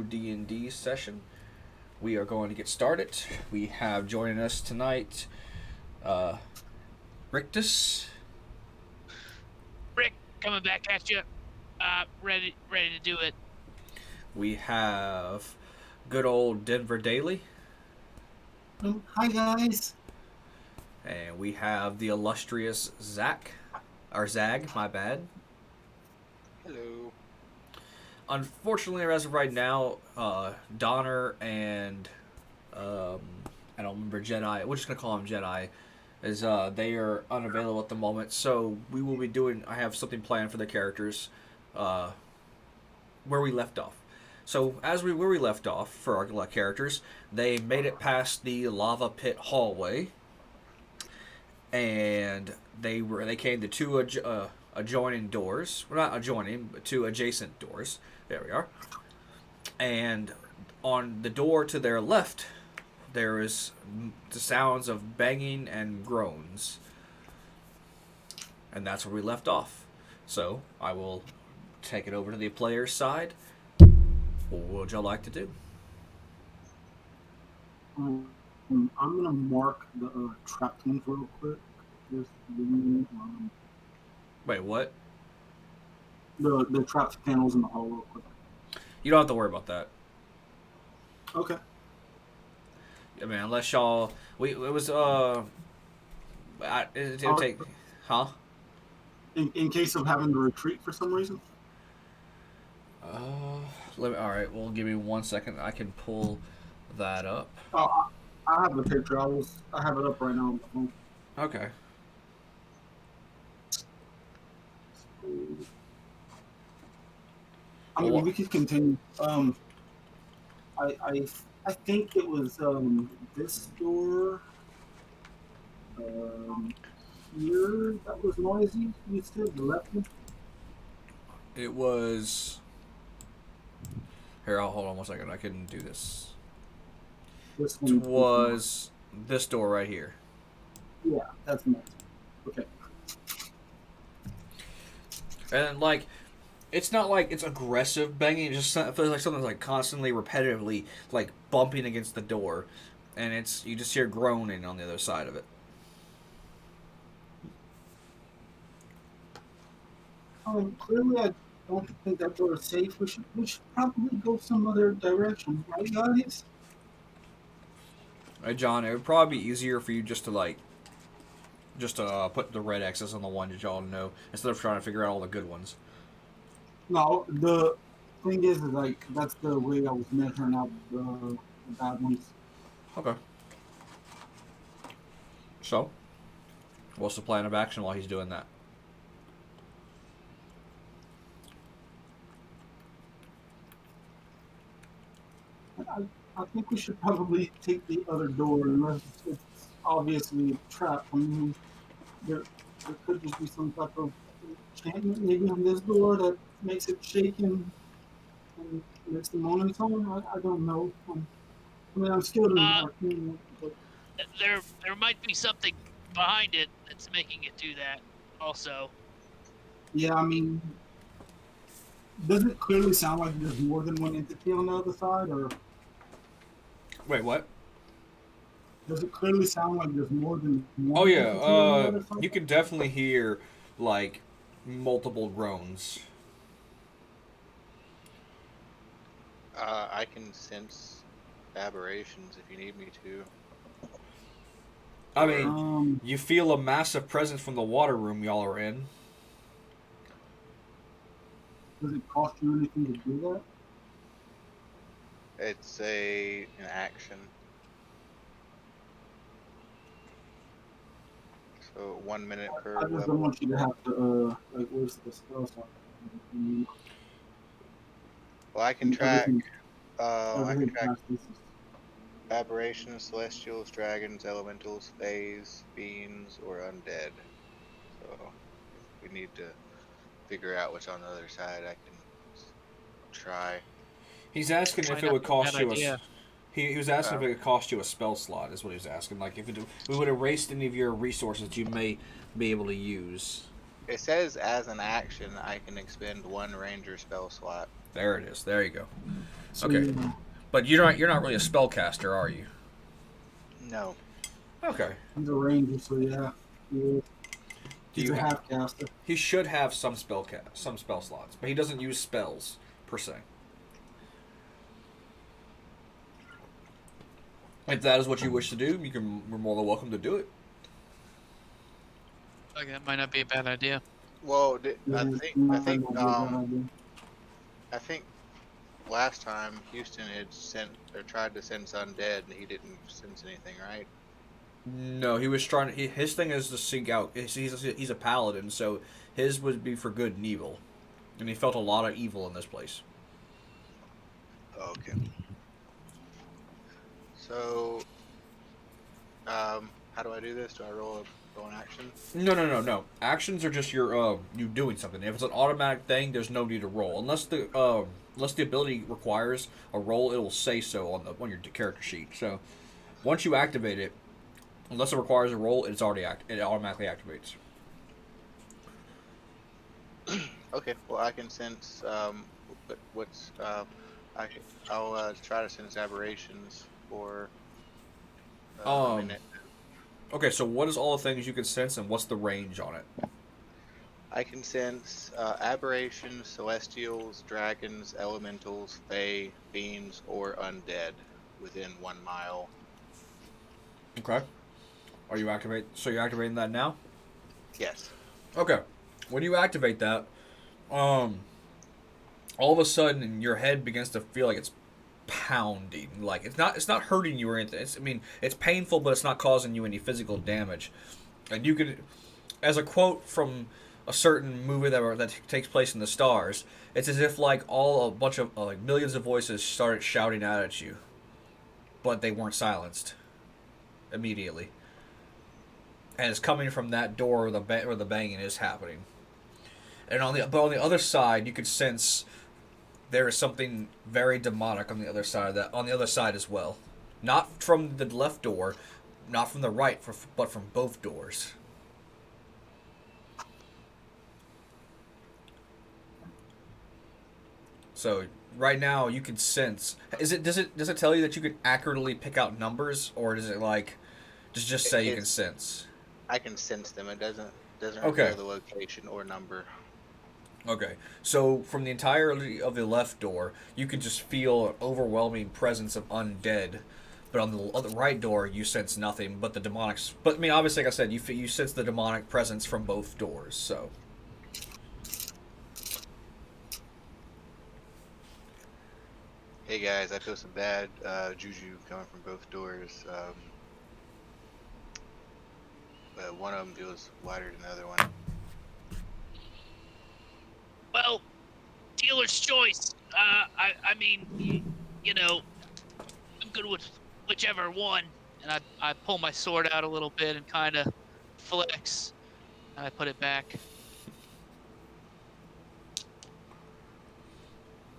D&D session. We are going to get started. We have joining us tonight, uh, Rictus. Rick, coming back at you. Ready to do it. We have good old Denver Daily. Hi guys. And we have the illustrious Zach. Or Zag, my bad. Hello. Unfortunately, as of right now, Donner and I don't remember Jedi. We're just gonna call him Jedi. Is they are unavailable at the moment, so we will be doing. I have something planned for the characters, where we left off. So where we left off for our characters, they made it past the lava pit hallway, and they came to two adjoining doors. Well, not adjoining, but two adjacent doors. There we are. And on the door to their left, there is the sounds of banging and groans. And that's where we left off. So I will take it over to the player's side. What would y'all like to do? I'm gonna mark the trap cans real quick. Just Wait, what? the trap panels in the hall real quick. You don't have to worry about that. Okay. I mean, unless y'all... it'll take... Huh? In case of having to retreat for some reason. Alright, well, give me 1 second. I can pull that up. I have the picture. I have it up right now on the phone. Okay. I mean, we could continue. I think it was this door here that was noisy. You said the left one. It was... Here, I'll hold on 1 second. I couldn't do this. This It was this door right here. Yeah, that's next. Okay. And, like, it's not like it's aggressive banging. It just feels like something's, like, constantly, repetitively, like, bumping against the door. And you just hear groaning on the other side of it. Clearly, I don't think that door is safe. We should probably go some other direction, right, guys? Hey, John, it would probably be easier for you just to put the red X's on the one that y'all know instead of trying to figure out all the good ones. No, the thing is like that's the way I was measuring out the bad ones. Okay. So, what's the plan of action while he's doing that? I think we should probably take the other door unless it's obviously a trap. I mean, there could just be some type of enchantment maybe on this door that makes it shake and makes the moaning tone. I don't know. I mean, I'm skilled in arcane, but There might be something behind it that's making it do that. Also, yeah, I mean, does it clearly sound like there's more than one entity on the other side, or Wait, what? does it clearly sound like there's more than one? Oh entity on the other side? you can definitely hear like multiple groans. I can sense aberrations if you need me to. I mean, you feel a massive presence from the water room y'all are in. Does it cost you anything to do that? It's an action. So 1 minute per I just level. don't want you to have to like waste the spell slot. Well, I can track. I can track past this is- aberrations, celestials, dragons, elementals, fays, fiends, or undead. So if we need to figure out what's on the other side, I can try. He's asking if Might it not would be a cost bad you idea. He was asking if it could cost you a spell slot. Is what he was asking. Like if we would erase any of your resources that you may be able to use. It says as an action, I can expend one ranger spell slot. There it is. There you go. So, Okay. yeah, But you're not really a spellcaster, are you? No. Okay. he's a ranger, so yeah. Yeah. Do He's you a half caster. He should have some some spell slots, but he doesn't use spells per se. If that is what you wish to do, you're more than welcome to do it. Like that might not be a bad idea. Well, Yeah, I might think not be a bad idea. I think last time Houston had sent or tried to sense undead, and he didn't sense anything, right? No, he was trying. His thing is to seek out. He's a paladin, so his would be for good and evil, and he felt a lot of evil in this place. Okay. So, how do I do this? Do I roll an action? No. Actions are just your you doing something. If it's an automatic thing, there's no need to roll unless the ability requires a roll. It'll say so on your character sheet. So once you activate it, unless it requires a roll, it automatically activates. Okay. Well, I can sense. What's I'll try to sense aberrations for a Um. minute. Okay, so what is all the things you can sense, and what's the range on it? I can sense aberrations, celestials, dragons, elementals, fae, fiends, or undead within 1 mile. Okay. So you're activating that now? Yes. Okay. When you activate that, all of a sudden your head begins to feel like it's pounding. Like it's not hurting you or anything. It's painful, but it's not causing you any physical damage. And you could, as a quote from a certain movie that takes place in the stars, it's as if like a bunch of like millions of voices started shouting out at you, but they weren't silenced immediately. And it's coming from that door where the banging is happening. And on the other side, you could sense there is something very demonic on the other side as well. Not from the left door, not from the right, but from both doors. So right now you can sense. Does it tell you that you can accurately pick out numbers, or does it like just say you can sense? I can sense them. It doesn't Okay. reveal the location or number. Okay, so from the entirety of the left door, you can just feel an overwhelming presence of undead. But on the right door, you sense nothing but the demonic. But I mean, obviously, like I said, you sense the demonic presence from both doors. So, Hey guys, I feel some bad juju coming from both doors. But one of them feels wider than the other one. Well, dealer's choice. I mean, you know, I'm good with whichever one. And I pull my sword out a little bit and kind of flex, and I put it back.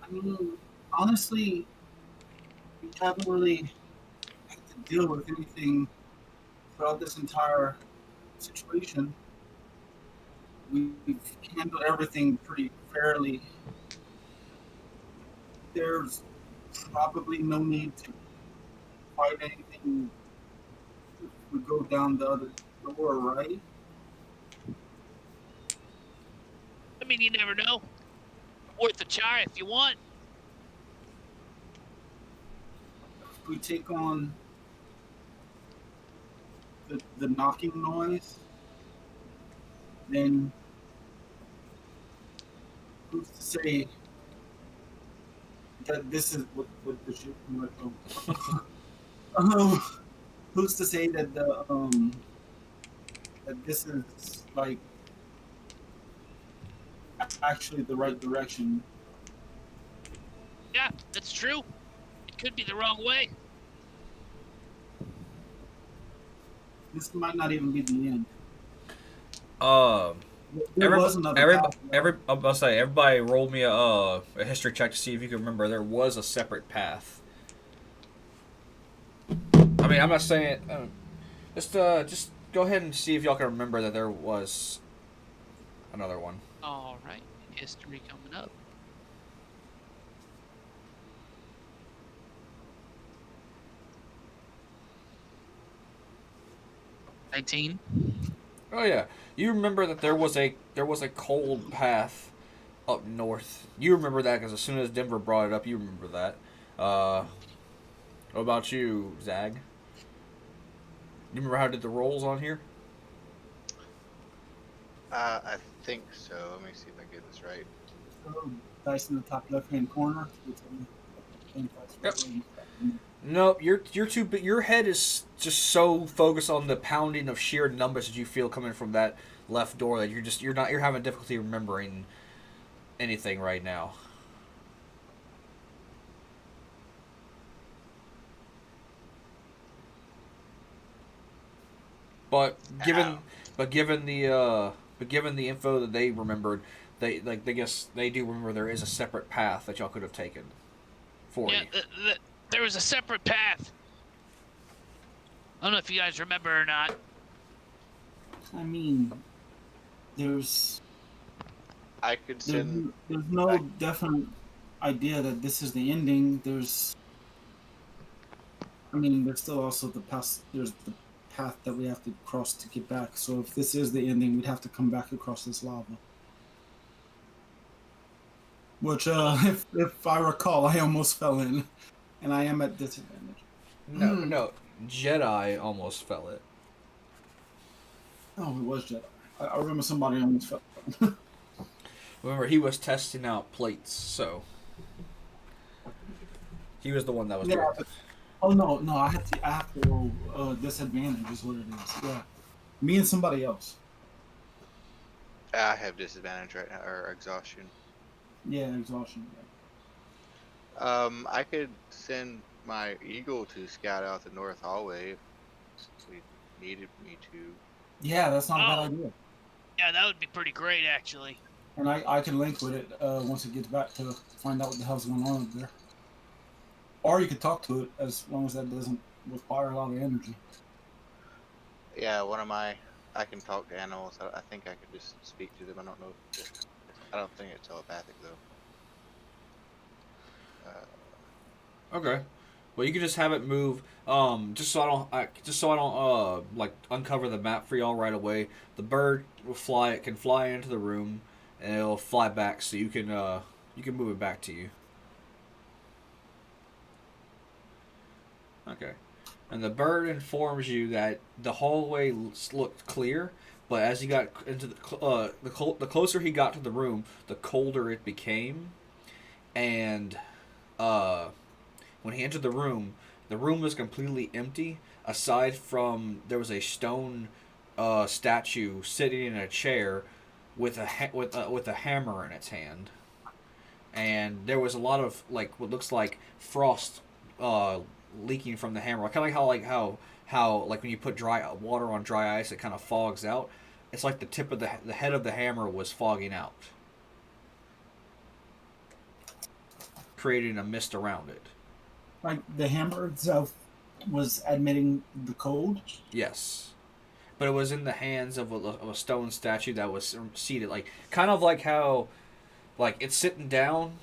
I mean, honestly, we haven't really had to deal with anything throughout this entire situation. We've handled everything pretty fairly. There's probably no need to fight anything if we go down the other door, right? I mean, you never know. Worth a try if you want. If we take on the knocking noise, then who's to say that this is what the shit um, who's to say that that this is like actually the right direction? Yeah, that's true. It could be the wrong way. This might not even be the end. Every, Was another path, right? I'm about to say, everybody roll me a history check to see if you can remember there was a separate path. I mean, I'm not saying. Just go ahead and see if y'all can remember that there was another one. All right, history coming up. 19. Oh yeah, you remember that there was a cold path up north. You remember that because as soon as Denver brought it up, you remember that. What about you, Zag? You remember how I did the rolls on here? I think so. Let me see if I get this right. Dice in the top left-hand corner. Yep. Nope, you're too. Your head is just so focused on the pounding of sheer numbers that you feel coming from that left door that you're having difficulty remembering anything right now. But given Ow. given the given the info that they remembered, they guess they do remember there is a separate path that y'all could have taken for Yeah, you. there was a separate path. I don't know if you guys remember or not. I mean, there's I could send. there's no I, definite idea that this is the ending. I mean, there's still also the past. There's the path that we have to cross to get back. So if this is the ending, we'd have to come back across this lava. Which, if I recall, I almost fell in, and I am at disadvantage. No, Jedi almost fell it. Oh, it was Jedi. I remember somebody almost fell in. Remember, he was testing out plates, so he was the one that was Yeah. doing it. Oh no! I have to roll disadvantage is what it is. Yeah, me and somebody else. I have disadvantage right now, or exhaustion. Yeah, exhaustion. I could send my eagle to scout out the north hallway if we needed me to. Yeah, that's not a bad Oh. idea. Yeah, that would be pretty great, actually. And I can link with it once it gets back to find out what the hell's going on up there. Or you could talk to it as long as that doesn't require a lot of energy. Yeah, I can talk to animals. I think I could just speak to them. I don't know. I don't think it's telepathic though. Okay. Well, you can just have it move. Just so I don't like uncover the map for y'all right away. The bird will fly. It can fly into the room, and it'll fly back. So you can move it back to you. Okay. And the bird informs you that the hallway looked clear, but as he got into the closer he got to the room, the colder it became, and when he entered the room was completely empty. Aside from there was a stone statue sitting in a chair with with a hammer in its hand, and there was a lot of like what looks like frost leaking from the hammer, kind of like how like when you put dry water on dry ice, it kind of fogs out. It's like the tip of the head of the hammer was fogging out, creating a mist around it. Like the hammer itself was admitting the cold. Yes, but it was in the hands of a stone statue that was seated, like kind of like how, like it's sitting down,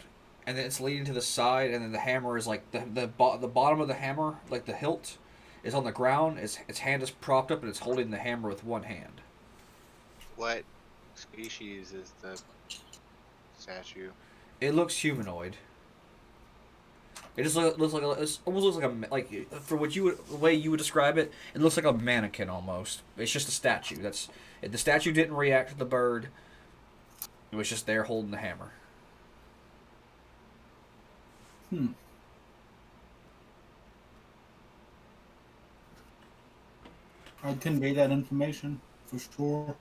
and then it's leaning to the side, and then the hammer is like the bottom of the hammer, like the hilt, is on the ground. Its hand is propped up, and it's holding the hammer with one hand. What species is the statue? It looks humanoid. It just looks like it almost looks like for what you would the way you would describe it. It looks like a mannequin almost. It's just a statue. The statue didn't react to the bird. It was just there holding the hammer. I'd convey that information for sure.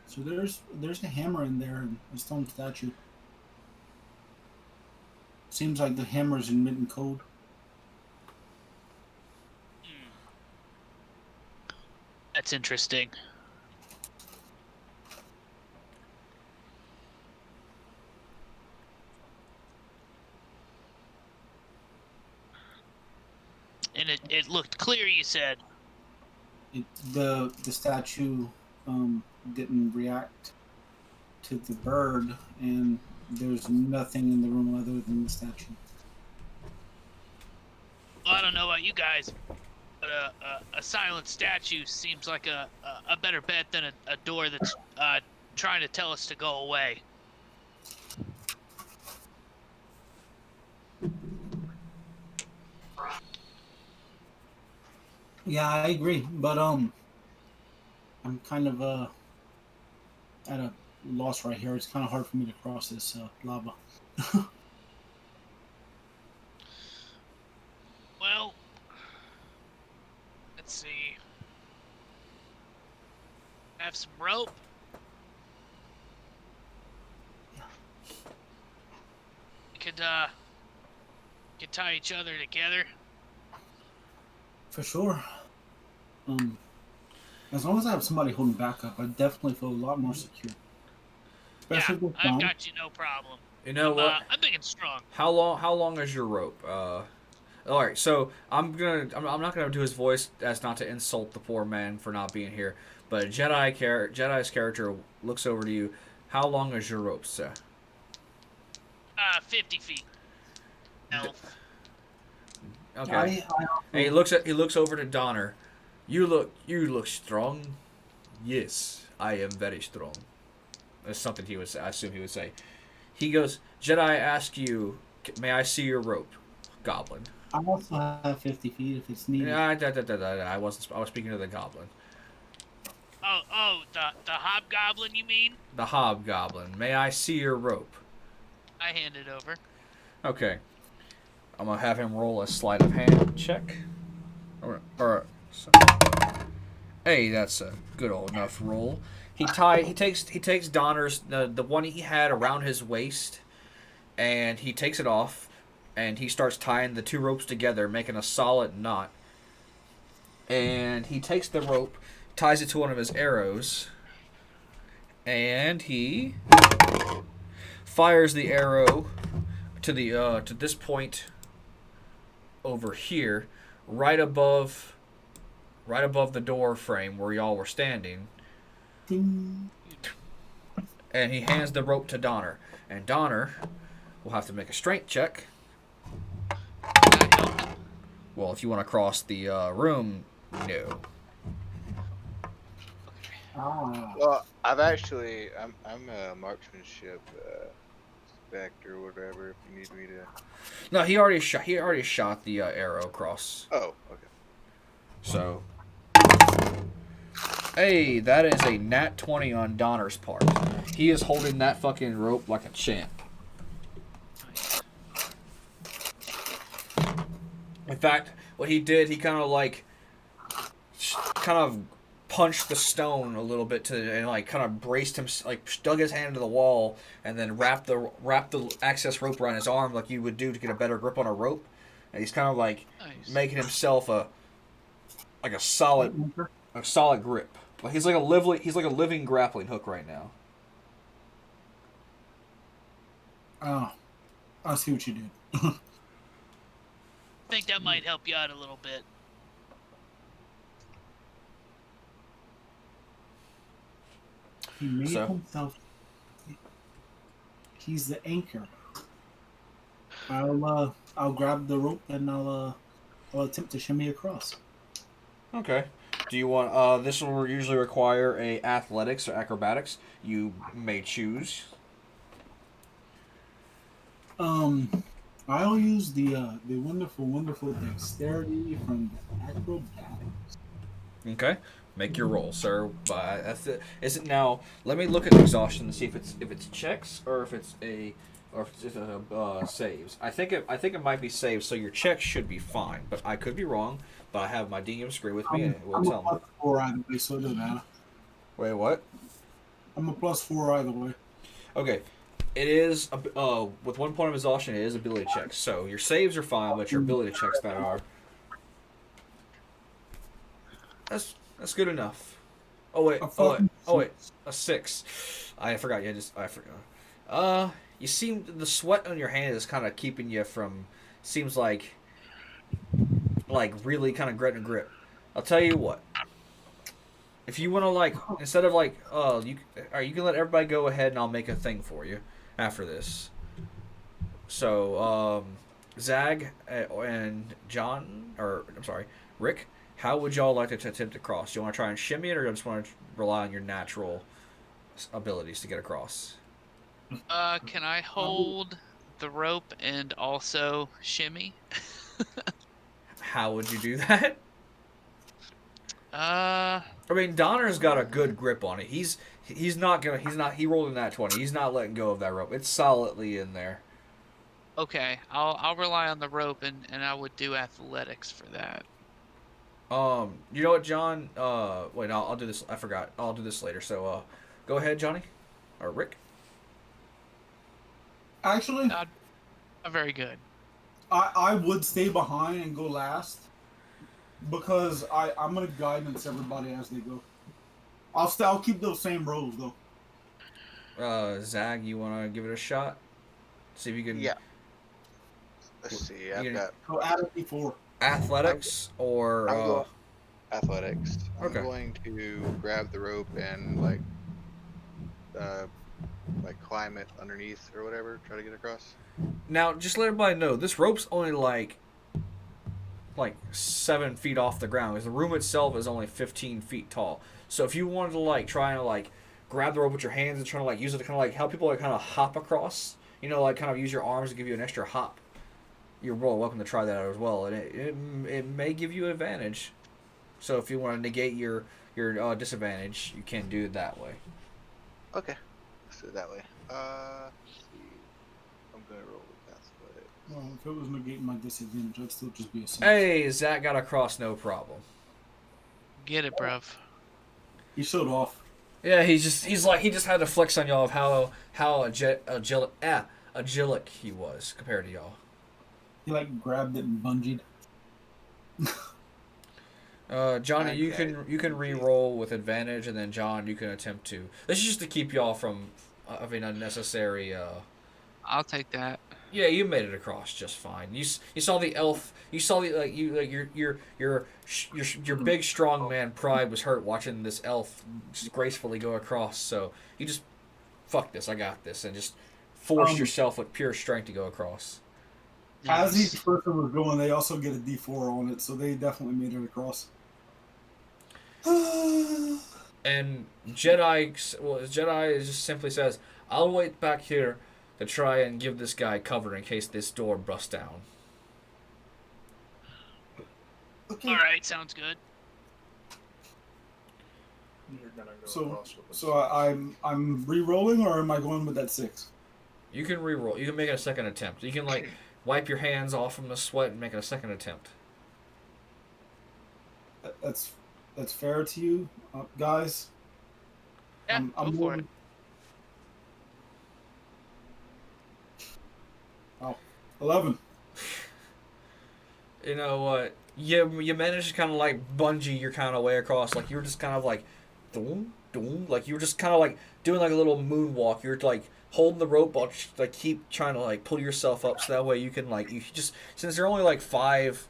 So there's a hammer in there and a stone statue. Seems like the hammer's emitting code. That's interesting. And it looked clear, you said. The statue didn't react to the bird, and there's nothing in the room other than the statue. Well, I don't know about you guys, but a silent statue seems like a better bet than a door that's trying to tell us to go away. Yeah, I agree, but I'm kind of at a loss right here. It's kind of hard for me to cross this lava. Well, let's see. Have some rope. We could tie each other together. For sure. As long as I have somebody holding back up, I definitely feel a lot more secure. Especially with I've Dom. got you, no problem. You know what? I'm big and strong. How long is your rope? All right, so I'm not gonna do his voice as not to insult the poor man for not being here. But Jedi's character looks over to you. How long is your rope, sir? 50 feet. Elf. Okay. And he looks over to Donner. You look strong. Yes, I am very strong. That's something I assume he would say. He goes, Jedi, I ask you, may I see your rope, Goblin? I also have 50 feet if it's needed. I was speaking to the Goblin. Oh, the hobgoblin, you mean? The Hobgoblin. May I see your rope? I hand it over. Okay. I'm gonna have him roll a sleight of hand check. Hey, that's a good old enough roll. He takes Donner's the one he had around his waist, and he takes it off, and he starts tying the two ropes together, making a solid knot. And he takes the rope, ties it to one of his arrows, and he fires the arrow to this point over here, right above the door frame where y'all were standing. Ding. And he hands the rope to Donner. And Donner will have to make a strength check. Well, if you want to cross the room, no. Well, I'm a marksmanship spec or whatever. If you need me to. No, he already shot the arrow across. Oh, okay. So, hey, that is a nat 20 on Donner's part. He is holding that fucking rope like a champ. In fact, what he did, he kind of punched the stone a little bit and like kind of braced him, like dug his hand into the wall, and then wrapped the access rope around his arm like you would do to get a better grip on a rope. And he's kind of like making himself a solid grip. Like he's like a living grappling hook right now. Oh, I see what you did. I think that might help you out a little bit. He made himself. He's the anchor. I'll grab the rope and I'll attempt to shimmy across. Okay. Do you want? This will usually require a athletics or acrobatics. You may choose. I'll use the wonderful dexterity from the acrobatics. Okay. Make your roll, sir. That's it. Is it now? Let me look at exhaustion to see if it's checks or if it's saves. I think it might be saves, so your checks should be fine. But I could be wrong. But I have my DM screen with me, and it will tell me. I'm a +4 either way, so it doesn't matter. Wait, what? I'm a +4 either way. Okay. It is with 1 point of exhaustion. It is ability checks. So your saves are fine, but your ability checks that are. That's good enough. Oh wait, a 6. I forgot. I forgot. You seem the sweat on your hand is kind of keeping you from. Seems like really kind of grip. I'll tell you what. If you want to like, instead of like, you can let everybody go ahead, and I'll make a thing for you after this. So, Zag and John, or I'm sorry, Rick, how would y'all like to attempt to cross? Do you want to try and shimmy it, or just want to rely on your natural abilities to get across? Can I hold the rope and also shimmy? How would you do that? Uh, I mean, Donner's got a good grip on it. He rolled in that 20. He's not letting go of that rope. It's solidly in there. okay. I'll rely on the rope and I would do athletics for that. You know what, John? Wait, I'll do this. I forgot. I'll do this later. So, go ahead, Johnny, or Rick. Actually, Not very good. I would stay behind and go last because I'm gonna guidance everybody as they go. I'll keep those same rows though. Zag, you want to give it a shot? See if you can. Yeah. Let's see. I've You- got So add a D4. Athletics or I'm going athletics. I'm Okay. going to grab the rope and like climb it underneath or whatever. Try to get across. now. Just let everybody know this rope's only like 7 feet off the ground, because the room itself is only 15 feet tall. So if you wanted to like try and like grab the rope with your hands and try to like use it to kind of like help people like kind of hop across, like kind of use your arms to give you an extra hop, you're well welcome to try that out as well, and it may give you an advantage. So if you want to negate your disadvantage, you can do it that way. Okay. Let's do it that way. Let's see. I'm gonna roll with athletics. Well, if it was negating my disadvantage, I'd still just be a 6. Hey, Zach got across no problem. Get it, bruv. He showed off. Yeah, he just had to flex on y'all of how agilic he was compared to y'all. He like grabbed it and bungeed. Johnny, Okay. you can re-roll with advantage, and then John, you can attempt to. This is just to keep y'all from having unnecessary. I'll take that. Yeah, you made it across just fine. You saw the elf. You saw the your big strong man pride was hurt watching this elf just gracefully go across. So you just fuck this. I got this, and just forced yourself with pure strength to go across. As Nice. each person was going, they also get a D4 on it, so they definitely made it across. And Jedi just simply says, "I'll wait back here to try and give this guy cover in case this door busts down." Okay. All right, sounds good. You're gonna go So, across with us. so I'm re-rolling, or am I going with that 6? You can re-roll. You can make it a second attempt. You can like wipe your hands off from the sweat and make it a second attempt. That's fair to you, guys. Yeah, I'm go for it. Oh, 11. You know what? You managed to kind of like bungee your kind of way across. Like you were just kind of like, doom, doom. Like you were just kind of like doing like a little moonwalk. You're like holding the rope, but like keep trying to like pull yourself up so that way you can like you just since they're only like 5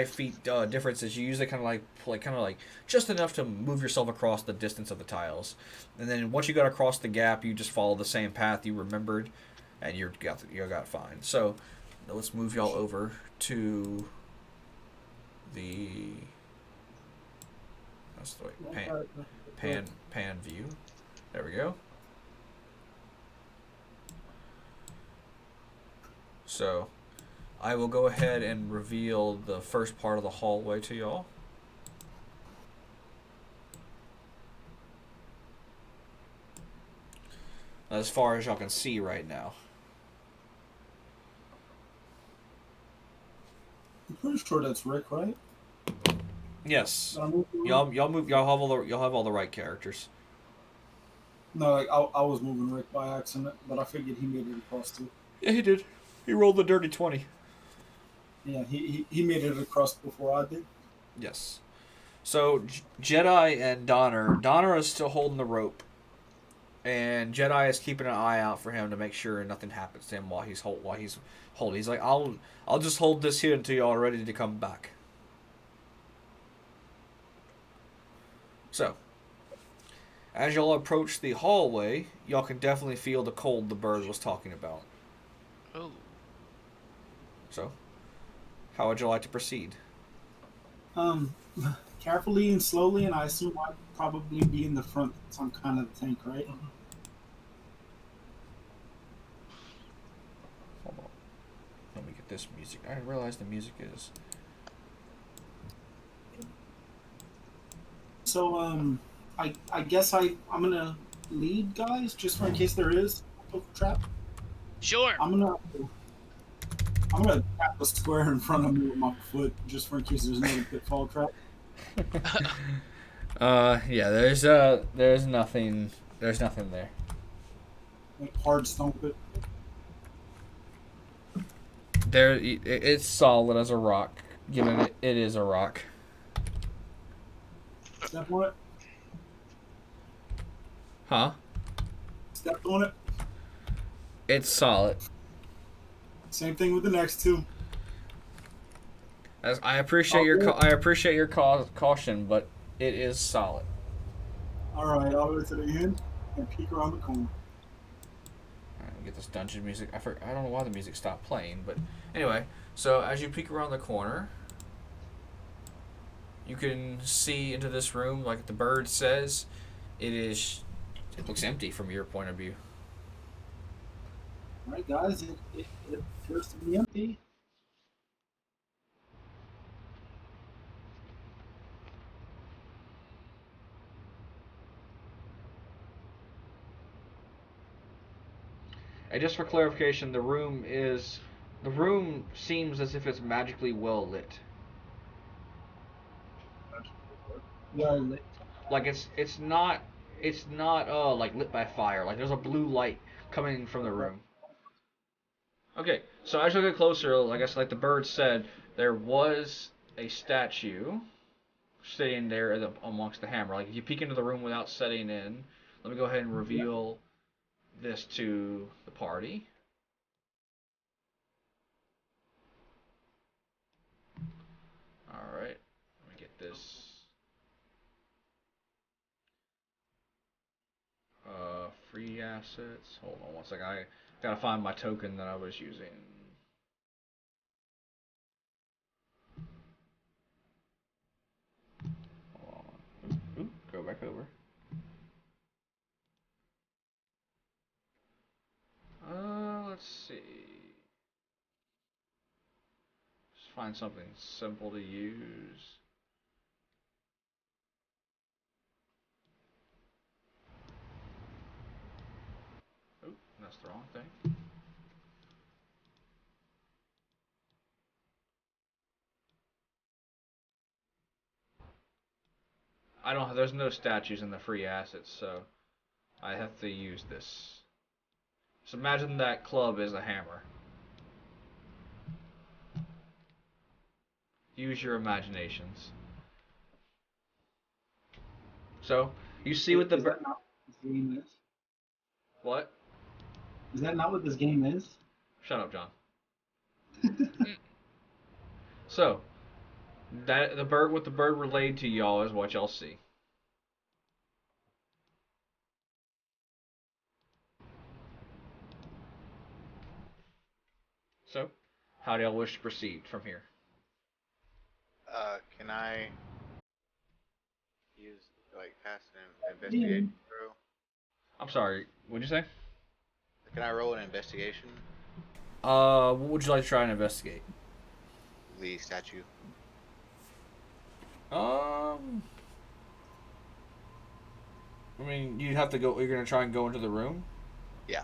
feet differences. You usually kind of like just enough to move yourself across the distance of the tiles, and then once you got across the gap, you just follow the same path you remembered, and you got fine. So let's move y'all over to the that's the way, pan view. There we go. So I will go ahead and reveal the first part of the hallway to y'all. As far as y'all can see right now. I'm pretty sure that's Rick, right? Yes. Did I move the Y'all have all the right characters. No, like I was moving Rick by accident, but I figured he made it across too. Yeah, he did. He rolled the dirty 20. Yeah, he made it across before I did. Yes. So Jedi and Donner is still holding the rope, and Jedi is keeping an eye out for him to make sure nothing happens to him while he's holding. He's like, I'll just hold this here until y'all are ready to come back. So, As y'all approach the hallway, y'all can definitely feel the cold the bird was talking about. Oh. So, how would you like to proceed? Um, carefully and slowly, and I assume I'd probably be in the front. Some kind of tank, right? Hold on. Let me get this music. I didn't realize the music is... So, I guess I'm gonna lead, guys, just for in case there is a trap. Sure. I'm gonna tap a square in front of me with my foot, just for in case there's another pitfall trap. Yeah, there's nothing there. Like hard stomp it. It's solid as a rock, given it is a rock. Step on it. Huh? Step on it. It's solid. Same thing with the next two. As I appreciate your caution, but it is solid. All right, I'll go to the end and peek around the corner. Alright, we get this dungeon music. I don't know why the music stopped playing, but anyway. So as you peek around the corner, you can see into this room, like the bird says. It looks empty from your point of view. All right, guys, it appears to be empty. And just for clarification, the room seems as if it's magically well lit. Well lit. Like it's not like lit by fire. Like there's a blue light coming from the room. Okay, so as you get closer, like I guess like the bird said, there was a statue sitting there amongst the hammer. Like if you peek into the room without setting in, let me go ahead and reveal this to the party. All right, let me get this. Free assets. Hold on one second. I gotta find my token that I was using. Hold on. Oop, go back over. Let's see. Just find something simple to use. Oop, that's the wrong thing. There's no statues in the free assets, so I have to use this. So imagine that club is a hammer. Use your imaginations. So, you see what the... Is that not what this game is? What? Is that not what this game is? Shut up, John. So, what the bird relayed to y'all is what y'all see. So, how do y'all wish to proceed from here? Can I use pass an investigation throw? I'm sorry, what'd you say? Can I roll an investigation? What would you like to try and investigate? The statue. I mean, you'd have to go. You're gonna try and go into the room. Yeah.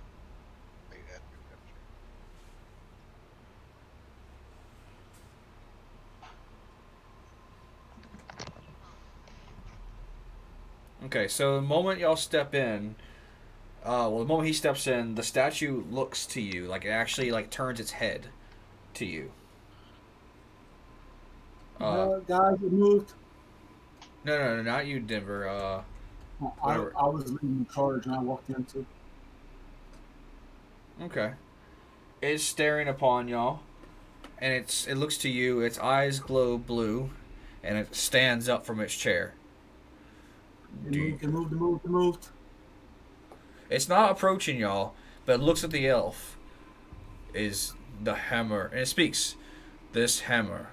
Okay, so the moment y'all step in, the moment he steps in, the statue looks to you, like it actually turns its head to you. Guys, it moved. No, not you, Denver. I was leading the charge and I walked into. Okay. It's staring upon y'all, and it looks to you. Its eyes glow blue, and it stands up from its chair. They moved. It's not approaching y'all, but it looks at the elf. Is the hammer, and it speaks. This hammer,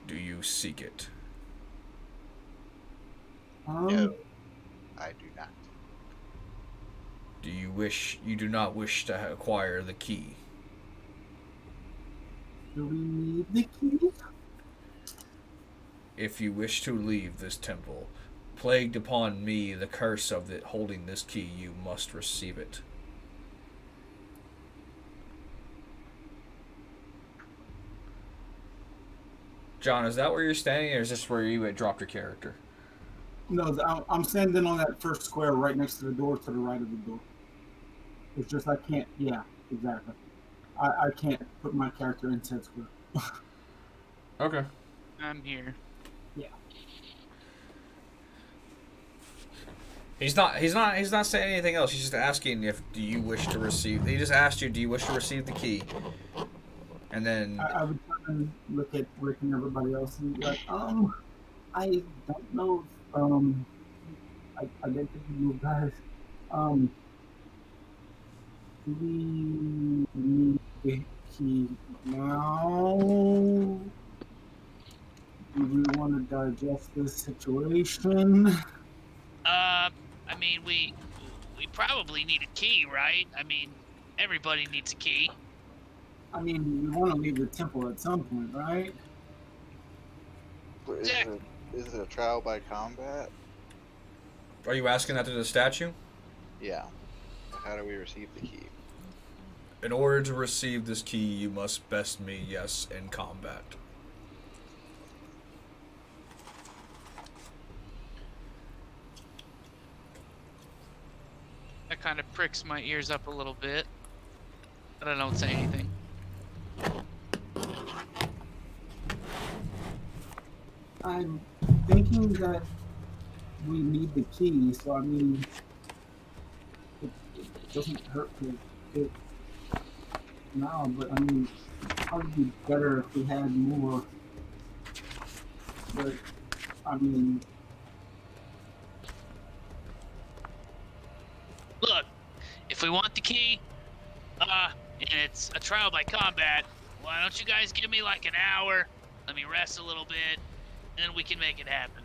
do you seek it? No, I do not. You do not wish to acquire the key? Do we need the key? If you wish to leave this temple, plagued upon me the curse of it holding this key, you must receive it. John, is that where you're standing, or is this where you had dropped your character? No, I'm standing on that first square right next to the door to the right of the door. It's just I can't. Yeah, exactly. I can't put my character in said square. Okay. I'm here. Yeah. He's not saying anything else. He's just asking if do you wish to receive. He just asked you, do you wish to receive the key? And then I would try and look at Rick and everybody else and be like, I don't know if, I didn't think you guys, do we need the key now? Do we want to digest this situation? I mean, we probably need a key, right? I mean, everybody needs a key. I mean, we want to leave the temple at some point, right? Is it a trial by combat? are you asking that to the statue? Yeah. How do we receive the key? In order to receive this key, you must best me, yes, in combat. That kind of pricks my ears up a little bit, but I don't say anything. I'm thinking that we need the key, so I mean, it doesn't hurt to get now, but I mean, it'd probably be better if we had more. But I mean, Look, if we want the key, and it's a trial by combat, why don't you guys give me like an hour? Let me rest a little bit, and then we can make it happen.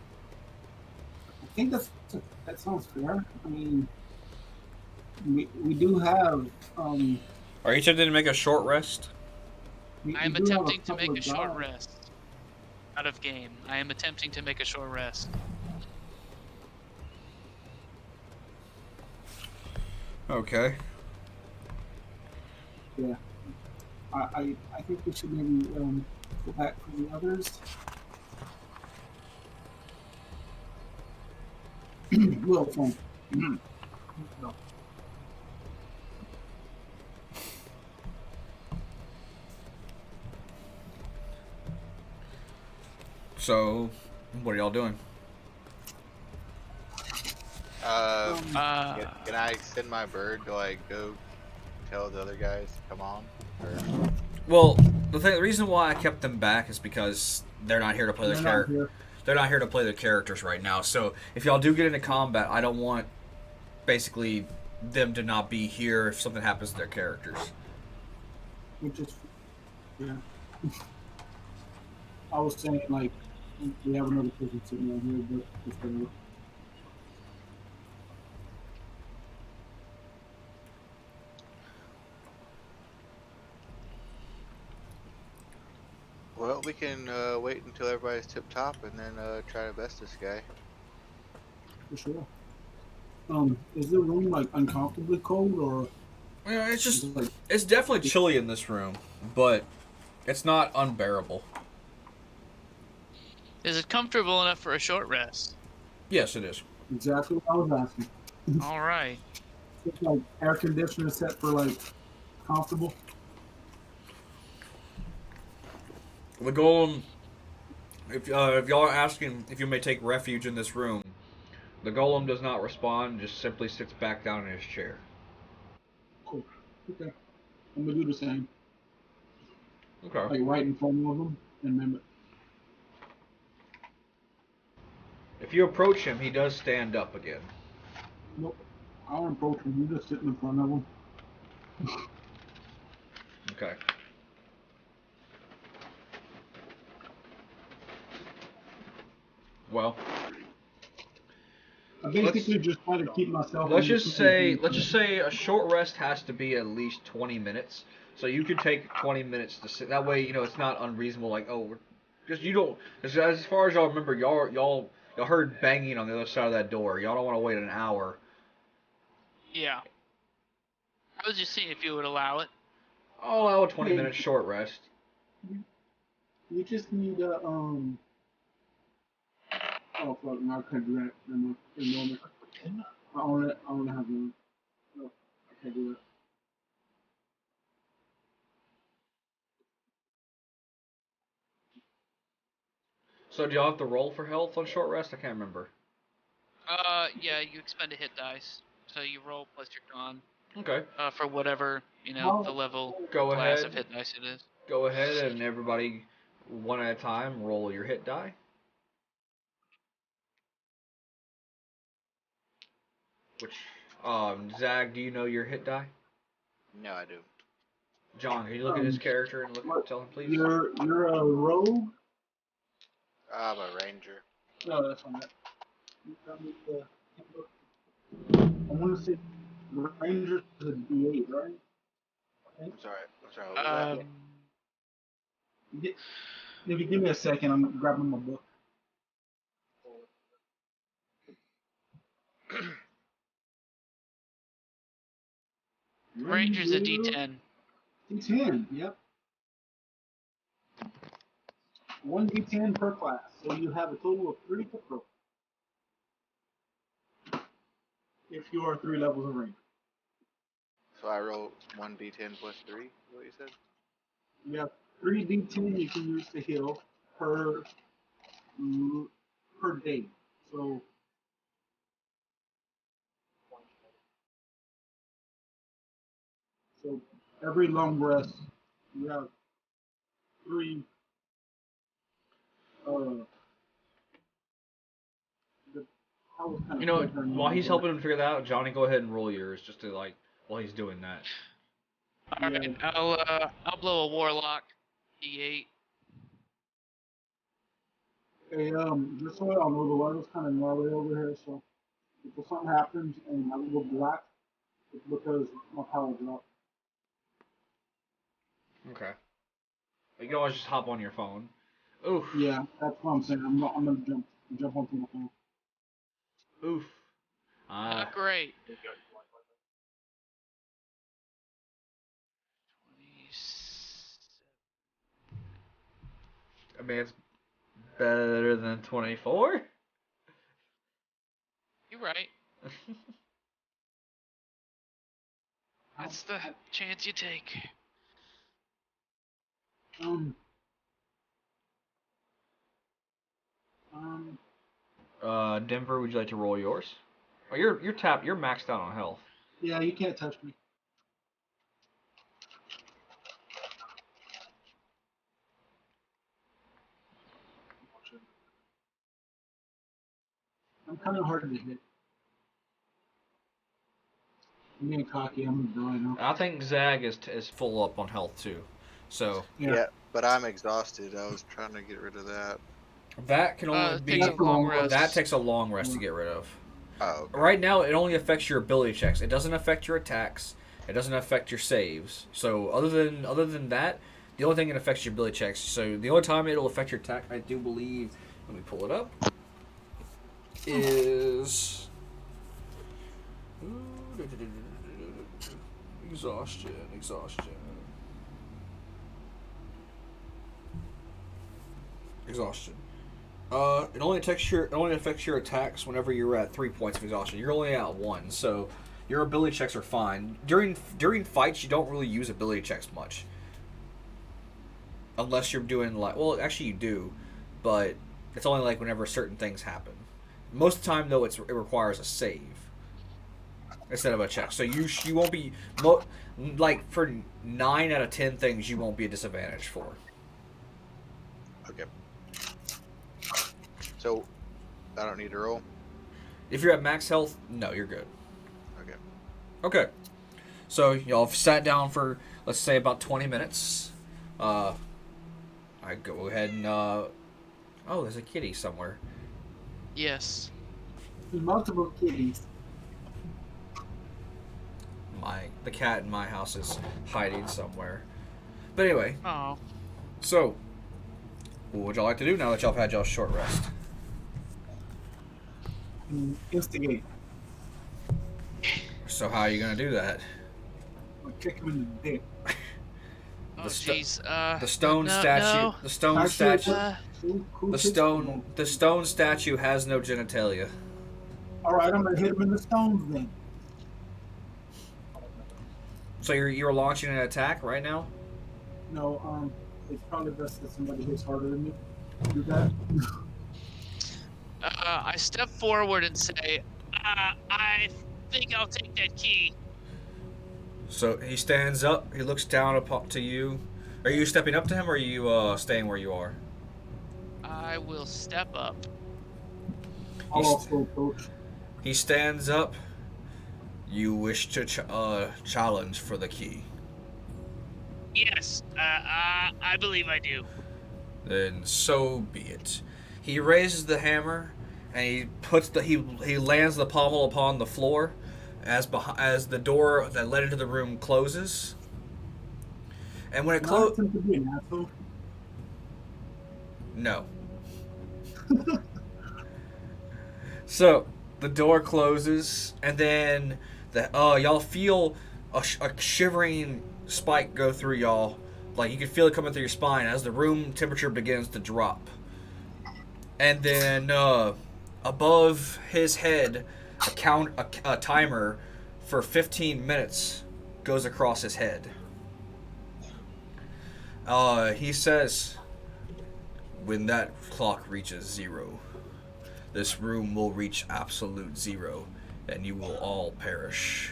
I think that sounds fair. I mean, we do have Are you tempted to make a short rest? I am do have attempting to couple make a of short guys. rest. Out of game. I am attempting to make a short rest. Okay. Yeah, I think we should maybe go back for the others. Well, from no. So, what are y'all doing? Can I send my bird to like go tell the other guys to come on? Or... Well, the reason why I kept them back is because they're not here to play They're their not character. here. They're not here to play their characters right now. So if y'all do get into combat, I don't want basically them to not be here if something happens to their characters. Which is, yeah. I was saying like we have another person sitting right here, but it's gonna. Well, we can wait until everybody's tip top and then try to best this guy. For sure. Is the room like uncomfortably cold or? Yeah, it's is just it, like, it's definitely chilly in this room, but it's not unbearable. Is it comfortable enough for a short rest? Yes, it is. exactly what I was asking? All right. It's like air conditioner set for like comfortable. The golem, if y'all are asking if you may take refuge in this room, the golem does not respond, just simply sits back down in his chair. Cool. Okay. I'm gonna do the same. Okay. Like right in front of them, and then If you approach him, he does stand up again. Nope. I don't approach him. You just sitting in front of him. Okay. Well, I basically just try to keep myself. let's just say a short rest has to be at least 20 minutes. So you could take 20 minutes to sit. That way, it's not unreasonable. Like, because you don't. As far as y'all remember, y'all heard banging on the other side of that door. Y'all don't want to wait an hour. Yeah. I was just seeing if you would allow it. I'll allow a 20-minute short rest. You just need a Oh fuck! No, I can't do that. No, I only have one. No, I can't do that. So do y'all have to roll for health on short rest? I can't remember. Yeah, you expend a hit dice. So you roll plus your con. Okay. For whatever, the level Go class ahead. of hit dice it is. Go ahead and everybody, one at a time, roll your hit die. Which, Zag, do you know your hit die? No, I do. John, can you look at his character and tell him, please? You're a rogue. I'm a ranger. No, that's fine. I want to say Rangers is a D8, right? I'm sorry. What was If you give me a second, I'm grabbing my book. Ranger's a D10. D10, yep. 1 D10 per class, so you have a total of 3 to throw. If you are 3 levels of range. So I roll 1d10 plus 3, is what you said? You have 3 D10 you can use to heal per day. So every long rest, you have 3. I was kind of While he's helping him figure that out, Johnny, go ahead and roll yours, just to while he's doing that. All right, I'll blow a warlock D8. Hey, just so y'all know, the weather's kind of gnarly over here, so if something happens and I go black, it's because my power dropped. Okay. You can always just hop on your phone. Oof. Yeah, that's what I'm saying. I'm gonna jump onto my phone. Oof. Not great. 27. I mean, it's better than 24. You're right. That's the chance you take. Denver, would you like to roll yours? Oh, you're maxed out on health. Yeah, you can't touch me. I'm kind of hard to hit. I'm being cocky. I'm gonna die now. I think Zag is full up on health too. So Yeah, but I'm exhausted. I was trying to get rid of that. that can only be takes a long rest. that takes a long rest to get rid of. Oh, okay. Right now, it only affects your ability checks. It doesn't affect your attacks. It doesn't affect your saves. So other than that, the only thing it affects your ability checks. So the only time it'll affect your attack, I do believe. Let me pull it up. Is exhaustion. It only affects your attacks whenever you're at 3 points of exhaustion. You're only at 1, so your ability checks are fine. During fights, you don't really use ability checks much, unless you're doing actually you do, but it's only whenever certain things happen. Most of the time, though, it requires a save instead of a check. So you won't be for 9 out of 10 things you won't be a disadvantage for. Okay. So, I don't need to roll. If you're at max health, no, you're good. Okay. Okay. So y'all have sat down for, let's say, about 20 minutes. I go ahead and oh, there's a kitty somewhere. Yes. Multiple kitties. The cat in my house is hiding somewhere. But anyway, Oh. so what would y'all like to do now that y'all have had y'all's short rest? Instigate. So how are you gonna do that? I'll kick him in the dick. Oh, sto- jeez. The stone no, statue. no. The stone Actually, statue. who The kicks him? stone. The stone statue has no genitalia. All right, I'm gonna hit him in the stones then. So you're launching an attack right now. No, it's probably best that somebody hits harder than me. Do that. I step forward and say, I think I'll take that key. So he stands up. He looks down to you. Are you stepping up to him, or are you staying where you are? I will step up. I'll also coach. He stands up. You wish to challenge for the key. Yes, I believe I do. Then so be it. He raises the hammer, and he puts he lands the pommel upon the floor, as the door that led into the room closes. And when it closes, to be an asshole. no. So the door closes, and then y'all feel a shivering spike go through y'all. Like you can feel it coming through your spine as the room temperature begins to drop. And then above his head, a timer for 15 minutes goes across his head. He says, when that clock reaches 0, this room will reach absolute 0, and you will all perish.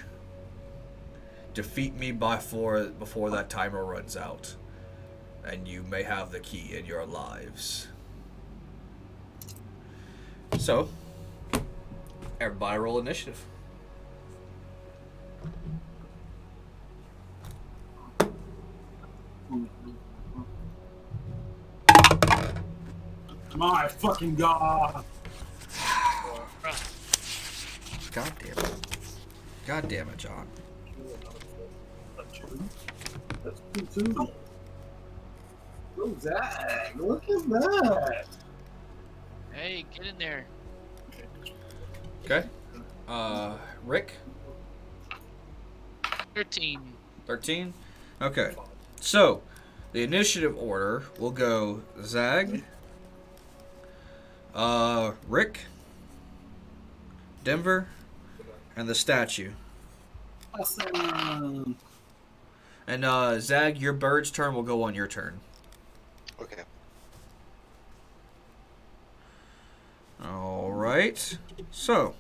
Defeat me before that timer runs out, and you may have the key in your lives. So, everybody roll initiative. My fucking god! God damn it. God damn it, John. That's cool too. Oh, Zach, look at that! Hey, get in there. Okay. Rick? 13. 13? Okay. So, the initiative order will go Zag, Rick, Denver, and the statue. Awesome! And, Zag, your bird's turn will go on your turn. Okay. Alright. So,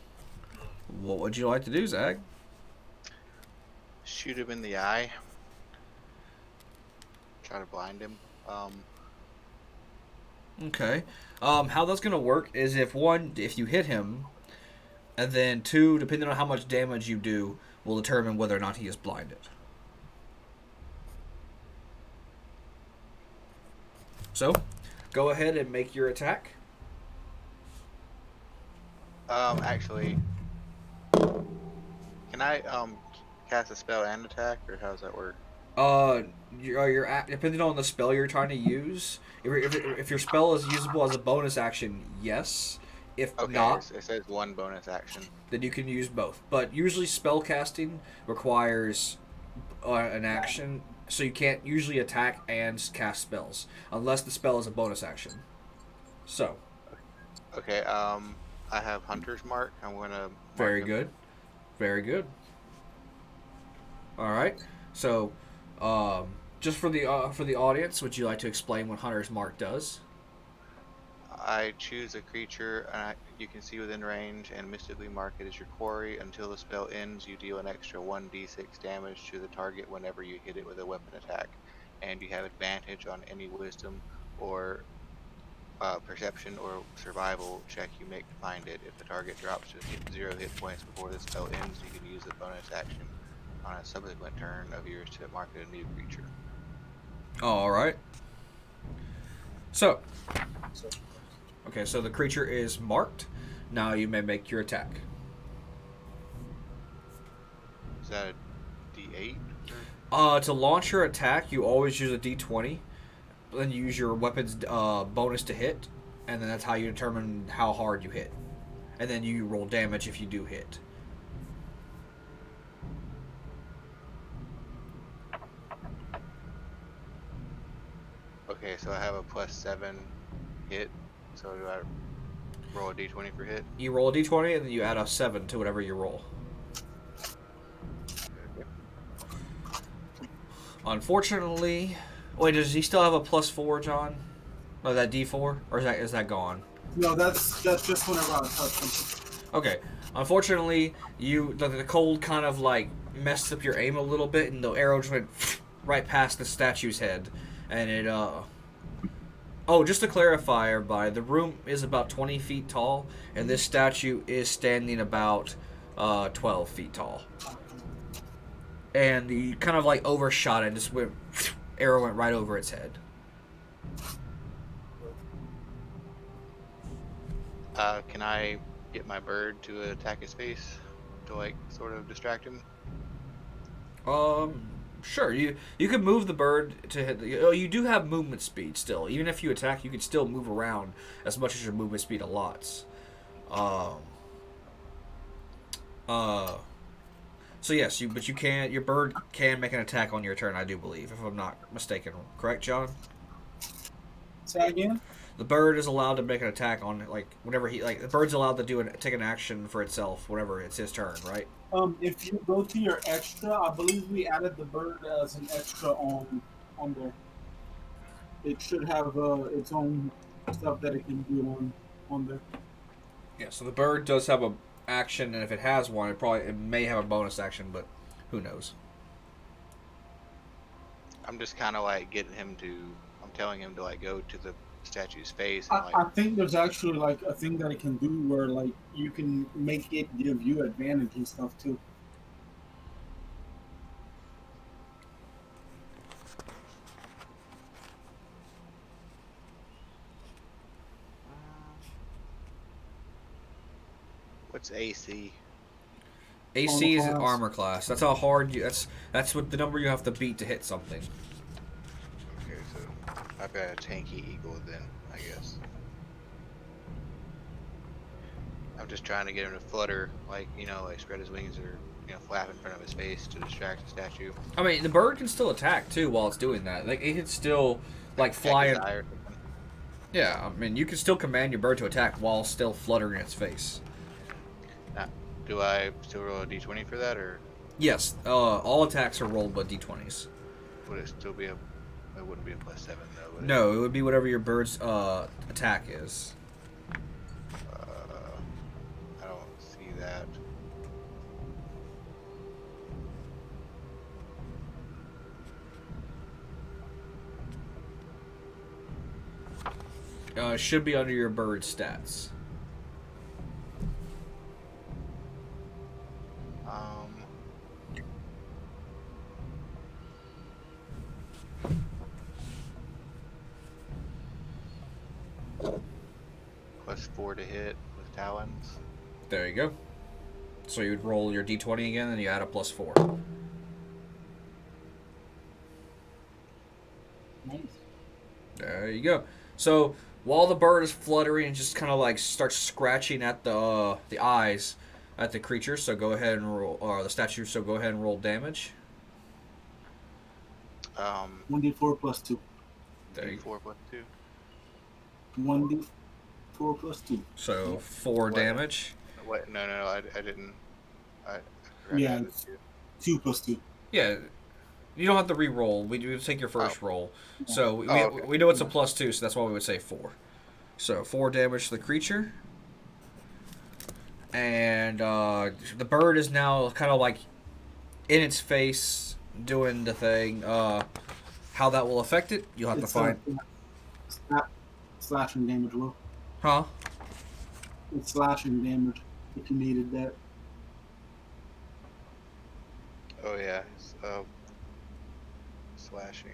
what would you like to do, Zag? Shoot him in the eye. Try to blind him. Okay. How that's gonna work is if you hit him, and then 2, depending on how much damage you do, will determine whether or not he is blinded. So, go ahead and make your attack. Actually, can I cast a spell and attack, or how does that work? Depending on the spell you're trying to use, if your spell is usable as a bonus action, yes. If Okay, not, it says 1 bonus action. then you can use both. But usually spell casting requires an action, so you can't usually attack and cast spells unless the spell is a bonus action. So, Okay, I have Hunter's Mark. I'm gonna mark very him. good. Very good. All right. So, just for the audience, would you like to explain what Hunter's Mark does? I choose a creature you can see within range and mystically mark it as your quarry. Until the spell ends, you deal an extra 1d6 damage to the target whenever you hit it with a weapon attack, and you have advantage on any wisdom or perception or survival check you make to find it. If the target drops to 0 hit points before the spell ends, you can use the bonus action on a subsequent turn of yours to mark a new creature. All right. So, okay, so the creature is marked. Now you may make your attack. Is that a D8? To launch your attack, you always use a D20. Then you use your weapon's bonus to hit, and then that's how you determine how hard you hit. And then you roll damage if you do hit. Okay, so I have a +7 hit. So do I roll a D20 for hit? You roll a D20, and then you add a 7 to whatever you roll. Okay. Unfortunately... Wait, does he still have a +4, John? Oh, that D4? Or is that gone? No, that's just whenever I touch something. Okay. Unfortunately, the cold kind of like messed up your aim a little bit, and the arrow just went right past the statue's head, and it Oh, just to clarify, everybody, the room is about 20 feet tall, and this statue is standing about 12 feet tall. And he kind of like overshot it, and just went arrow went right over its head. Can I get my bird to attack his face to like sort of distract him? Sure. You could move the bird to hit. You do have movement speed still. Even if you attack, you can still move around as much as your movement speed allots. So yes, but you can. Your bird can make an attack on your turn. I do believe, if I'm not mistaken. Correct, John? Say again? The bird is allowed to make an attack on whenever the bird's allowed to take an action for itself whenever it's his turn, right? If you go to your extra, I believe we added the bird as an extra on there. It should have its own stuff that it can do on there. Yeah. So the bird does have a action, and if it has one, it may have a bonus action, but who knows? I'm just kind of like I'm telling him to like go to the statue's face and I think there's actually like a thing that it can do where like you can make it give you advantage and stuff too. What's AC? AC is an class. armor class. That's how hard you. That's what the number you have to beat to hit something. Okay, so I've got a tanky eagle then, I guess. I'm just trying to get him to flutter, like spread his wings or flap in front of his face to distract the statue. I mean, the bird can still attack too while it's doing that. Like it can still fly. Yeah, I mean, you can still command your bird to attack while still fluttering its face. Now, do I still roll a d20 for that, or Yes, all attacks are rolled by d20s. would it still be it wouldn't be a +7 though, would it? No, it would be whatever your bird's attack is. I don't see that. It should be under your bird's stats. +4 to hit with talons. There you go. So you would roll your d20 again, and you add a +4. Nice. There you go. So while the bird is fluttering and just kind of starts scratching at the eyes at the creature, so go ahead and roll, or the statue. So go ahead and roll damage. 1d4 plus 2. There you go. 4 + 2. 1d4 plus 2. So 4 What? damage. What? No, I didn't. I Yeah, added it's- two. 2 plus 2. Yeah, you don't have to re-roll. We do take your first roll. So we okay. know it's a +2, so that's why we would say 4. So 4 damage to the creature. And the bird is now kind of in its face doing the thing. How that will affect it, you'll have to find. slashing damage, Will. Huh? It's slashing damage if you needed that. Oh yeah, slashing.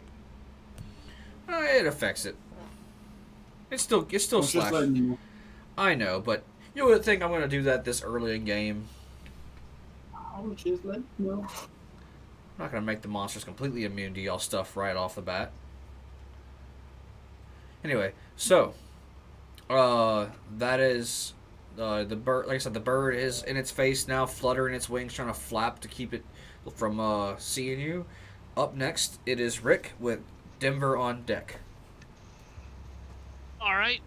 It affects it. It's still I was just slash. letting you know. I know, but you would think I'm gonna do that this early in game. I was just letting you know. I'm not gonna make the monsters completely immune to y'all stuff right off the bat. Anyway, so that is the bird. Like I said, the bird is in its face now, fluttering its wings, trying to flap to keep it from seeing you. Up next, it is Rick with Denver on deck. All right.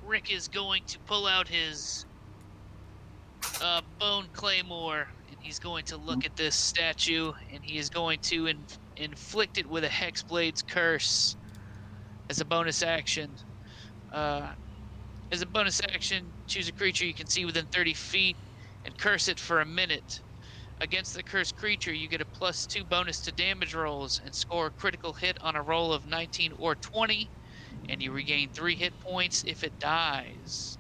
Rick is going to pull out his bone claymore, and he's going to look at this statue, and he is going to inflict it with a Hexblade's curse as a bonus action. As a bonus action, choose a creature you can see within 30 feet and curse it for a minute. Against the cursed creature, you get a +2 bonus to damage rolls and score a critical hit on a roll of 19 or 20, and you regain 3 hit points if it dies.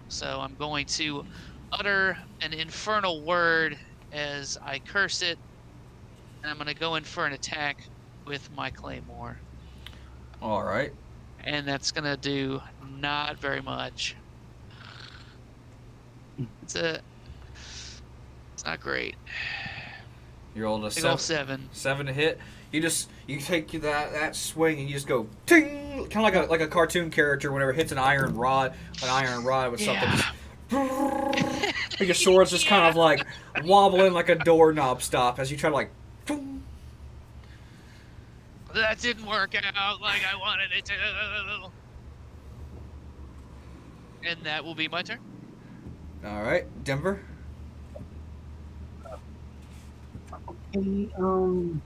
So I'm going to utter an infernal word as I curse it, and I'm going to go in for an attack with my claymore. All right. And that's going to do not very much. It's not great. You're on a Big ol' 7. 7 to hit. You take that swing and you just go ting, kind of like a cartoon character whenever it hits an iron rod with something. Like your sword's just kind of like wobbling like a doorknob stop as you try to like. Boom. That didn't work out like I wanted it to. And that will be my turn. All right, Denver. Okay, I'm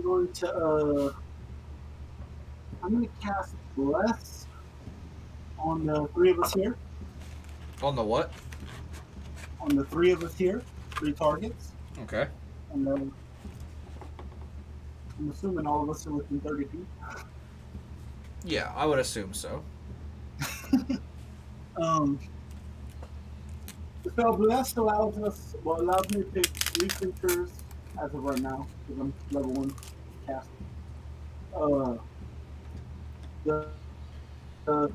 going to cast Bless on the three of us here. On the what? On the three of us here, 3 targets. Okay. And I'm assuming all of us are within 30 feet. Yeah, I would assume so. The spell Bless allows me to pick 3 creatures as of right now, because I'm level 1 cast. The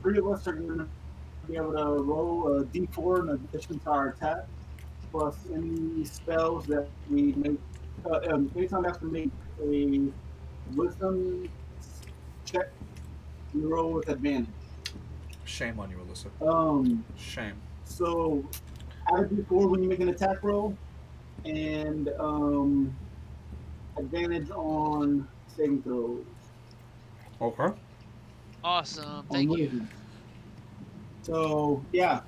3 of us are going to be able to roll a d4 in addition to our attack, plus any spells that we make. Anytime after make a wisdom check, we roll with advantage. Shame on you, Alyssa. Shame. So add a d4 when you make an attack roll, and advantage on saving throws. Okay. Awesome. Thank you. So yeah,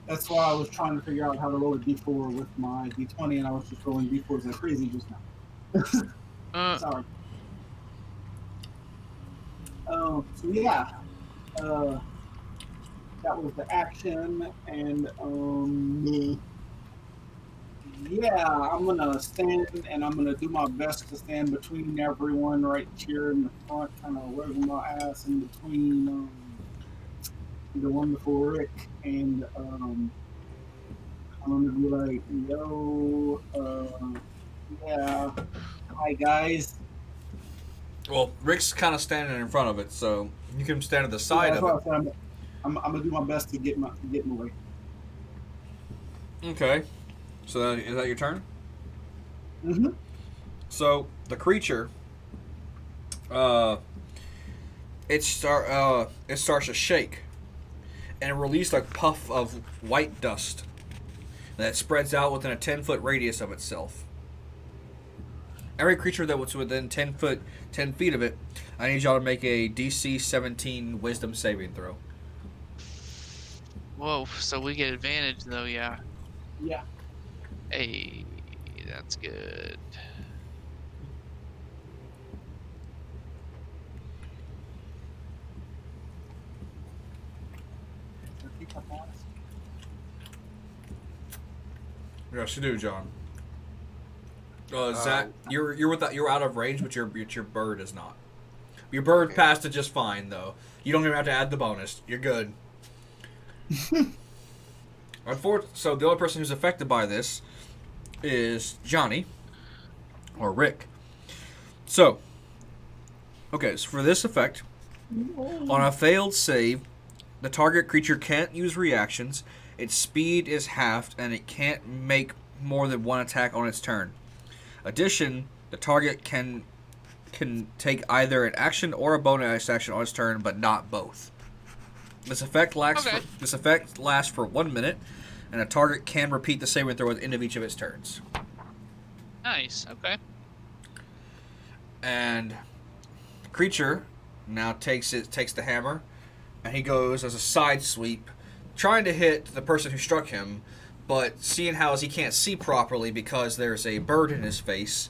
that's why I was trying to figure out how to roll a d4 with my d20, and I was just rolling d4s like crazy just now. Sorry. So yeah, that was the action, and yeah, I'm gonna stand, and I'm gonna do my best to stand between everyone right here in the front, kind of wiggle my ass in between the wonderful Rick, and I'm gonna be like, yo, yeah, hi guys. Well, Rick's kind of standing in front of it, so you can stand at the side of it. I'm gonna do my best to get in the way. Okay. So then, is that your turn? Mm-hmm. So the creature, it starts to shake, and it released a puff of white dust that spreads out within a 10-foot radius of itself. Every creature that was within 10 feet of it, I need y'all to make a DC 17 Wisdom saving throw. Whoa, so we get advantage though, yeah. Yeah. Hey, that's good. Yes, you do, John. Zach, you're out of range, but your bird is not. Your bird Okay. passed it just fine, though. You don't even have to add the bonus. You're good. So the only person who's affected by this is Johnny, or Rick. So, okay, so for this effect, on a failed save, the target creature can't use reactions, its speed is halved, and it can't make more than one attack on its turn. Addition, the target can take either an action or a bonus action on its turn, but not both. This effect lasts for 1 minute, and a target can repeat the saving throw at the end of each of its turns. Nice. Okay. And the creature now takes the hammer, and he goes as a side sweep, trying to hit the person who struck him, but seeing how he can't see properly because there's a bird in his face,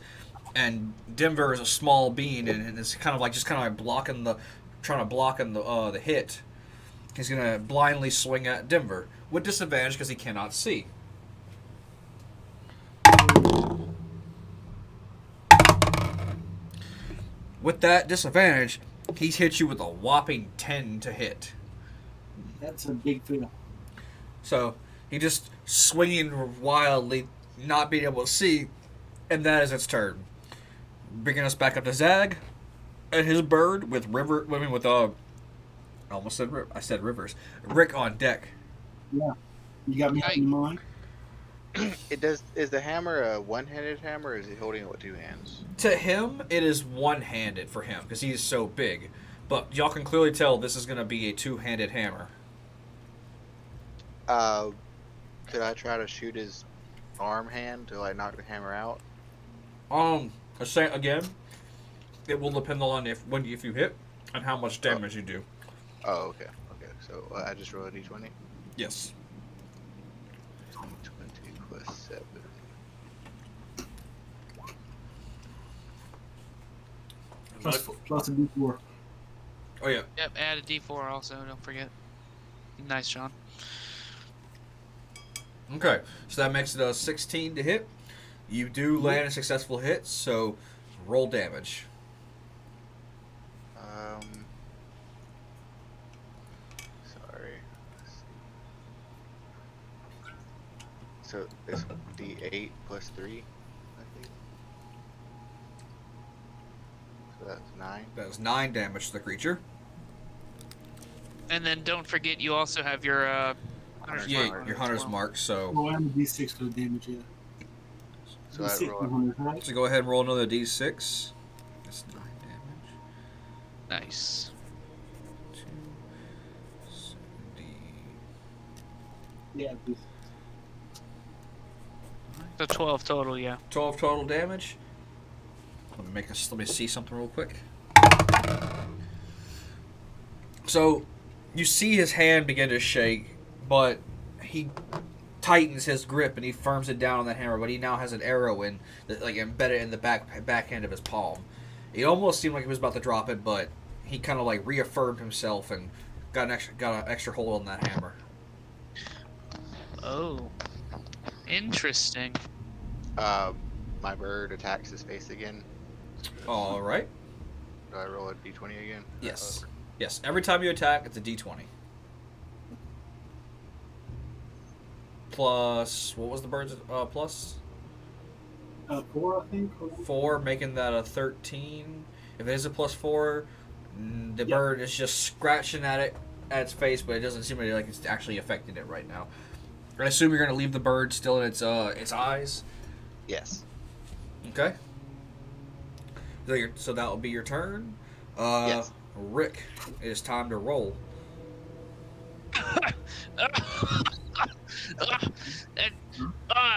and Denver is a small being, and it's kind of like trying to block the hit. He's gonna blindly swing at Denver with disadvantage because he cannot see. With that disadvantage, he's hit you with a whopping 10 to hit. That's a big fail. So he just swinging wildly, not being able to see, and that is its turn. Bringing us back up to Zag and his bird with I said Rivers. Rick on deck. Yeah. You got me in mind? Is the hammer a one-handed hammer, or is he holding it with two hands? To him, it is one-handed for him because he's so big. But y'all can clearly tell this is going to be a two-handed hammer. Could I try to shoot his arm hand to knock the hammer out? Again, it will depend on if you hit and how much damage you do. Oh, okay. Okay, so I just roll a d20. Yes. 20 plus 7. Plus a D4. Oh yeah. Yep. Add a D4 also. Don't forget. Nice, Sean. Okay, so that makes it a 16 to hit. You do land a successful hit, so roll damage. Sorry. Let's see. So it's D8 plus 3, I think. So that's 9. That is 9 damage to the creature. And then don't forget you also have your hunter's Yeah, mark on your it as hunter's well. mark. So, Oh, and a D6 for the damage, yeah. So I D6 roll for 100, right? so go ahead and roll another d6. That's 9 damage. Nice. 2, 70. Yeah, D6. So 12 total, yeah. 12 total damage. Let me see something real quick. So, you see his hand begin to shake, but he tightens his grip and he firms it down on that hammer. But he now has an arrow embedded in the back end of his palm. It almost seemed like he was about to drop it, but he kind of reaffirmed himself and got an extra hold on that hammer. Oh. Interesting. My bird attacks his face again. All right. Do I roll a d20 again? Yes. Yes. Every time you attack, it's a d20. Plus, what was the bird's plus? 4, I think. 4, making that a 13. If it is a plus 4, the bird is just scratching at its face, but it doesn't seem like it's actually affecting it right now. I assume you're going to leave the bird still in its eyes. Yes. Okay. So that will be your turn. Yes. Rick, it is time to roll. That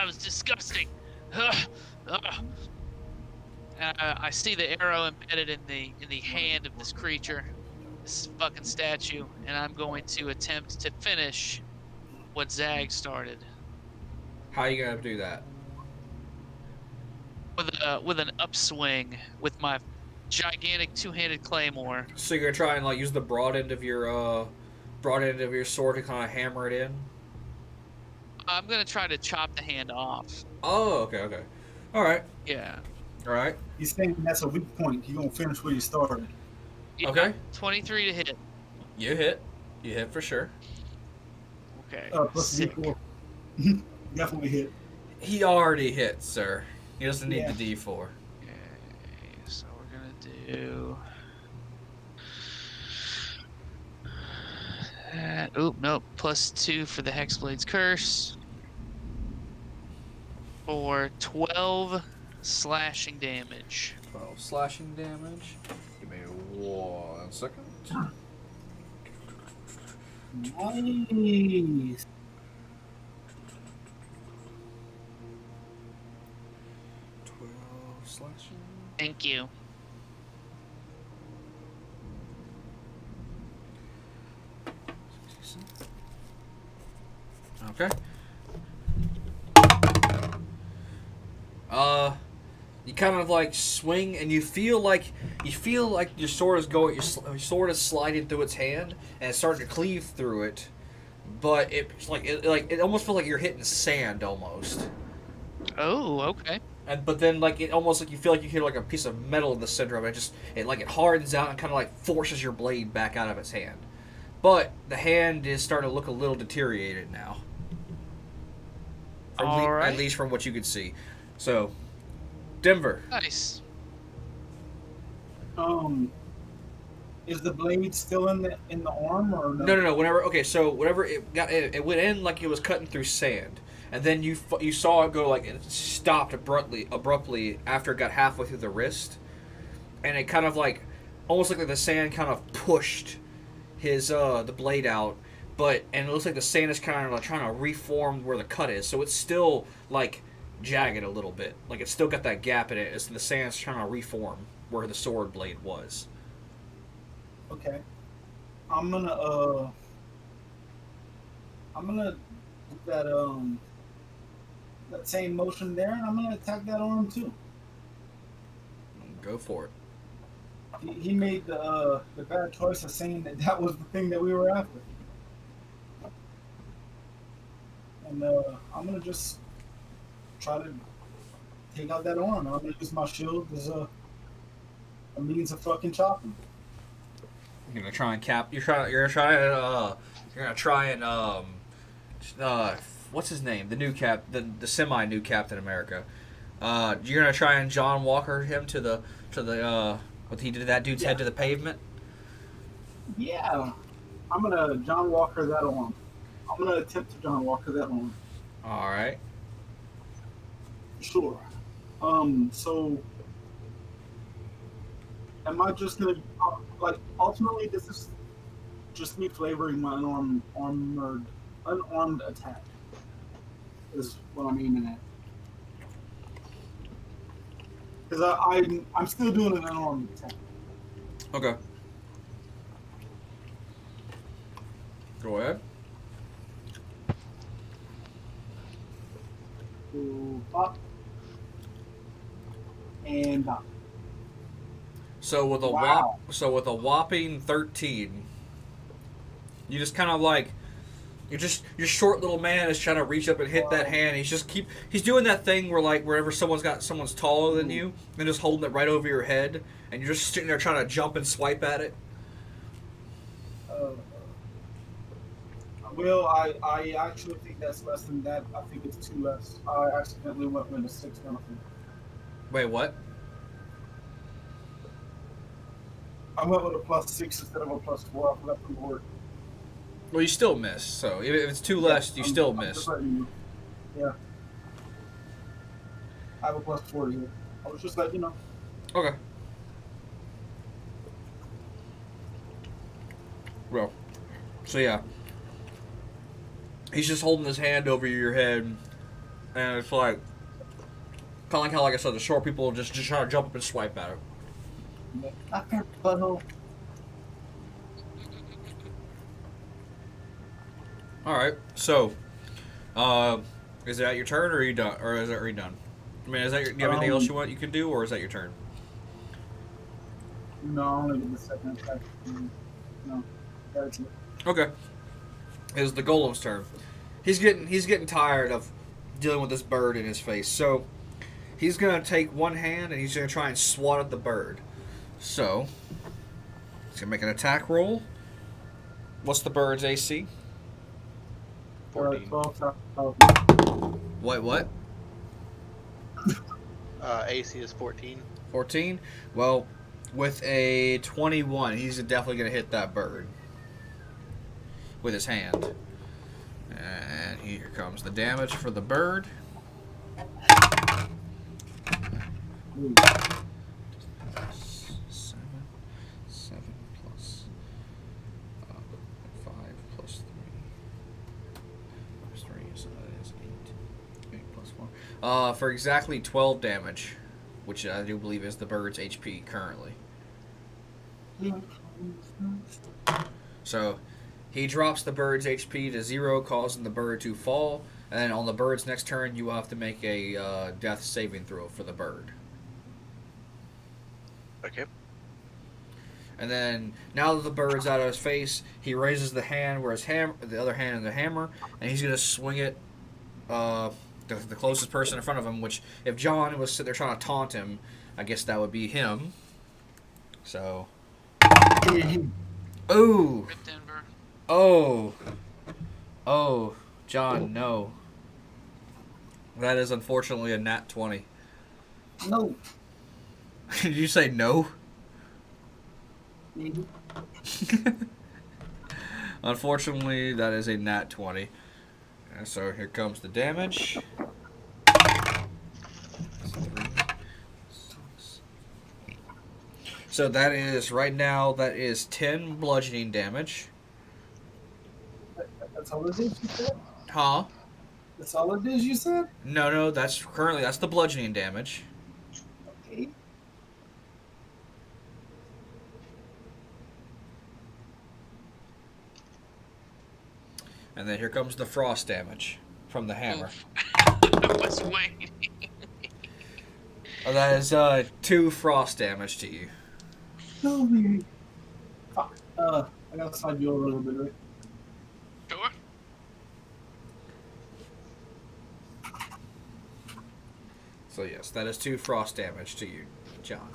was disgusting. I see the arrow embedded in the hand of this creature, this fucking statue, and I'm going to attempt to finish what Zag started How are you going to do that? with an upswing with my gigantic two-handed claymore. So you're going to try and use the broad end of your sword to kind of hammer it in? I'm gonna try to chop the hand off. Oh, okay. All right. Yeah. All right. He's saying that's a weak point. He's going to finish where he started. Yeah, Okay. 23 to hit. You hit. You hit for sure. Okay. Plus Sick. D4. Definitely hit. He already hit, sir. He doesn't need Yeah. the D4. Okay, so we're gonna do that. Oop, nope. +2 for the Hexblade's Curse. For 12 slashing damage. 12 slashing damage. Give me 1 second. Nice. 12 slashing. Thank you. Okay. You kind of like swing, and you feel like your sword is going. Your sword is sliding through its hand, and it's starting to cleave through it. But it almost feels like you're hitting sand almost. Oh, okay. But then it almost like you feel like you hit like a piece of metal in the center of it. It hardens out and kind of like forces your blade back out of its hand. But the hand is starting to look a little deteriorated now. At least from what you could see. So, Denver. Nice. Is the blade still in the arm or no? No. Whenever it went in like it was cutting through sand, and then you saw it go it stopped abruptly after it got halfway through the wrist, and it kind of almost like the sand kind of pushed his the blade out, and it looks like the sand is kind of trying to reform where the cut is, so it's still jagged a little bit, it's still got that gap in it. It's the sand's trying to reform where the sword blade was. Okay. I'm gonna do that same motion there, and I'm gonna attack that arm too. Go for it. He made the bad choice of saying that was the thing that we were after. And I'm gonna just try to take out that arm. I'm gonna use my shield as a means of fucking chopping. You're gonna try and what's his name? The new the semi new Captain America. You're gonna try and John Walker him to the what he did to that dude's head to the pavement. Yeah, I'm gonna John Walker that arm. I'm gonna attempt to John Walker that arm. All right. Sure. So am I just gonna ultimately this is just me flavoring my unarmed attack is what I'm aiming at. Because I'm still doing an unarmed attack. Okay. Go ahead. So up and up. So with a whopping 13, you just kind of your short little man is trying to reach up and hit that hand. He's doing that thing where wherever someone's taller than you, and just holding it right over your head, and you're just sitting there trying to jump and swipe at it. Well, I actually think that's less than that. I think it's 2 less. I accidentally went with a 6 benefit. Wait, what? I went with a +6 instead of a +4. I forgot the word. Well, you still miss. So if it's 2 less, you still miss. Yeah. I have a +4 here. I was just letting you know. Okay. Well, so yeah. He's just holding his hand over your head, and it's kind of like how, I said, the short people just try to jump up and swipe at it. After butthole. All right, so, is that your turn, or are you done, or is that already done? I mean, do you have anything else you can do, or is that your turn? No, I only get the second attack. No, that's it. Okay. It's the Golem's turn. He's getting tired of dealing with this bird in his face, so he's gonna take one hand and he's gonna try and swat at the bird. So He's gonna make an attack roll. What's the bird's AC? 14. 12,000. What? AC is 14. 14? Well, with a 21, he's definitely going to hit that bird with his hand. And here comes the damage for the bird. Seven plus 5 plus 3. Plus 3, so that is 8. 8 plus 4. For exactly 12 damage, which I do believe is the bird's HP currently. So he drops the bird's HP to 0, causing the bird to fall. And then on the bird's next turn, you will have to make a death saving throw for the bird. Okay. And then now that the bird's out of his face, he raises the hand where his the other hand in the hammer, and he's gonna swing it. The closest person in front of him, which if John was sitting there trying to taunt him, I guess that would be him. So. Oh. Rip Denver. Oh. John, no. That is unfortunately a nat 20. No. Did you say no? Maybe. Unfortunately, that is a nat 20. And so here comes the damage. 3, 6. So that is, right now, that is 10 bludgeoning damage. That's all it is, you said? Huh? That's all it is, you said? No, that's the bludgeoning damage. Okay. And then here comes the frost damage from the hammer. Oof. I was waiting. That is 2 frost damage to you. No, baby. Fuck. I gotta side you a little bit, right? Sure. So yes, that is 2 frost damage to you, John.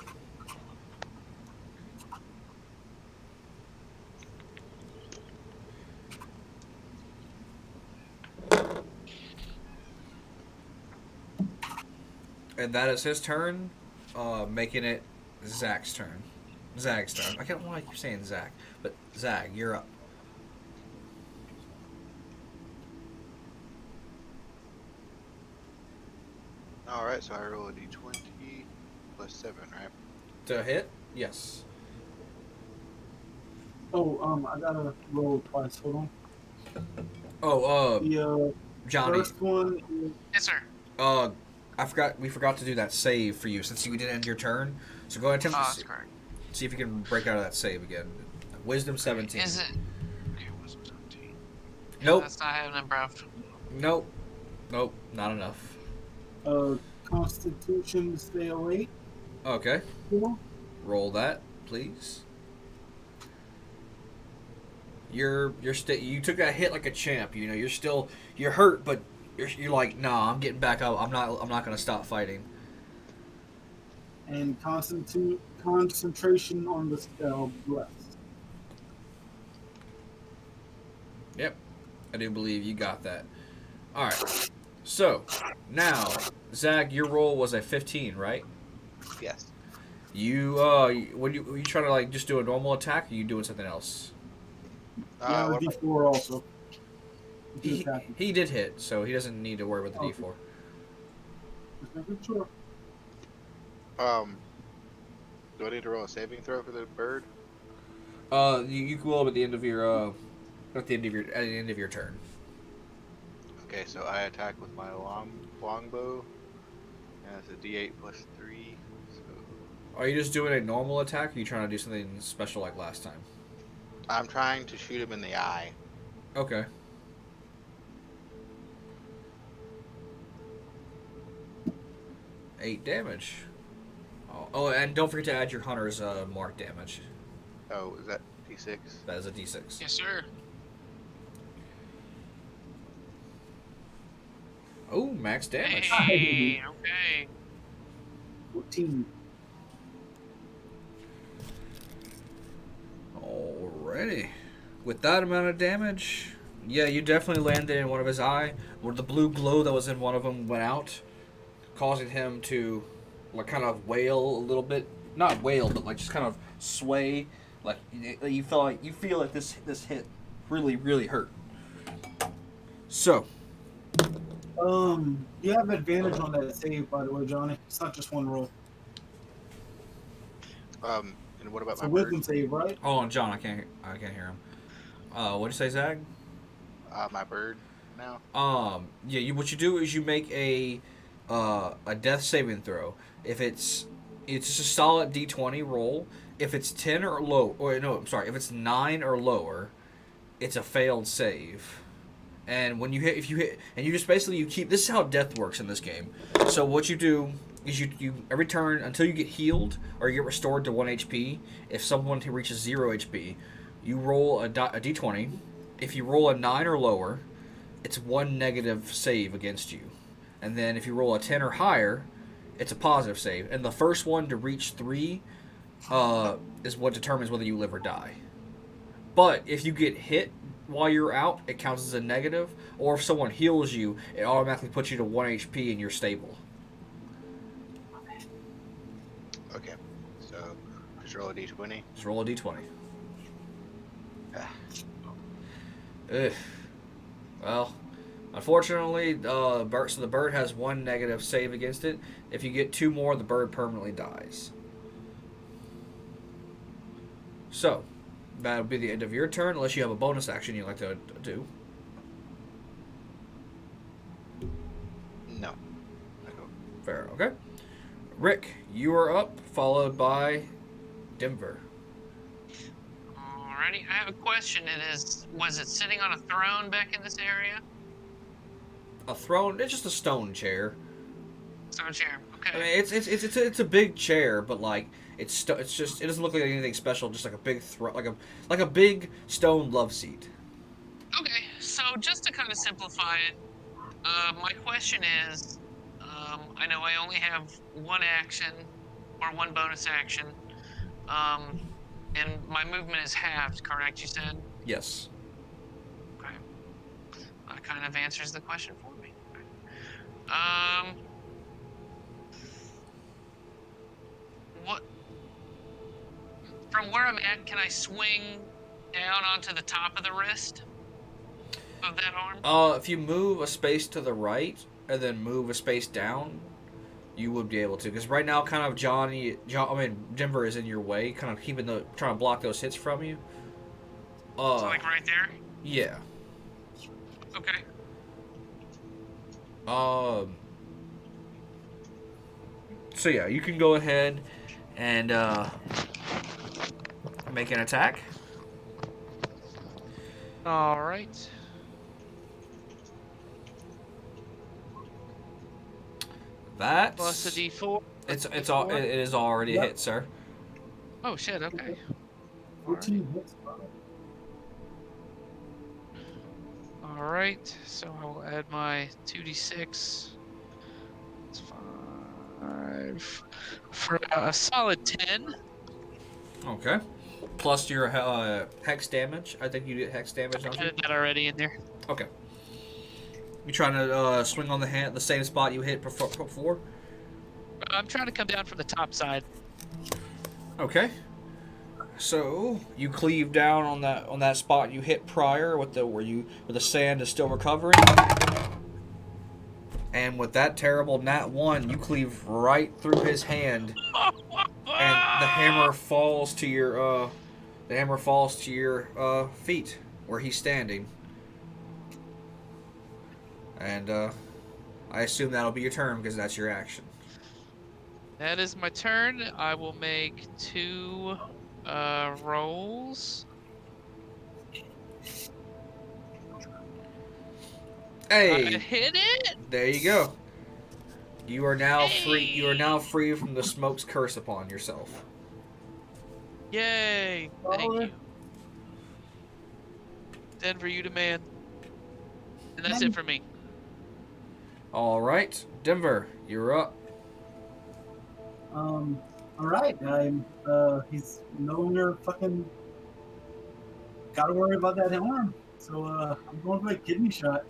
And that is his turn, making it Zach's turn. Zag's turn. I can't know why I keep saying Zach, but Zag, you're up. Alright, so I roll a d20 plus 7, right? To hit? Yes. Oh, I gotta roll twice. Hold on. Oh, The Johnny. first one is Yes, sir. We forgot to do that save for you since you didn't end your turn. So go ahead and Oh, attempt that's to correct. see if you can break out of that save again. Wisdom 17. Is it? Okay, wisdom 17. Yeah, Nope. that's not having improved. Nope, not enough. Constitution stay awake. Okay, Four. roll that, please. You took that hit like a champ. You know, you're hurt, but you're like, nah, I'm getting back up. I'm not gonna stop fighting. And concentration on the spell blessed. Yep, I do believe you got that. All right, so now Zach, your roll was a 15, right? Yes. Were you trying to like just do a normal attack? Or are you doing something else? Yeah, What the am D4 also. He did hit, so he doesn't need to worry about the Okay. D4. Just making sure. do I need to roll a saving throw for the bird? You can roll at the end of your at the end of your turn. Okay, so I attack with my longbow. And it's a d8 plus 3. So Are you just doing a normal attack, or are you trying to do something special like last time? I'm trying to shoot him in the eye. Okay. Eight damage. Oh, and don't forget to add your hunter's mark damage. Oh, is that d6? That is a D6. Yes, sir. Oh, max damage. Hey, okay. 14. Alrighty. With that amount of damage, yeah, you definitely landed in one of his eye, where the blue glow that was in one of them went out, causing him to, like, kind of wail a little bit. Not wail, but like just kind of sway. Like you feel like this hit really really hurt. So, You have advantage on that save, by the way, Johnny. It's not just one roll. And what about It's my a bird? wisdom save, right? hold on, John. I can't hear him. What'd you say, Zag? My bird now. Yeah. What you do is you make a death saving throw. If it's just a solid D20 roll. If it's 10 or low, or no, I'm sorry. If it's 9 or lower, it's a failed save. And when if you hit, and you just basically you keep. This is how death works in this game. So what you do is you every turn until you get healed or you get restored to 1 HP. If someone reaches 0 HP, you roll a D20. If you roll a 9 or lower, it's 1 negative save against you. And then if you roll a 10 or higher, it's a positive save. And the first one to reach 3 is what determines whether you live or die. But if you get hit while you're out, it counts as a negative. Or if someone heals you, it automatically puts you to 1 HP and you're stable. Okay, so just roll a d20. Just roll a d20. Ah, Ugh. Well, unfortunately, so the bird has 1 negative save against it. If you get 2 more, the bird permanently dies. So, that'll be the end of your turn, unless you have a bonus action you'd like to do. no. I don't. Fair, okay. Rick, you are up, followed by Denver. Alrighty, I have a question. Was it sitting on a throne back in this area? A throne, it's just a stone chair. Stone chair. I Okay. mean, it's a big chair, but like it's just it doesn't look like anything special. Just like a big like a big stone love seat. Okay. So just to kind of simplify it, my question is, I know I only have 1 action or 1 bonus action, and my movement is halved. Correct? You said. Yes. Okay. That kind of answers the question for me. Okay. What? From where I'm at, can I swing down onto the top of the wrist of that arm? If you move a space to the right and then move a space down, you would be able to. Because right now, kind of Denver is in your way, kind of trying to block those hits from you. So like right there? Yeah. Okay. So yeah, you can go ahead and make an attack. All right. That's Plus a D4. it is already Yep. a hit, sir. Oh shit. Okay. 14 hits, bro. All right. So I will add my 2d6. It's 5 for a solid 10. Okay. Plus your hex damage. I think you get hex damage, I don't you? did that already in there. Okay. You trying to swing on the same spot you hit before? I'm trying to come down from the top side. Okay. So you cleave down on that spot you hit prior where the sand is still recovering. And with that terrible nat 1, you cleave right through his hand, and the hammer falls to your feet where he's standing. And I assume that'll be your turn because that's your action. That is my turn. I will make 2 rolls. Hey, I hit it. there you go. You are now free. Hey. You are now free from the smoke's curse upon yourself. Yay! Thank Follow you, Denver. You the man. And that's it for me. All right, Denver, you're up. All right. He's no longer fucking gotta worry about that arm. So I'm going for a kidney shot.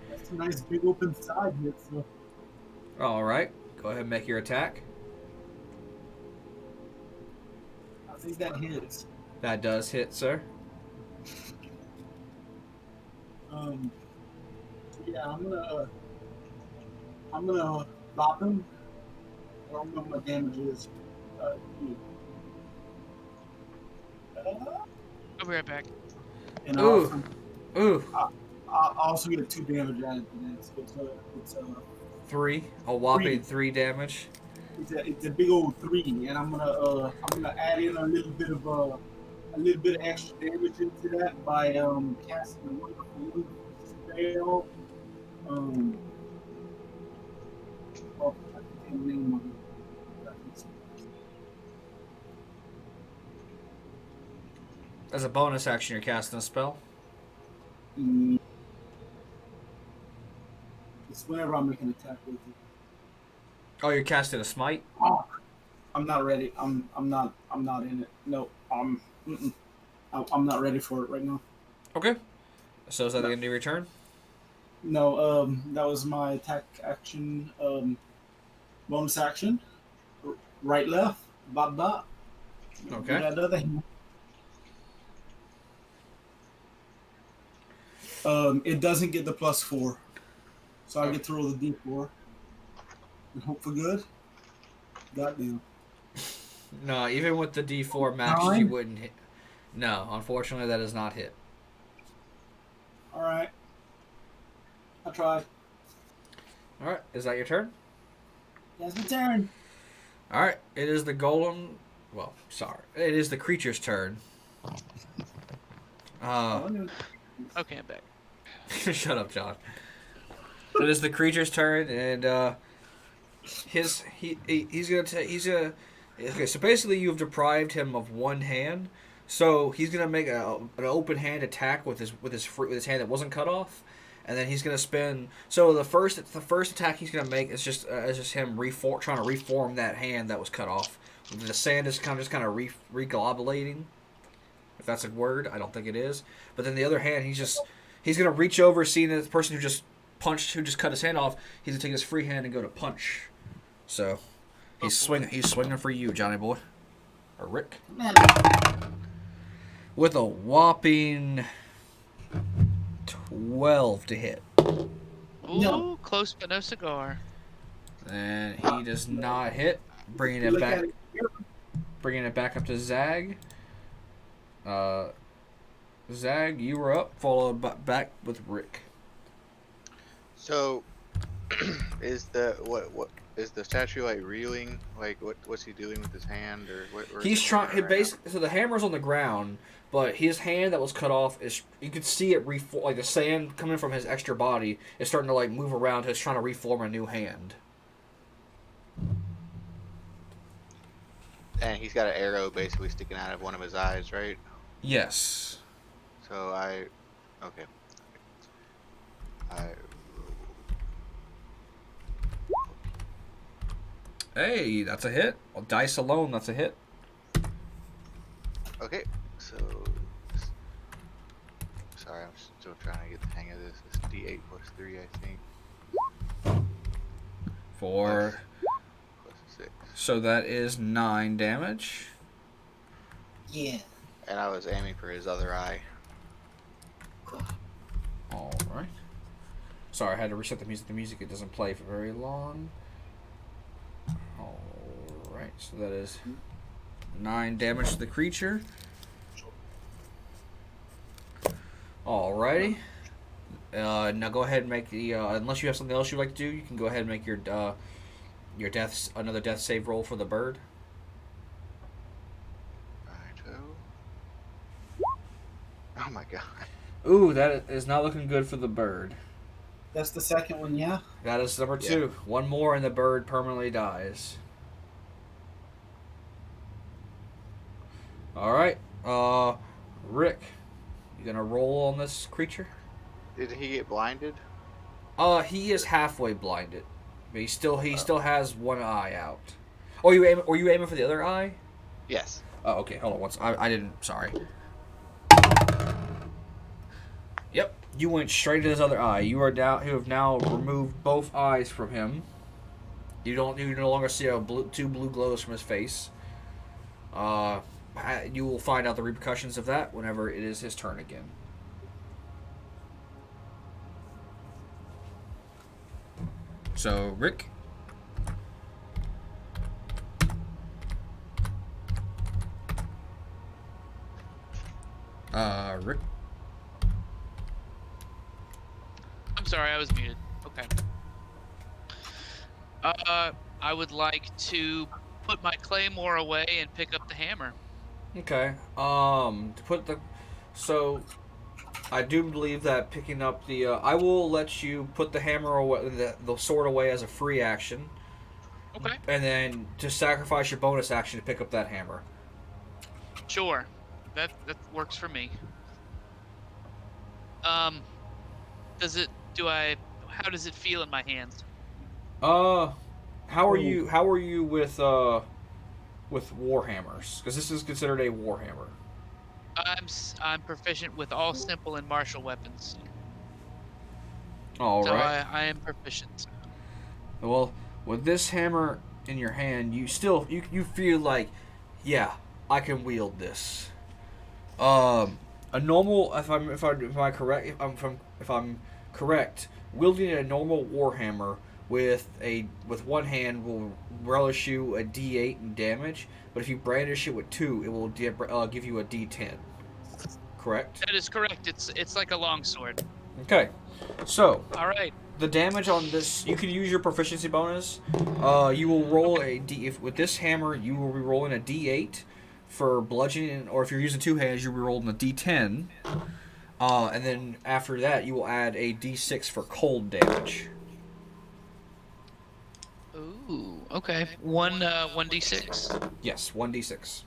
That's a nice big open side hit. So All right. Go ahead and make your attack. I think that hits. That does hit, sir. Yeah, I'm gonna bop him. I don't know what my damage is. I'll be right back. And I Ooh. Ooh. also get 2 damage added to that. So it's a 3. A whopping 3 damage. it's a big old 3, and I'm gonna add in a little bit of extra damage into that by casting a wonderful spell. Oh, I can't name of it. As a bonus action, you're casting a spell. It's whenever I make an attack with it. Oh, you're casting a smite? Oh, I'm not ready. I'm not in it. No, I'm not ready for it right now. Okay. So is that the end of your turn? No, that was my attack action, bonus action. Right, left, bop, bop. Okay. Do that other hand. It doesn't get the +4, so I get to roll the d4 and hope for good. Goddamn. No, even with the D4 max, you 9? wouldn't hit. No, unfortunately, that does not hit. All right, I tried. All right, is that your turn? That's my turn. All right, it is the golem. Well, sorry, it is the creature's turn. Okay, I'm back. Shut up, John. It is the creature's turn, and he's gonna. Okay, so basically, you've deprived him of one hand, so he's gonna make an open hand attack with his hand that wasn't cut off, and then he's gonna spin. So the first attack he's gonna make is just him trying to reform that hand that was cut off. The sand is kind of reglobulating, if that's a word. I don't think it is. But then the other hand, he's gonna reach over, seeing the person who just cut his hand off. He's gonna take his free hand and go to punch. So he's swinging for you, Johnny boy, or Rick, with a whopping 12 to hit. Ooh, No. close but no cigar. And he does not hit, bringing it back up to Zag. Zag, you were up, followed back with Rick. So, is the statue like reeling? Like what's he doing with his hand, or what? He's trying. So the hammer's on the ground, but his hand that was cut off is. You could see it like the sand coming from his extra body is starting to like move around. He's trying to reform a new hand. And he's got an arrow basically sticking out of one of his eyes, right? Yes. So okay. Hey, that's a hit. Well, dice alone, that's a hit. Okay, so sorry, I'm still trying to get the hang of this. It's D8 plus 3, I think. Plus 6. So that is 9 damage. Yeah. And I was aiming for his other eye. All right. Sorry, I had to reset the music. The music, it doesn't play for very long. All right, so that is 9 damage to the creature. Alrighty. Now go ahead and make the. Unless you have something else you'd like to do, you can go ahead and make your another death save roll for the bird. Righto. Oh my god. Ooh, that is not looking good for the bird. That's the second one, yeah? That is number 2. Yeah. One more and the bird permanently dies. Alright. Rick, you gonna roll on this creature? Did he get blinded? He is halfway blinded. But he still has one eye out. Were you aiming for the other eye? Yes. Oh, okay, hold on once. I didn't, sorry. You went straight to his other eye. You have now removed both eyes from him. You no longer see two blue glows from his face. You will find out the repercussions of that whenever it is his turn again. So, Rick. Rick. I'm sorry, I was muted. Okay. I would like to put my claymore away and pick up the hammer. Okay. So, I do believe that picking up the, I will let you put the hammer away, the sword away as a free action. Okay. And then just sacrifice your bonus action to pick up that hammer. Sure. That works for me. How does it feel in my hands? How are you with warhammers? Because this is considered a warhammer. I'm proficient with all simple and martial weapons. All so right. I am proficient. Well, with this hammer in your hand, you still you feel like, yeah, I can wield this. A normal, if I'm correct, wielding a normal warhammer with one hand will relish you a D8 in damage, but if you brandish it with two, it will give you a D10. Correct? That is correct. It's like a longsword. Okay, so All right. the damage on this, you can use your proficiency bonus. You will roll with this hammer, you will be rolling a D8 for bludgeoning, or if you're using two hands, you'll be rolling a D10. And then after that, you will add a D6 for cold damage. Ooh. Okay. One D6. Yes, 1d6.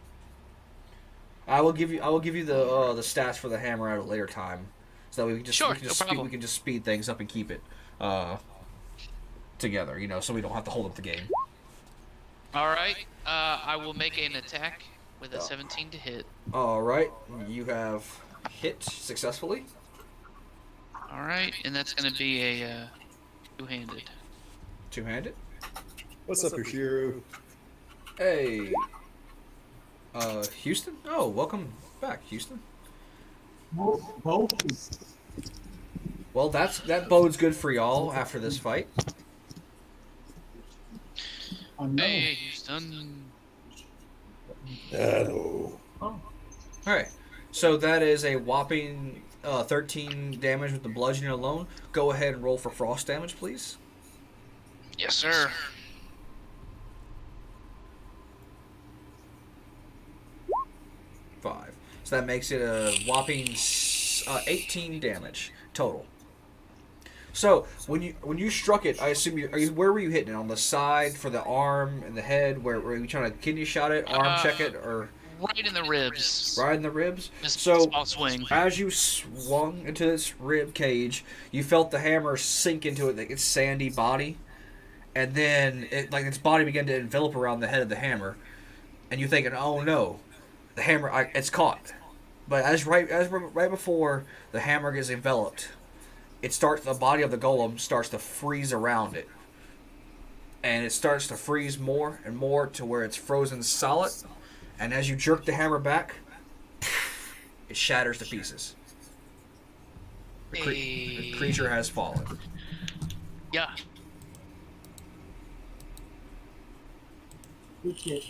I will give you the stats for the hammer at a later time, so that we can just speed things up and keep it together. So we don't have to hold up the game. All right. I will make an attack with a 17 to hit. All right, you have hit successfully. All right, and that's going to be a two-handed. Two-handed. What's up, Yoshiro? Hey. Houston? Oh, welcome back, Houston. Both. Well, that bodes good for y'all after this fight. Hey, Houston. Hello. Oh. Alright. So that is a whopping 13 damage with the bludgeoning alone. Go ahead and roll for frost damage, please. Yes, sir. Five. So that makes it a whopping 18 damage total. So when you struck it, I assume where were you hitting it? On the side for the arm and the head? Where were you trying to kidney shot it, arm check it, or right in the ribs? Right in the ribs. Just so small swing. As you swung into this rib cage, you felt the hammer sink into its sandy body, and then its body began to envelop around the head of the hammer, and you're thinking, "Oh no, the hammer, it's caught." But right before the hammer gets enveloped, the body of the golem starts to freeze around it. And it starts to freeze more and more to where it's frozen solid. And as you jerk the hammer back, it shatters to pieces. The creature has fallen. Yeah. Okay.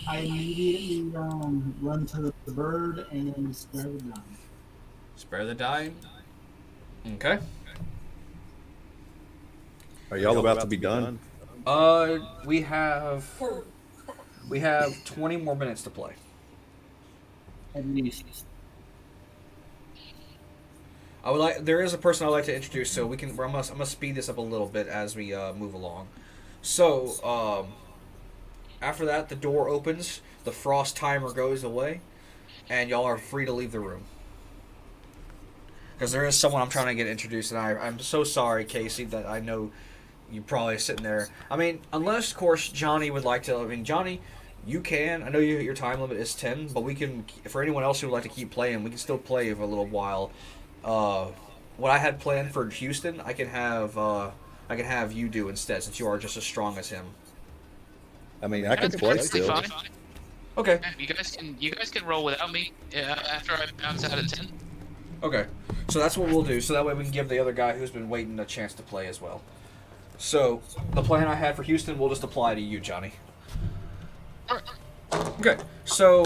I immediately run to the bird and spare the dying. Spare the dying? Okay. Are y'all about to be done? We have 20 more minutes to play. At least. There is a person I'd like to introduce, so I'm gonna speed this up a little bit as we move along. So, after that, the door opens, the frost timer goes away, and y'all are free to leave the room. Because there is someone I'm trying to get introduced, and I'm so sorry, Casey, that I know you're probably sitting there. I mean, unless, of course, Johnny would like to. I mean, Johnny, you can. I know your time limit is 10, but we can. For anyone else who would like to keep playing, we can still play for a little while. what I had planned for Houston, I can have you do instead, since you are just as strong as him. I mean, I can That's play perfectly still. fine. Okay. Yeah, you guys can roll without me after I bounce out of 10. Okay. So that's what we'll do. So that way we can give the other guy who's been waiting a chance to play as well. So the plan I had for Houston will just apply to you, Johnny. Okay. So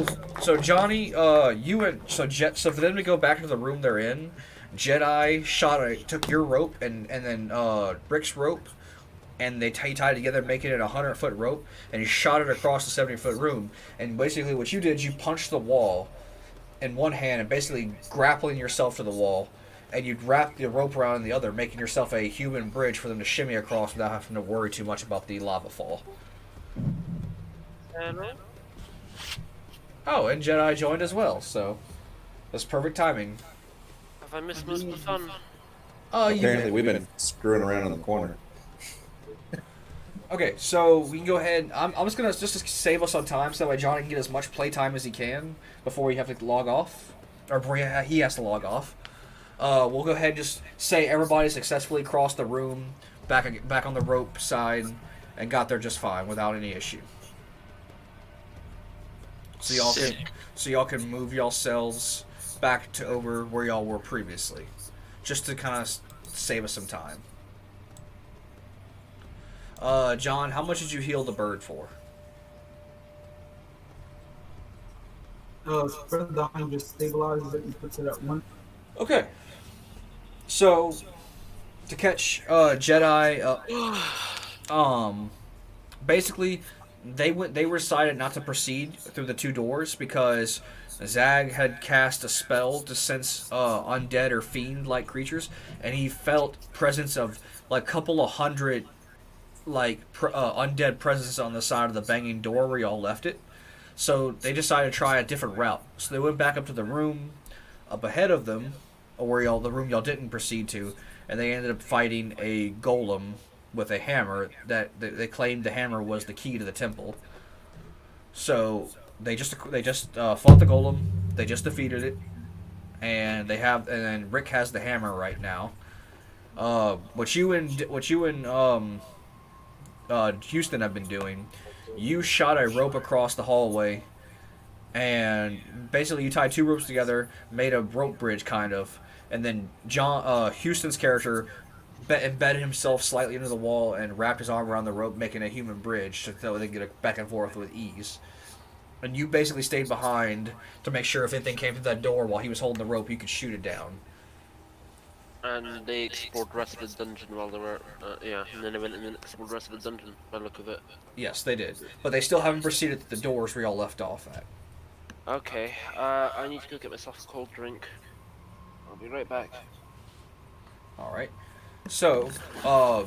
Johnny, so for them to go back to the room they're in, Jedi took your rope and then Rick's rope, and he tied it together, making it a 100-foot rope, and he shot it across the 70-foot room. And basically, what you did, you punched the wall in one hand and basically grappling yourself to the wall, and you'd wrap the rope around in the other, making yourself a human bridge for them to shimmy across without having to worry too much about the lava fall. Hello? Oh, and Jedi joined as well, so that's perfect timing. Have I missed most of the fun? Apparently, we've been screwing around in the corner. Okay, so we can go ahead. I'm just gonna just to save us on time, so that way Johnny can get as much playtime as he can before we have to log off, or before he has to log off. We'll go ahead and just say everybody successfully crossed the room back on the rope side and got there just fine without any issue. So y'all can move yourselves back to over where y'all were previously, just to kind of save us some time. John, how much did you heal the bird for? Spread the Dying just stabilizes it and puts it at 1. Okay. So, to catch Jedi, basically, they decided not to proceed through the 2 doors because Zag had cast a spell to sense undead or fiend-like creatures, and he felt presence of like a couple of hundred undead presences on the side of the banging door where y'all left it. So they decided to try a different route. So they went back up to the room up ahead of them, or the room y'all didn't proceed to, and they ended up fighting a golem with a hammer that they claimed the hammer was the key to the temple. So they just fought the golem. They just defeated it, and then Rick has the hammer right now. What you and Houston have been doing, you shot a rope across the hallway, and basically you tied 2 ropes together, made a rope bridge kind of, and then Houston's character embedded himself slightly into the wall and wrapped his arm around the rope, making a human bridge so they could get back and forth with ease. And you basically stayed behind to make sure if anything came through that door while he was holding the rope, you could shoot it down. And they explored the rest of the dungeon while they were, and then they went and explored the rest of the dungeon by the look of it. Yes, they did. But they still haven't proceeded to the doors where y'all left off at. Okay, I need to go get myself a cold drink. I'll be right back. Alright. So, how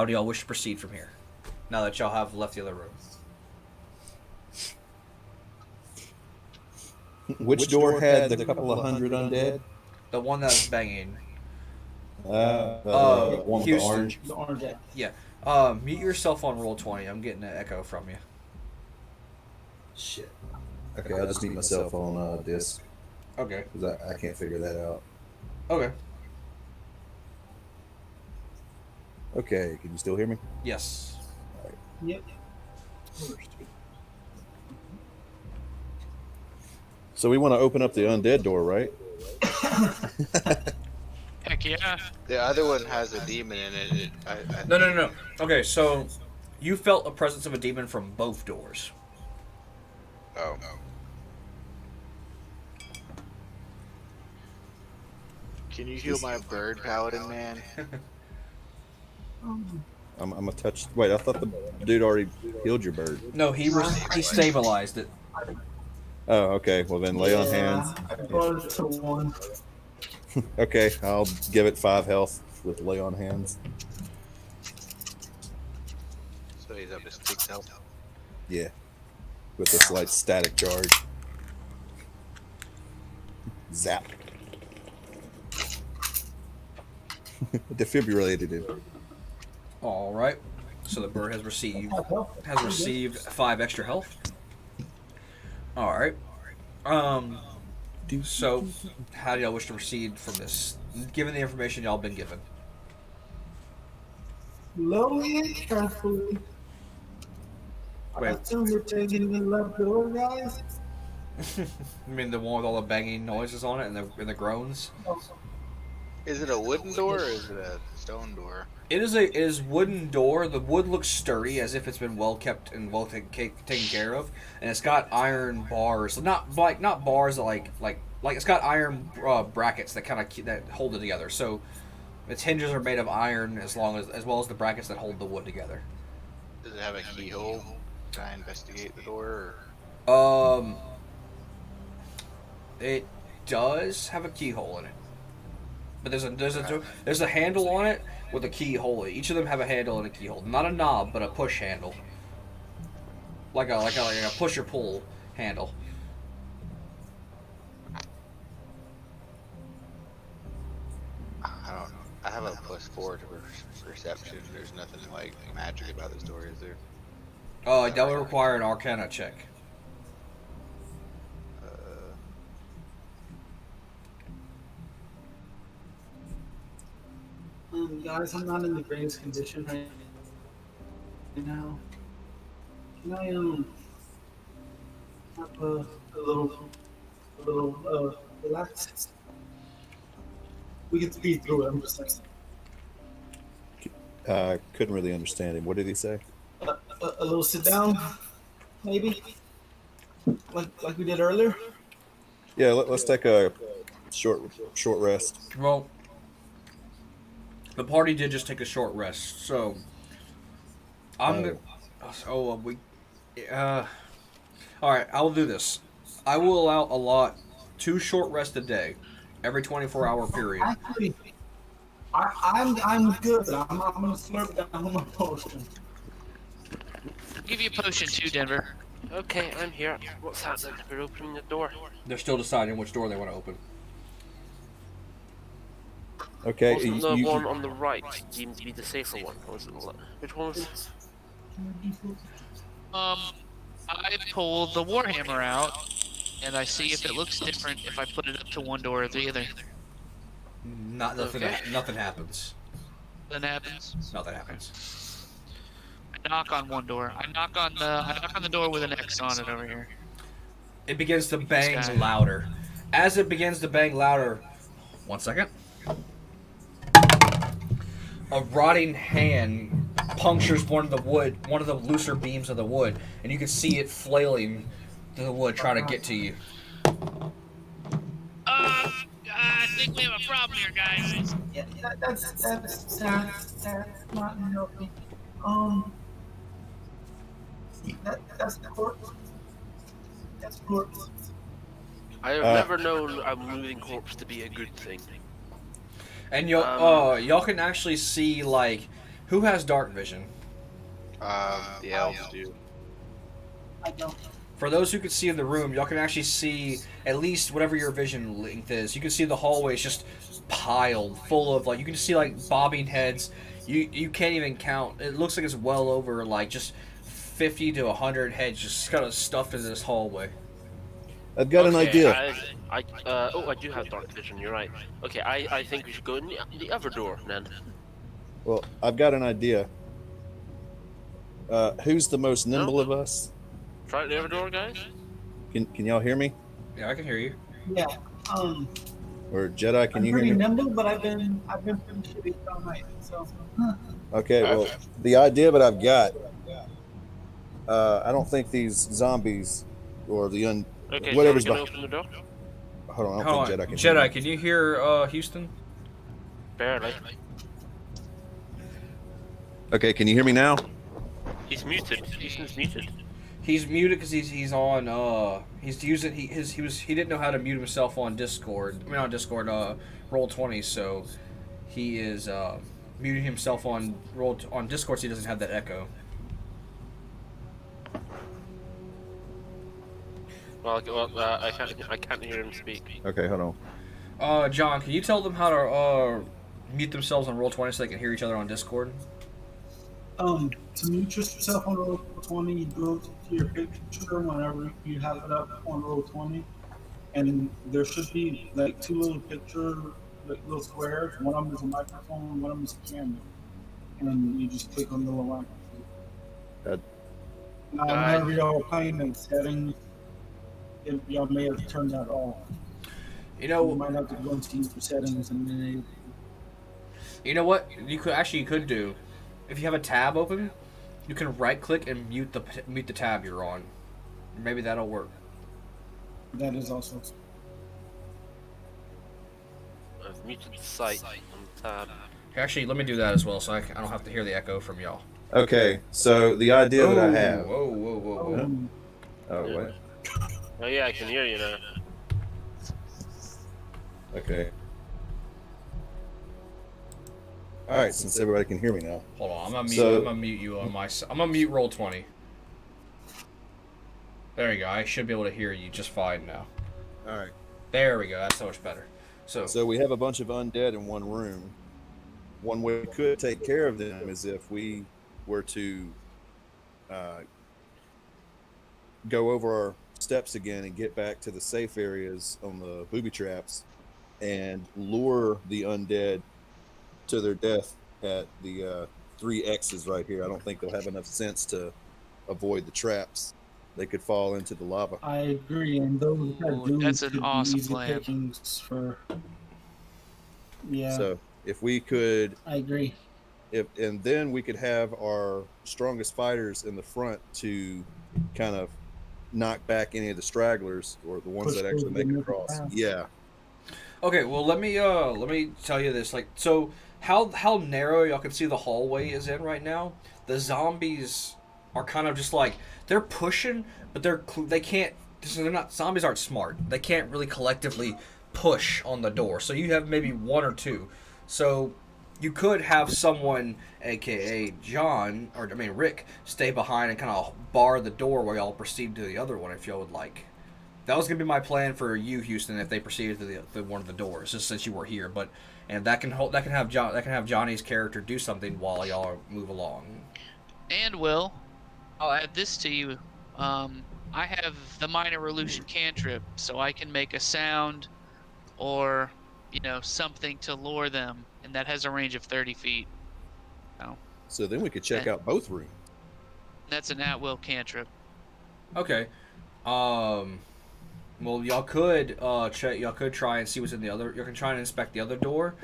do y'all wish to proceed from here? Now that y'all have left the other room. Which door had the couple of hundred undead? The one that was banging. One with the Houston. orange. The orange egg. Yeah. Mute yourself on roll 20. I'm getting an echo from you. Shit. Okay, I'll just mute myself on disc Okay. because I can't figure that out. Okay. Okay, can you still hear me? Yes. Yep. So we want to open up the undead door, right? Heck yeah. The other one has a demon in it. No. Okay, so you felt a presence of a demon from both doors. Oh. Can you heal my bird, paladin man? I'm a touch. Wait, I thought the dude already healed your bird. No, he stabilized it. Oh, okay. Well, then lay on hands. I brought it to 1. Okay, I'll give it 5 health with lay on hands. So he's up to 6 health. Yeah, with a slight static charge. Zap. Defibrillated him. All right. So the bird has received 5 extra health. All right. So, how do y'all wish to proceed from this, given the information y'all been given? Slowly and carefully. I Wait, assume we're taking the left door, guys. I mean the one with all the banging noises on it and the groans? Oh, Is it a wooden door or is it a stone door? It is wooden door. The wood looks sturdy, as if it's been well kept and well taken care of, and it's got iron bars. Not bars like it's got iron brackets that kind of that hold it together. So its hinges are made of iron, as well as the brackets that hold the wood together. Does it have a keyhole? Can I investigate the door? It does have a keyhole in it, but there's a handle on it with a keyhole. Each of them have a handle and a keyhole, not a knob, but a push handle, like a push or pull handle. I don't know. I have a +4 to perception. There's nothing like magic about this door, is there? That would require an Arcana check. guys, I'm not in the greatest condition right now. Can I have a little relax? We can speed through it. I'm just like Couldn't really understand him. What did he say? a little sit down, maybe, like we did earlier. Yeah, let's take a short rest. Well, the party did just take a short rest, so all right, I will do this. I will allot 2 short rests a day, every 24-hour period. Actually, I'm good. I'm gonna slurp down my potion. I'll give you a potion too, Denver. Okay, I'm here. What's happening? We're opening the door. They're still deciding which door they want to open. Okay, Wasn't the one on the right deemed to be the safer one? Or was it the left? Which one was it? I pull the Warhammer out, and I see if it looks different if I put it up to one door or the other. Nothing happens. Then happens. Nothing happens. I knock on one door. I knock on the door with an X on it over here. It begins to bang guy. louder. As it begins to bang louder, 1 second. A rotting hand punctures one of the looser beams of the wood, and you can see it flailing to the wood, trying to get to you. I think we have a problem here, guys. Yeah, that's not helping. That's the corpse. That's corpse. I have never known a moving corpse to be a good thing. And y'all can actually see, like, who has dark vision? The elves do. I don't. For those who can see in the room, y'all can actually see at least whatever your vision length is. You can see the hallways just piled full of, like, you can see, like, bobbing heads. You can't even count. It looks like it's well over, like, just 50 to 100 heads just kind of stuffed into this hallway. I've got an idea. I do have dark vision. You're right. Okay, I think we should go in the other door then. Well, I've got an idea. Who's the most nimble of us? Try the other door, guys. Can y'all hear me? Yeah, I can hear you. Yeah. Or Jedi, can I'm you pretty hear me? nimble, but I've been pretty shitty all night. So. Okay. Well, the idea that I've got. I don't think these zombies or the Okay, whatever's so we're behind. gonna open the door. Hold on, I Hold don't on. think Jedi can hear me. Jedi, can you hear Houston? Barely. Okay, can you hear me now? He's muted. Houston's muted. He's muted because he's on he's using he didn't know how to mute himself on Discord. I mean on Discord Roll20, so he is muting himself on Discord so he doesn't have that echo. Well, I can't hear him speak. Okay, hold on. John, can you tell them how to mute themselves on Roll20 so they can hear each other on Discord? To mute yourself on Roll20, you go to your picture whenever you have it up on Roll20, and there should be like two little picture, like little squares. One of them is a microphone, one of them is a camera, and you just click on the little microphone. Uh, Now, whenever y'all are playing in settings, y'all may have turned that off. You So you know, might have to go into user settings and then what you could do, if you have a tab open, you can right click and mute the tab you're on. Maybe that'll work. that is also. I've muted the site on the tab. Actually, let me do that as well, so I don't have to hear the echo from y'all. Okay, so the idea that I have. Whoa. Oh, wait. Oh yeah, I can hear you now. Okay. All right, since everybody can hear me now. Hold on, I'm gonna mute you on my. I'm gonna mute Roll20. There you go. I should be able to hear you just fine now. All right. There we go. That's so much better. So we have a bunch of undead in one room. One way we could take care of them is if we were to go over our steps again and get back to the safe areas on the booby traps and lure the undead to their death at the 3 X's right here. I don't think they'll have enough sense to avoid the traps. They could fall into the lava. I agree, and those that do that's an could be awesome easy plan. pickings for. Yeah, So if we could, I agree. and then we could have our strongest fighters in the front to kind of knock back any of the stragglers or the ones Push that actually through make the it across. middle path. Yeah. Okay, well let me tell you this. Like, so how narrow y'all can see the hallway is in right now. The zombies are kind of just like they're pushing, but they can't. They're not. Zombies aren't smart. They can't really collectively push on the door. So you have maybe one or two. So you could have someone, aka John, or I mean Rick, stay behind and kind of bar the door while y'all proceed to the other one if y'all would like. That was gonna be my plan for you, Houston, if they proceeded to the one of the doors, just since you were here. But and that can have Johnny's character do something while y'all move along. And Will, I'll add this to you. I have the minor illusion cantrip, so I can make a sound or, something to lure them, and that has a range of 30 feet. So then we could check out both rooms. That's an at-will cantrip. Okay. Well, y'all could check. Y'all could try and see what's in the other. You can try and inspect the other door,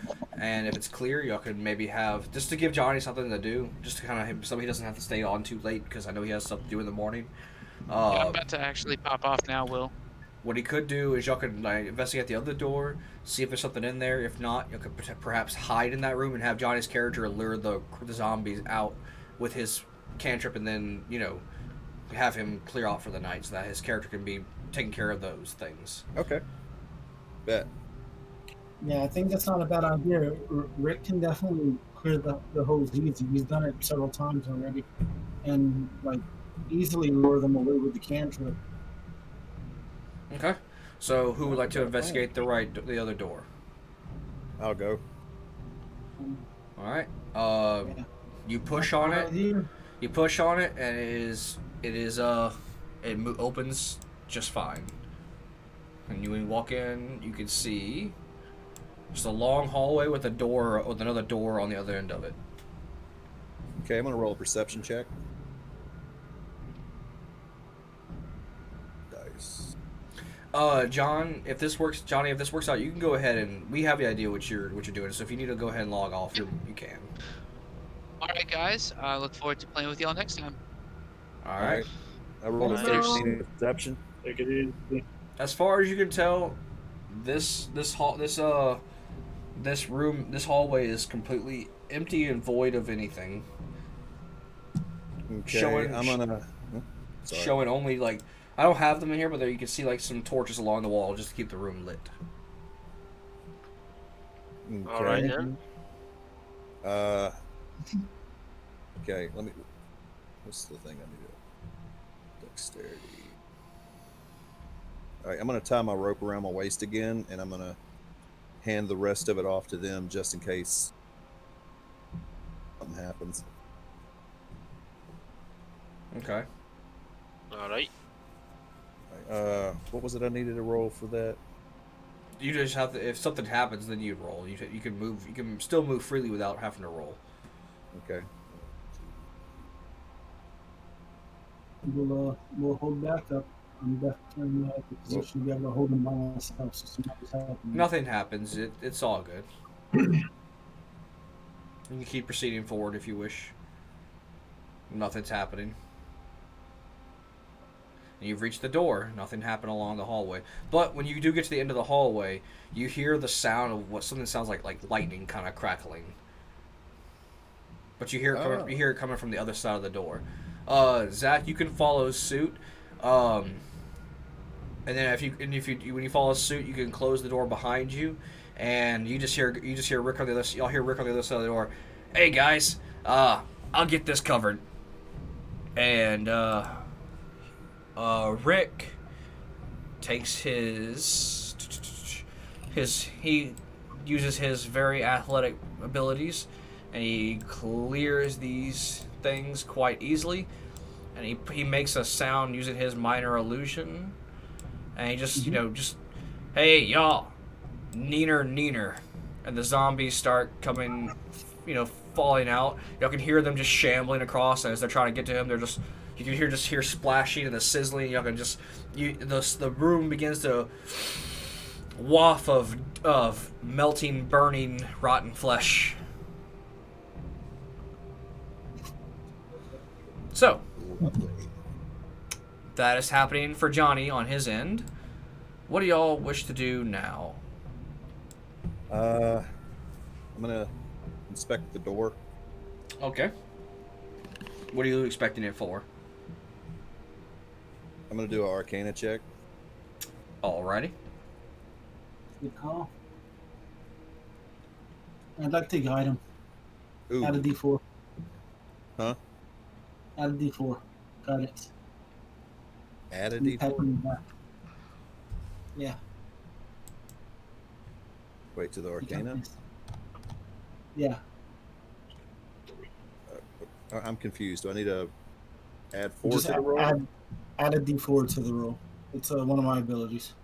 and if it's clear, y'all could maybe have just to give Johnny something to do, just to kind of so he doesn't have to stay on too late because I know he has stuff to do in the morning. Yeah, I'm about to actually pop off now, Will. What he could do is y'all could investigate the other door, see if there's something in there. If not, you could perhaps hide in that room and have Johnny's character lure the zombies out with his cantrip, and then have him clear out for the night so that his character can be taking care of those things. Okay. Bet. Yeah, I think that's not a bad idea. Rick can definitely clear the hose easy. He's done it several times already, and like easily lure them away with the cantrip. Okay. So who would like to investigate the other door? I'll go. All right. Yeah. You push on it. Here. You push on it, and it opens just fine. And when you walk in, you can see just a long hallway with another door on the other end of it. Okay, I'm gonna roll a perception check. Dice. Johnny, if this works out, you can go ahead and we have the idea what you're doing. So if you need to go ahead and log off, you can. All right, guys. I look forward to playing with y'all next time. All right. I rolled a Nice. 13 in perception. Take it easy. As far as you can tell, this hallway is completely empty and void of anything. Okay, Showing only I don't have them in here, but there you can see some torches along the wall just to keep the room lit. Okay. All right then. Okay, what's the thing I need to dexterity. All right, I'm gonna tie my rope around my waist again, and I'm gonna hand the rest of it off to them just in case something happens. Okay. All right. What was it I needed to roll for that? You just have to. If something happens, then you roll. You can move. You can still move freely without having to roll. Okay. We'll hold back up. I'm definitely in the position to be able to hold him by myself, so something's happening. Nothing happens. It's all good. You can keep proceeding forward if you wish. Nothing's happening. And you've reached the door. Nothing happened along the hallway. But when you do get to the end of the hallway, you hear the sound of what something sounds like lightning kind of crackling. But you hear it coming from the other side of the door. Zach, you can follow suit. And then when you follow suit, you can close the door behind you, and you just hear Rick on the other. Y'all hear Rick on the other side of the door. Hey guys, I'll get this covered. And Rick takes he uses his very athletic abilities, and he clears these things quite easily. And he makes a sound using his minor illusion, and he just hey y'all, neener, and the zombies start coming, falling out. Y'all can hear them just shambling across, and as they're trying to get to him, you can hear splashing and the sizzling. Y'all can the room begins to waft of melting, burning, rotten flesh. So, that is happening for Johnny on his end. What do y'all wish to do now? I'm gonna inspect the door. Okay. What are you expecting it for? I'm gonna do an Arcana check. Alrighty. Good call. I'd like to guide him. Ooh. Add a D4. Huh? Add a D4. Got it. Add a And pat him D4. on the back. Yeah. Wait to the you got Arcana. this. Yeah. I'm confused. Do I need to add 4 Just to the roll? add a D4 to the roll. It's one of my abilities.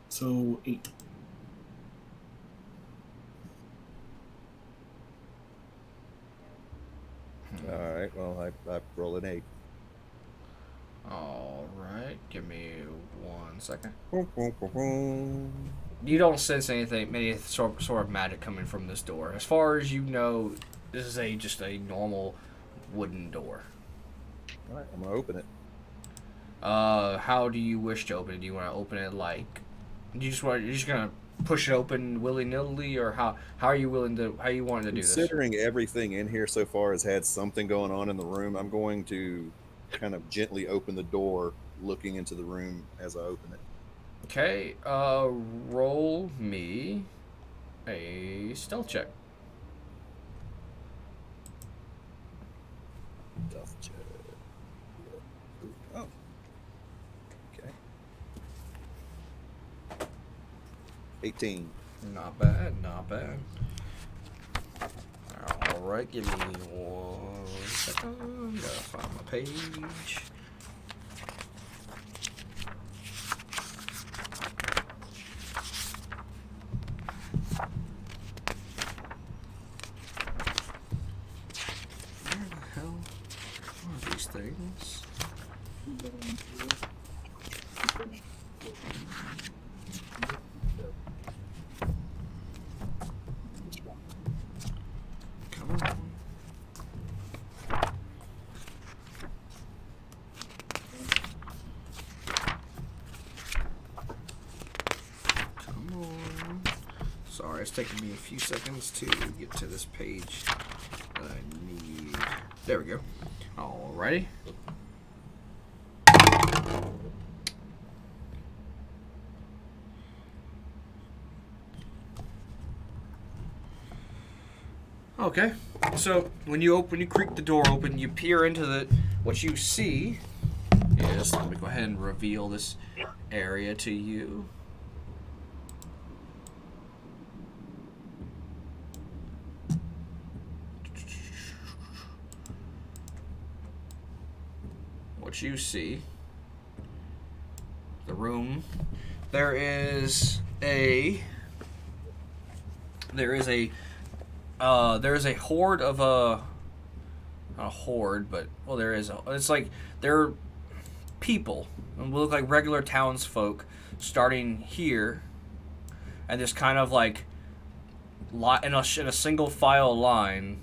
So 8. All right. Well, I roll an 8. Alright. Give me 1 second. Boom, boom, boom, boom. You don't sense any sort of magic coming from this door. As far as you know, this is just a normal wooden door. All right. I'm gonna open it. How do you wish to open it? Do you want to open it you're just gonna push it open willy-nilly, or how are you wanting to do this? Considering everything in here so far has had something going on in the room, I'm going to kind of gently open the door, looking into the room as I open it. Okay, roll me a stealth check. Stealth check. Oh. Okay. 18. Not bad, not bad. Alright, give me 1 second. Gotta find my page. Where the hell are these things? Come on. Come on. Sorry, it's taking me a few seconds to get to this page that I need. There we go. Alrighty. Okay, so when you creak the door open, you peer into what you see is, let me go ahead and reveal this area to you. What what you see, the room, there is a horde of not a horde, but well, it's like there are people and look like regular townsfolk starting here, and just kind of like in a single file line.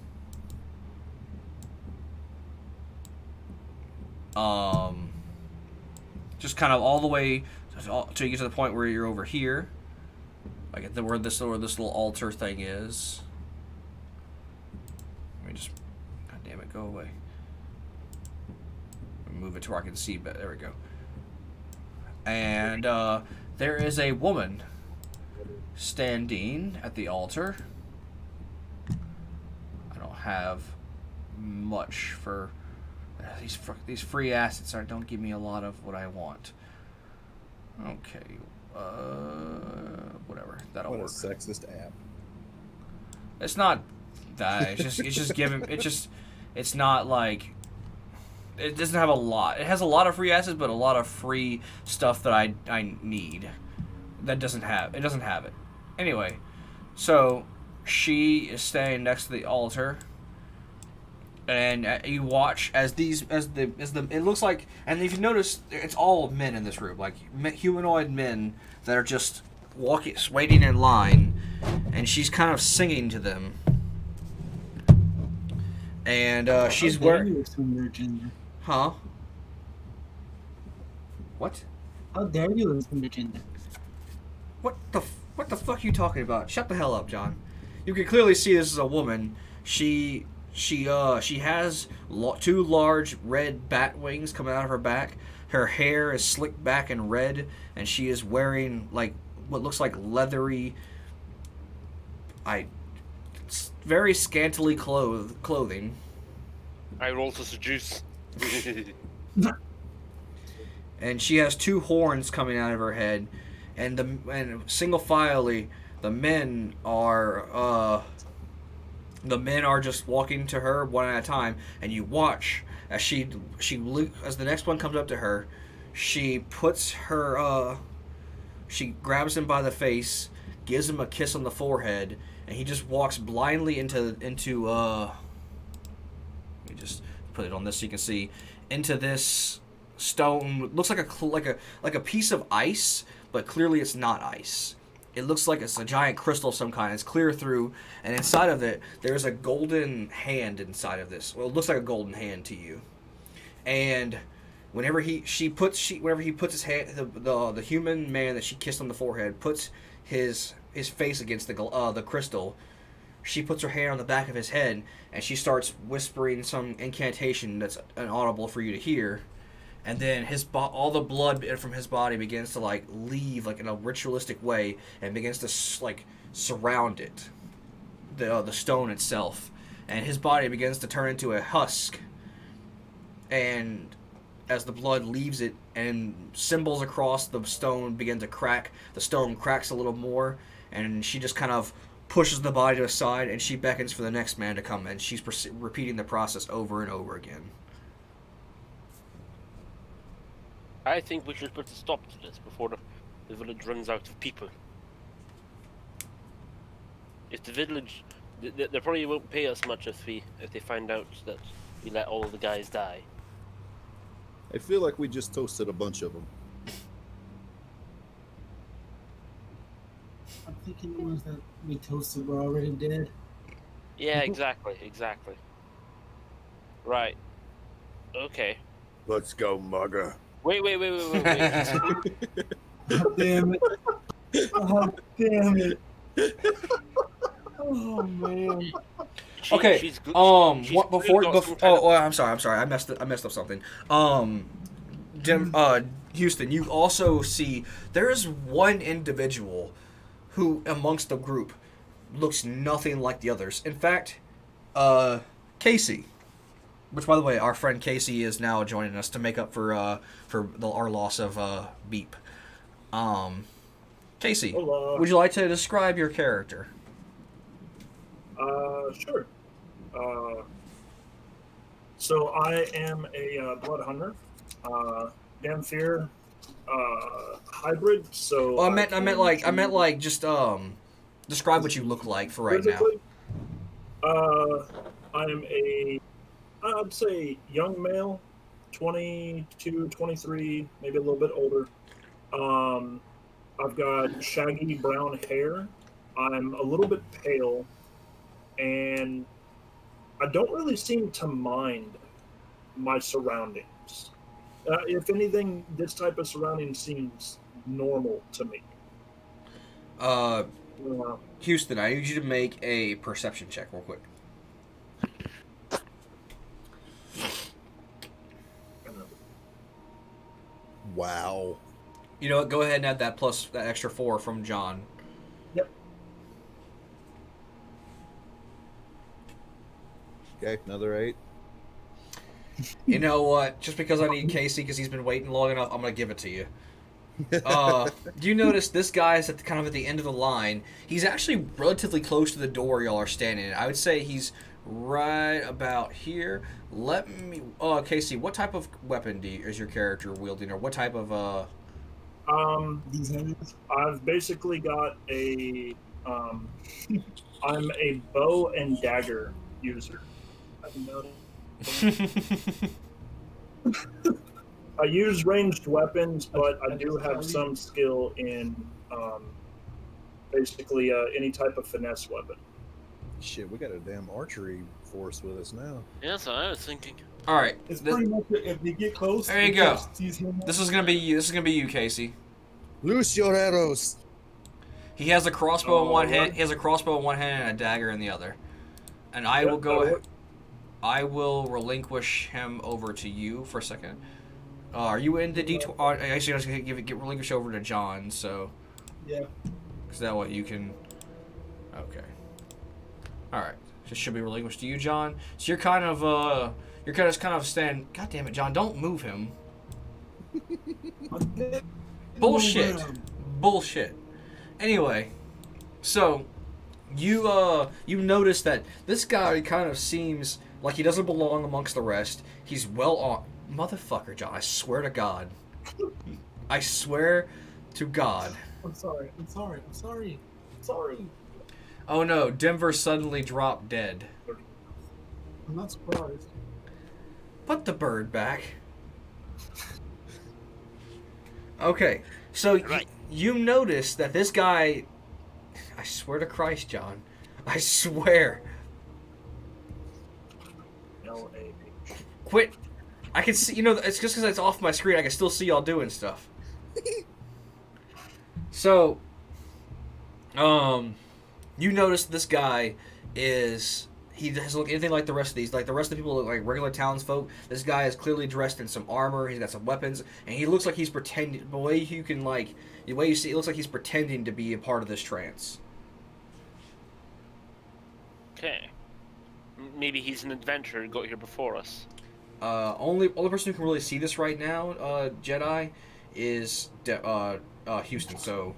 Just kind of all the way to get to the point where you're over here, like where this little altar thing is. Let me just, god damn it, go away. Move it to where I can see, but there we go. And there is a woman standing at the altar. I don't have much for these free assets. Don't give me a lot of what I want. Okay, whatever. That'll What a work. sexist app. It's not that. It's just giving. It's not like. It doesn't have a lot. It has a lot of free assets, but a lot of free stuff that I need. That doesn't have. It doesn't have it. Anyway, so she is standing next to the altar, and you watch as it looks like, and if you notice, it's all men in this room, like humanoid men that are just waiting in line, and she's kind of singing to them, and she's wearing. Huh? What? How dare you assume their gender? What the fuck are you talking about? Shut the hell up, John. You can clearly see this is a woman. She has two large red bat wings coming out of her back. Her hair is slicked back and red, and she is wearing like what looks like leathery, very scantily clothing. I roll to seduce. And she has two horns coming out of her head, and single filely the men are just walking to her one at a time, and you watch as as the next one comes up to her, she grabs him by the face, gives him a kiss on the forehead, and he just walks blindly into let me just put it on this so you can see, into this stone. Looks like a piece of ice, but clearly it's not ice. It looks like it's a giant crystal of some kind. It's clear through, and inside of it there's a golden hand inside of this. Well, it looks like a golden hand to you. And whenever he puts his hand, the human man that she kissed on the forehead puts his face against the crystal. She puts her hand on the back of his head, and she starts whispering some incantation that's inaudible for you to hear. And then all the blood from his body begins to like leave like in a ritualistic way, and begins to like surround it, the stone itself, and his body begins to turn into a husk. And as the blood leaves it and symbols across the stone begin to crack, the stone cracks a little more, and she just kind of pushes the body to the side, and she beckons for the next man to come, and she's repeating the process over and over again. I think we should put a stop to this before the village runs out of people. If the village, they probably won't pay us much if they find out that we let all of the guys die. I feel like we just toasted a bunch of them. I'm thinking the ones that we toasted were already dead. Yeah, exactly. Right. Okay. Let's go, mugger. Wait. Oh, damn it. Oh, damn it. Oh, man. Okay. She's good. I'm sorry. I messed up something. Houston, you also see there is one individual who amongst the group looks nothing like the others. In fact, Casey, which by the way, our friend Casey is now joining us to make up for our loss of Beep. Casey, Hello. would you like to describe your character? Sure. So I am a blood hunter. Damphir hybrid. So Oh, I meant can just describe what you look like for right now. physically, I am I'd say young male, 22, 23, maybe a little bit older. Um, I've got shaggy brown hair. I'm a little bit pale, and I don't really seem to mind my surroundings. If anything, this type of surrounding seems normal to me. Uh, Uh, Houston, I need you to make a perception check real quick. Wow. You know what? Go ahead and add that extra 4 from John. Yep. Okay, another 8. You know what? Just because I need Casey because he's been waiting long enough, I'm gonna give it to you. Do you notice this guy is kind of at the end of the line? He's actually relatively close to the door y'all are standing in. I would say he's right about here. Let me. Casey, what type of weapon is your character wielding, or what type of These hands. I've basically got I'm a bow and dagger user. I've noticed. I use ranged weapons, but I do have some skill in basically any type of finesse weapon. Shit, we got a damn archery force with us now. Yeah, that's what I was thinking. All right. It's pretty much if they get close. There you they go. catch these hands. This is gonna be you. This is gonna be you, Casey. Loose your arrows. He has a crossbow in one hand. Alright. He has a crossbow in one hand and a dagger in the other. And I Yep, will go that'll ahead. work. I will relinquish him over to you for a second. Are you in the D20? Actually, I was gonna get relinquish over to John. So, Yeah. is that what you can? Okay. All right. This should be relinquished to you, John. So you're kind of standing. God damn it, John! Don't move him. Bullshit. Bullshit. Anyway, so you notice that this guy kind of seems like he doesn't belong amongst the rest. He's well on. Motherfucker, John, I swear to God. I swear to God. I'm sorry. I'm sorry. I'm sorry. I'm sorry. Oh no, Denver suddenly dropped dead. I'm not surprised. Put the bird back. Okay, so Right. you notice that this guy. I swear to Christ, John. I swear. LAH. Quit. I can see, it's just because it's off my screen, I can still see y'all doing stuff. So, you notice this guy he doesn't look anything like the rest of these. Like, the rest of the people look like regular townsfolk. This guy is clearly dressed in some armor, he's got some weapons, and he looks like he's pretending, the way you see, it looks like he's pretending to be a part of this trance. Okay. Maybe he's an adventurer, got here before us. Only person who can really see this right now, Jedi, is Houston. So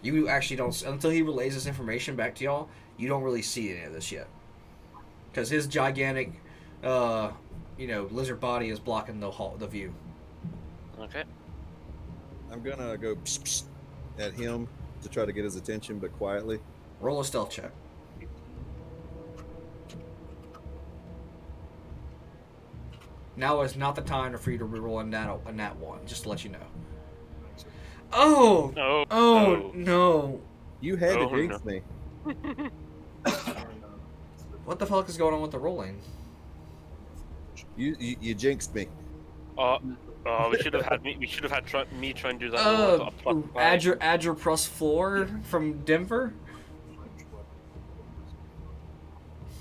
you actually don't, until he relays this information back to y'all, you don't really see any of this yet, because his gigantic, lizard body is blocking the view. Okay. I'm gonna go psh, psh at him to try to get his attention, but quietly. Roll a stealth check. Now is not the time for you to reroll a nat 1, just to let you know. Oh! No. Oh, no. You had Oh, to jinx no. me. What the fuck is going on with the rolling? You jinxed me. We should have had me. We should have had me try and do that. I got a plus five. Add your plus 4 from Denver?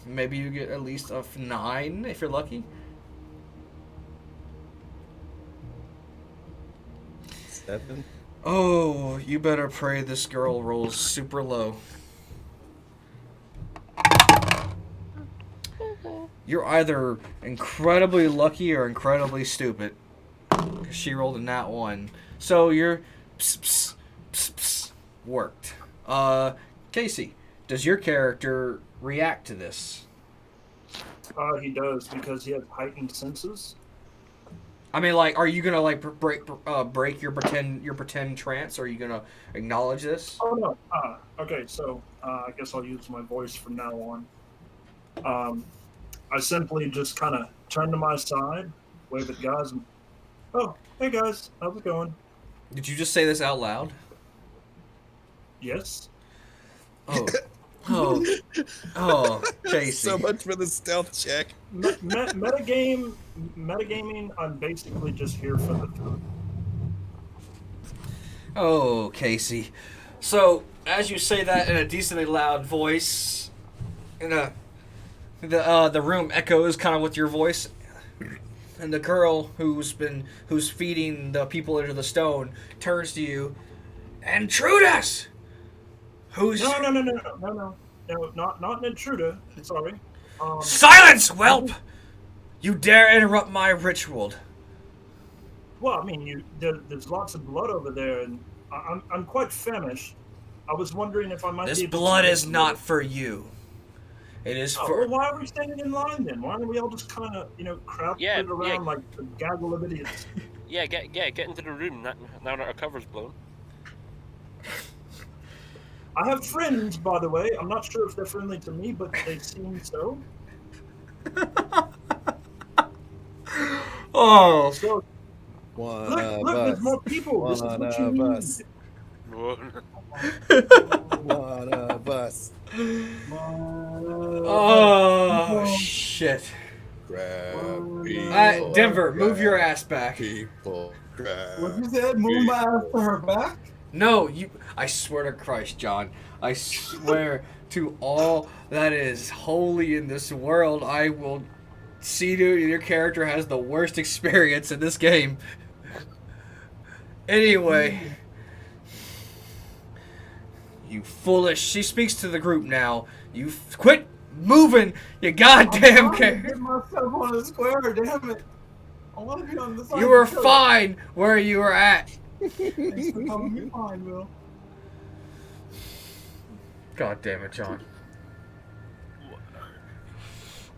Maybe you get at least a 9 if you're lucky. 7. Oh, you better pray this girl rolls super low. You're either incredibly lucky or incredibly stupid. 'Cause she rolled a nat 1. So your worked. Casey, does your character react to this? He does, because he has heightened senses. I mean, like, are you gonna like break your pretend trance? Or are you gonna acknowledge this? Oh no. Okay, so I guess I'll use my voice from now on. I simply just kind of turn to my side, wave at guys, and oh, hey guys, how's it going? Did you just say this out loud? Yes. Oh, oh, oh, Casey. So much for the stealth check. Metagaming. I'm basically just here for the thrill. Oh, Casey. So, as you say that in a decently loud voice, the room echoes kind of with your voice, and the girl who's feeding the people into the stone turns to you, Intruders! Who's No, not an intruder. Sorry. Silence, whelp! You dare interrupt my ritual? Well, I mean, there's lots of blood over there, and I'm quite famished. I was wondering if I might. This be able blood to is not for you. It is for. Well, why are we standing in line then? Why aren't we all just kind of, crowded around like a gaggle of idiots? Yeah, get into the room now that our cover's blown. I have friends, by the way. I'm not sure if they're friendly to me, but they seem so. Oh. So, look, there's more people. This is what you need. One of us. Oh, shit. Grab Denver, move your ass back. people. What you said? Move my ass to her back? No, you. I swear to Christ, John. I swear to all that is holy in this world, I will see to your character has the worst experience in this game. Anyway. You foolish. She speaks to the group now. You quit moving, you goddamn character. Get myself on the square, damn it. I want to be on the side. You were fine where you were at. Thanks for calling me fine, Will. God damn it, John.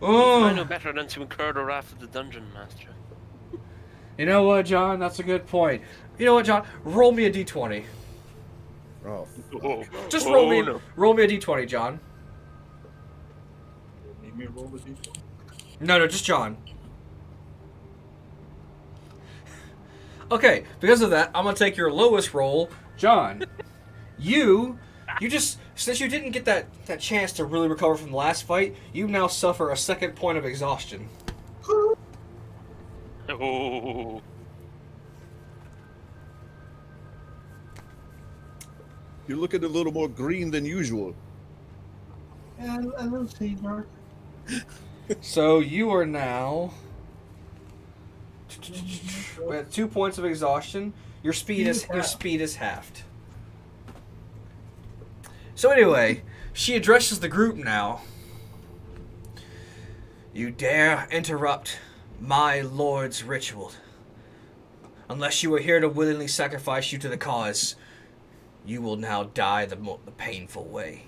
I know better than to incur the wrath of the dungeon master. You know what, John? That's a good point. You know what, John? Roll me a d20. Oh, Just roll me a d20, John. Need me to roll the d20? No, just John. Okay, because of that, I'm gonna take your lowest roll, John. You just, since you didn't get that chance to really recover from the last fight, you now suffer a second point of exhaustion. Oh. you're looking a little more green than usual. And a little fever. So you are now at 2 points of exhaustion. Your speed is halved. So anyway, she addresses the group now. You dare interrupt my lord's ritual. Unless you are here to willingly sacrifice you to the cause, you will now die the painful way.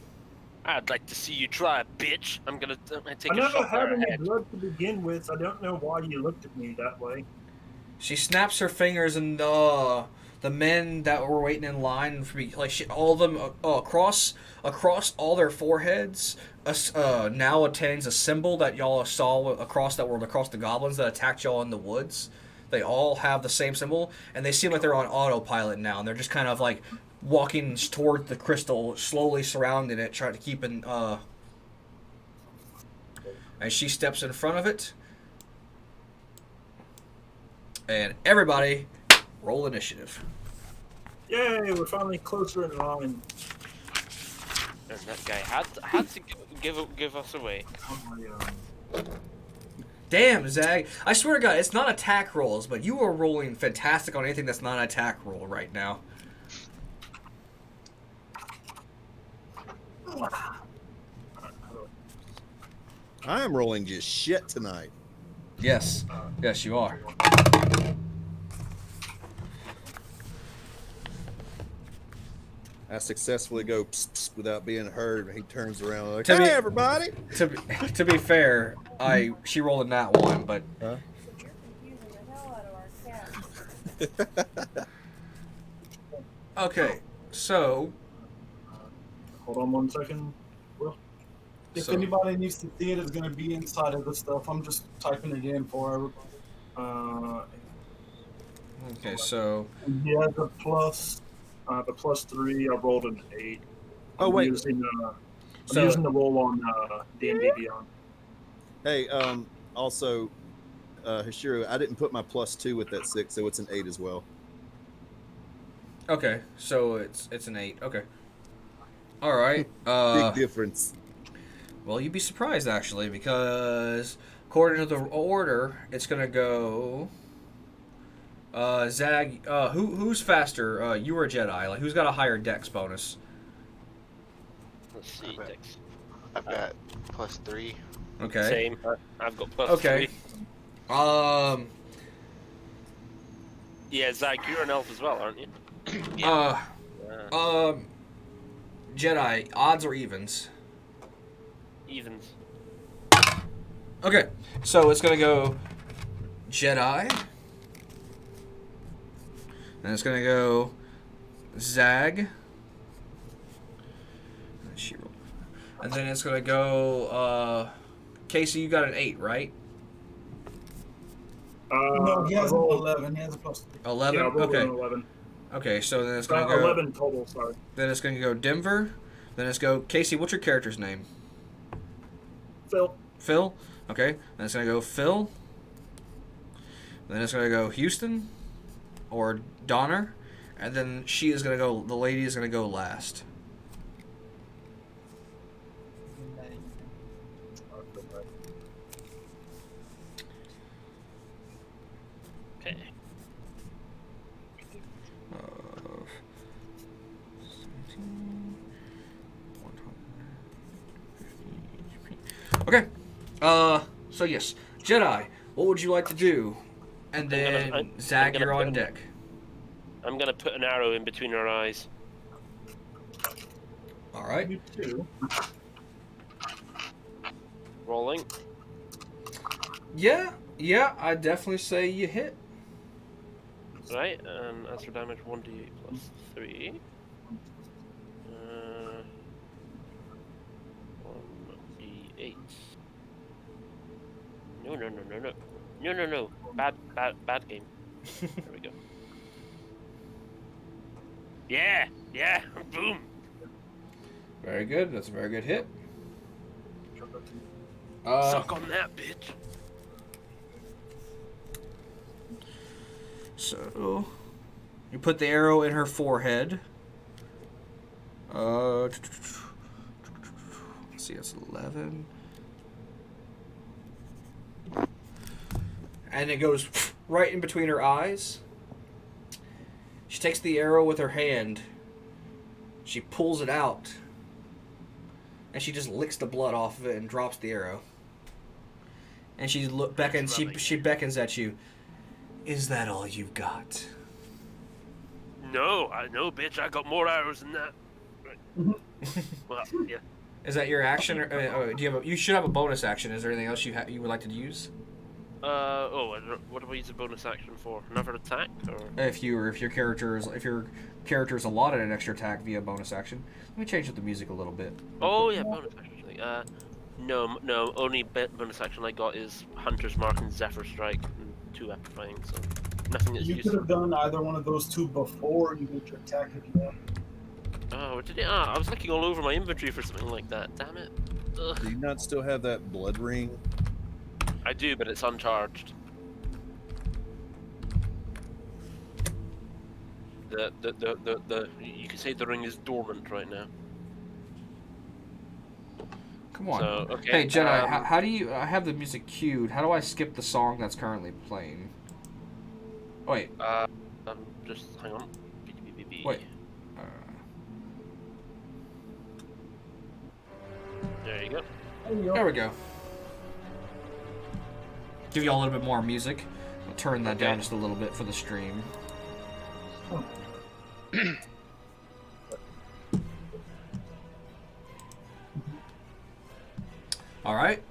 I'd like to see you try, bitch. I'm gonna take I a never shot had at her any head. blood to begin with. I don't know why you looked at me that way. She snaps her fingers, and the men that were waiting in line, all of them across all their foreheads, now attains a symbol that y'all saw across the goblins that attacked y'all in the woods. They all have the same symbol, and they seem like they're on autopilot now, and they're just kind of like walking toward the crystal, slowly surrounding it, trying to keep in. As she steps in front of it, and everybody, roll initiative. Yay, we're finally closer in line. And that guy had to give us away. Damn, Zag. I swear to God, it's not attack rolls, but you are rolling fantastic on anything that's not an attack roll right now. I am rolling just shit tonight. Yes. Yes, you are. I successfully go pss, pss, without being heard, and he turns around like, To "Hey, be- everybody!" To be fair, she rolled a nat 1, but Huh? Okay, so Hold on 1 second. Will. If So- anybody needs to see it, it's going to be inside of the stuff. I'm just typing it in for everybody. okay, so And he has a plus. The +3. I rolled an 8. Oh, I'm wait. using So- using the roll on D&D Beyond. Hey, also, Hashiro, I didn't put my +2 with that 6, so it's an 8 as well. okay, so it's an 8. Okay. All right. Big difference. Well, you'd be surprised actually, because according to the order, it's gonna go. Zag. Who's faster? You or Jedi? Like, who's got a higher Dex bonus? Let's see. Okay. Dex. I've got +3. Okay. Same. I've got +3. Okay. Yeah, Zach, you're an elf as well, aren't you? Uh. Yeah. Jedi. Odds or evens? Evens. Okay. So it's gonna go Jedi. And it's gonna go Zag. And then it's gonna go Casey, you got an 8, right? No, he I has an rolled, 11. He has a +3. 11? yeah, I rolled Okay. an 11. Okay, so then it's gonna go 11 total, sorry. then it's gonna go Denver. Then it's go Casey, what's your character's name? Phil. Phil? Okay. Then it's gonna go Phil. Then it's gonna go Houston or Donner. And then she is gonna go the lady is gonna go last. Okay. Okay. So yes, Jedi. What would you like to do? And then Zag, I'm gonna you're on put- deck. I'm gonna put an arrow in between her eyes. All right. You too. Rolling. Yeah. I definitely say you hit. Right, and as for damage, 1d8 plus 3. 1d8. No. Bad game. There we go. Yeah, boom. Very good. That's a very good hit. Suck on that, bitch. So you put the arrow in her forehead. Let's see, it's 11. And it goes right in between her eyes. She takes the arrow with her hand. She pulls it out. And she just licks the blood off of it and drops the arrow. And she beckons. She beckons at you. Is that all you've got? No, bitch. I got more arrows than that. Right. Well, yeah. Is that your action? Or, do you have? You should have a bonus action. Is there anything else you would like to use? What do I use a bonus action for? Another attack, or? If your character is allotted an extra attack via bonus action. Let me change up the music a little bit. Oh yeah, bonus action. No. Only bonus action I got is Hunter's Mark and Zephyr Strike and 2 Epiphying. So nothing that's You could useful. have done either one of those two before you get your attack if you want. Oh, did it? I was looking all over my inventory for something like that. Damn it. Ugh. Do you not still have that blood ring? I do, but it's uncharged. You could say the ring is dormant right now. Come on. So, okay. Hey Jedi, how do you? I have the music queued. How do I skip the song that's currently playing? Oh, wait. Just hang on. Wait. There you go. There we go. Give you all a little bit more music. I'll turn that down just a little bit for the stream. All right.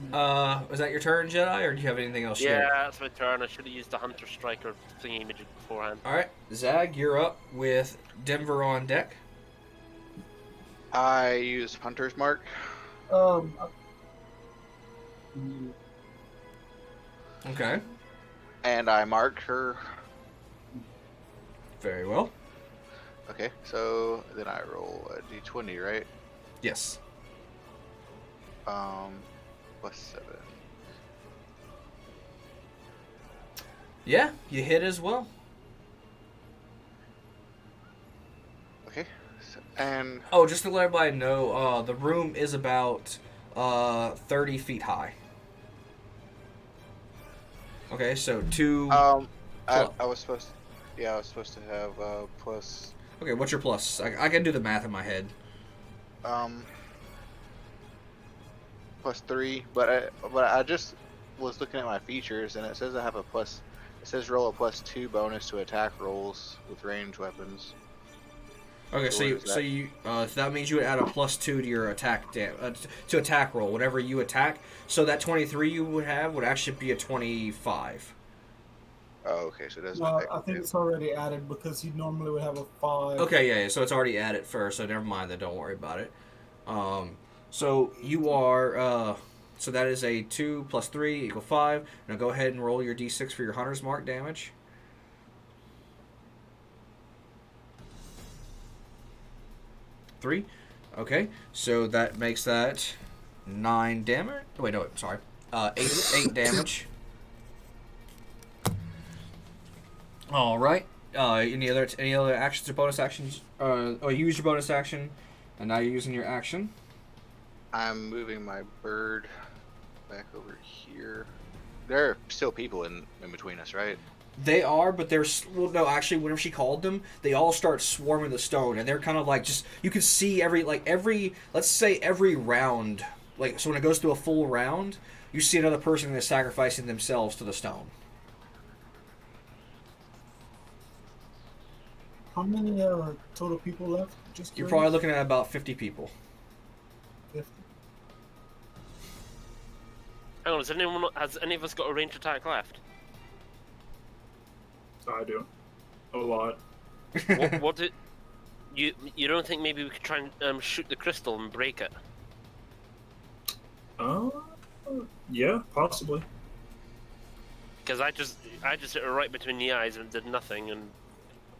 Is that your turn, Jedi, or do you have anything else? Yeah, that's my turn. I should have used the Hunter Striker thingy magic beforehand. All right, Zag, you're up with Denver on deck. I use Hunter's Mark. Um, Okay. And I mark her. Very well. Okay, so then I roll a d20, right? Yes. +7. Yeah, you hit as well. Okay, so, and Oh, just to let everybody know, the room is about 30 feet high. Okay, so two. I was supposed to have plus Okay, what's your plus? I can do the math in my head. +3, but I just was looking at my features and it says I have a plus. It says roll a +2 bonus to attack rolls with ranged weapons. Okay, So so what is you so that means you would add a +2 to your attack to attack roll, whatever you attack. So that 23 you would have would actually be a 25. Oh, okay, so it doesn't no, affect I me think too. it's already added because he normally would have a 5. Okay, yeah, so it's already added first, so never mind that. Don't worry about it. So you are so that is a 2 + 3 = 5. Now go ahead and roll your d6 for your Hunter's Mark damage. 3. Okay, so that makes that 9 damage. Wait, no, sorry. 8 damage. All right. Any other actions or bonus actions? You use your bonus action, and now you're using your action. I'm moving my bird back over here. There are still people in between us, right? They are, but well, no. Actually, whenever she called them, they all start swarming the stone, and they're kind of like just you can see every let's say every round, like so when it goes through a full round, you see another person that's sacrificing themselves to the stone. How many total people left? Just You're curious. probably looking at about 50 people. 50. Hang on, has any of us got a ranged attack left? I do. A lot. What did you don't think maybe we could try and shoot the crystal and break it? Yeah, possibly. Because I just hit her right between the eyes and did nothing, and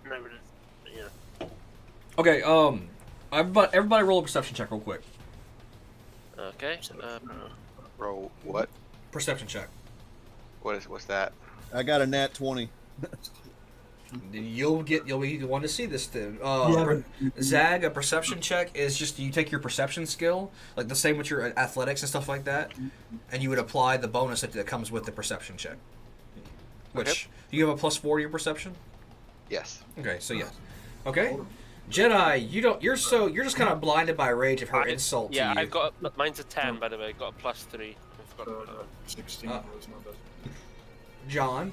never did. Yeah. Okay. Everybody roll a perception check real quick. Okay. Roll what? Perception check. What's that? I got a nat 20. You'll be the one to see this thing. Yeah, Zag, a perception check is just you take your perception skill, like the same with your athletics and stuff like that, and you would apply the bonus that comes with the perception check. Which Okay. do you have a +4 to your perception? Yes. Okay, so yes. Okay, Jedi, you're just kind of blinded by rage of her insult to you. Yeah, I've got mine's a 10 by the way. I've got a +3. I've got, 16 Uh, was my best. John.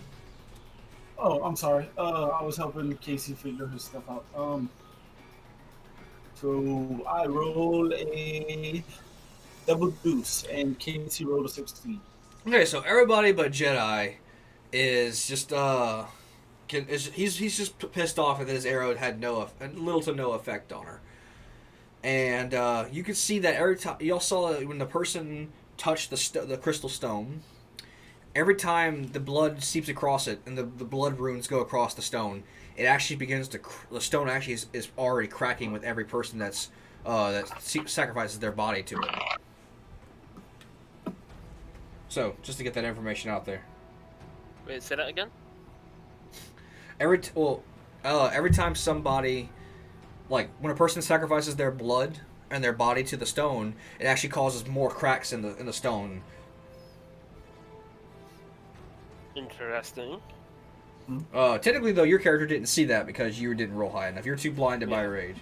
Oh, I'm sorry. I was helping Casey figure his stuff out. So I rolled a double deuce, and Casey rolled a 16. Okay, so everybody but Jedi is just he's just pissed off that his arrow had little to no effect on her, and you can see that every time y'all saw when the person touched the crystal stone, every time the blood seeps across it and the blood runes go across the stone, it actually begins to the stone actually is already cracking with every person that sacrifices their body to it. So just to get that information out there. wait, say that again. Every time somebody, like when a person sacrifices their blood and their body to the stone, it actually causes more cracks in the stone. Interesting. Technically, though, your character didn't see that because you didn't roll high enough. You're too blinded by rage.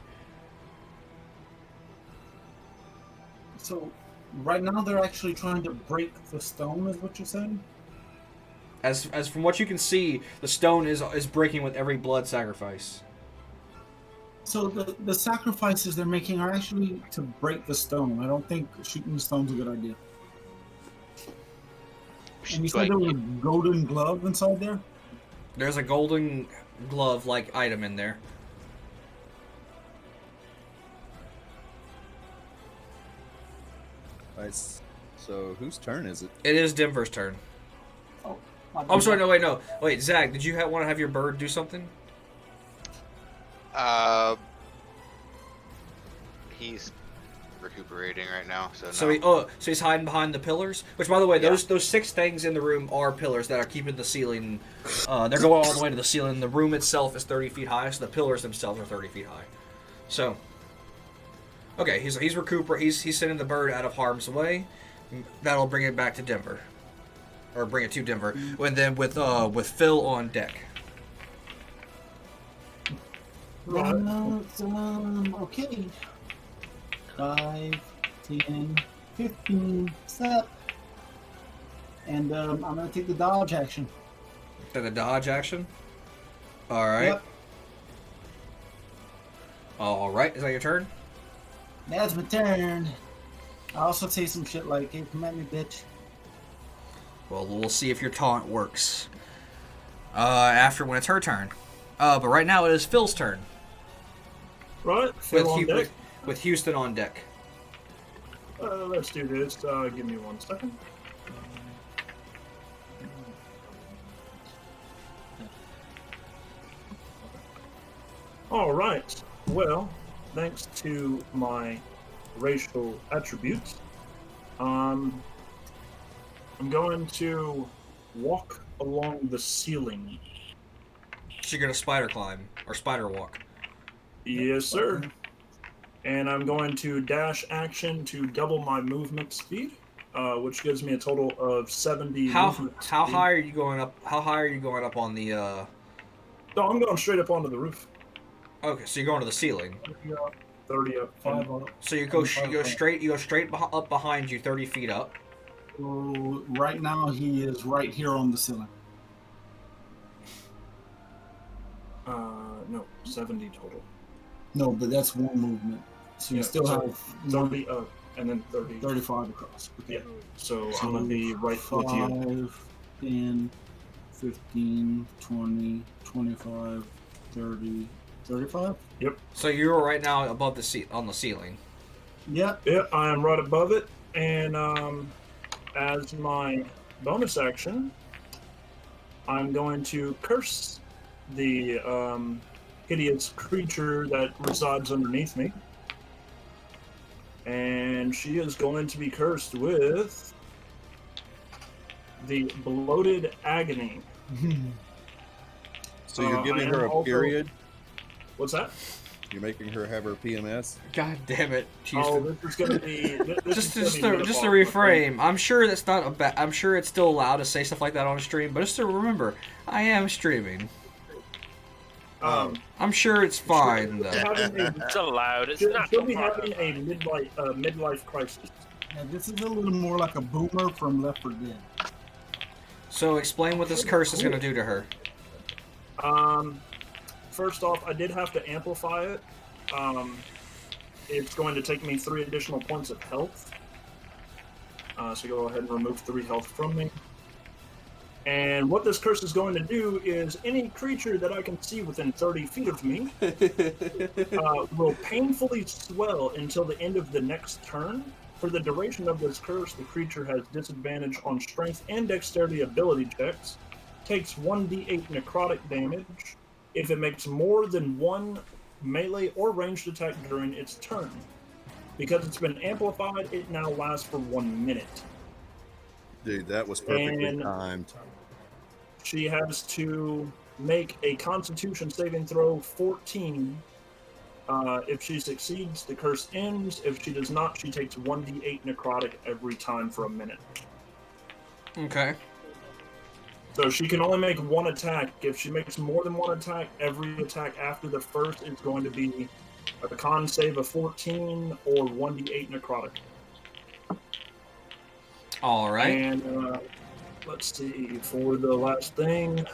So right now they're actually trying to break the stone, is what you're saying? As from what you can see, the stone is breaking with every blood sacrifice. So the sacrifices they're making are actually to break the stone. I don't think shooting the stone's a good idea. And you said there was a golden glove inside there? There's a golden glove-like item in there. Nice. So whose turn is it? It is Denver's turn. Oh, I'm sorry. No. Wait, Zach, did you want to have your bird do something? He's recuperating right now, so So he's hiding behind the pillars. Which, by the way, those 6 things in the room are pillars that are keeping the ceiling. They're going all the way to the ceiling. The room itself is 30 feet high, so the pillars themselves are 30 feet high. So, okay, he's He's sending the bird out of harm's way. That'll bring it back to Denver, or bring it to Denver. And then with Phil on deck. Okay. 5, 10, 15, step. And I'm going to take the dodge action. The dodge action? Alright. Yep. Alright, is that your turn? That's my turn. I also say some shit like, hey, come at me, bitch. Well, we'll see if your taunt works. After when it's her turn. But right now it is Phil's turn. Right, Phil on deck. With Houston on deck. Let's do this. Give me 1 second. All right. Well, thanks to my racial attributes, I'm going to walk along the ceiling. So you're gonna spider climb or spider walk. Yes, sir. And I'm going to dash action to double my movement speed, which gives me a total of 70. How high are you going up? How high are you going up on the? No, I'm going straight up onto the roof. Okay, so you're going to the ceiling. 30 up, 5 up. So you go straight up behind you, 30 feet up. So right now he is right here on the ceiling. No, 70 total. No, but that's one movement. So you still have 30 up and then 30. 35 across. Okay. Yeah. So I'm going to be right with you. 5, 10, 15, 20, 25, 30, 35? Yep. So you're right now above the seat on the ceiling. Yep. Yeah, I am right above it. And as my bonus action, I'm going to curse the hideous creature that resides underneath me. And she is going to be cursed with the bloated agony. So you're giving her a period? What's that? You're making her have her PMS? God damn it! Oh, this is gonna be Just to reframe. I'm sure that's not a bad. I'm sure it's still allowed to say stuff like that on a stream, but just to remember, I am streaming. I'm sure it's fine though. It's allowed. It's not. She'll be having a midlife crisis. Yeah, this is a little more like a boomer from Left 4 Dead. So explain what this curse is going to do to her. First off, I did have to amplify it. It's going to take me 3 additional points of health. So go ahead and remove 3 health from me. And what this curse is going to do is any creature that I can see within 30 feet of me will painfully swell until the end of the next turn. For the duration of this curse, the creature has disadvantage on strength and dexterity ability checks, takes 1d8 necrotic damage if it makes more than 1 melee or ranged attack during its turn. Because it's been amplified, it now lasts for 1 minute. Dude, that was perfectly timed. She has to make a Constitution saving throw 14. If she succeeds, the curse ends. If she does not, she takes 1d8 necrotic every time for a minute. Okay. So she can only make 1 attack. If she makes more than 1 attack, every attack after the first is going to be a con save of 14 or 1d8 necrotic. All right. And let's see, for the last thing.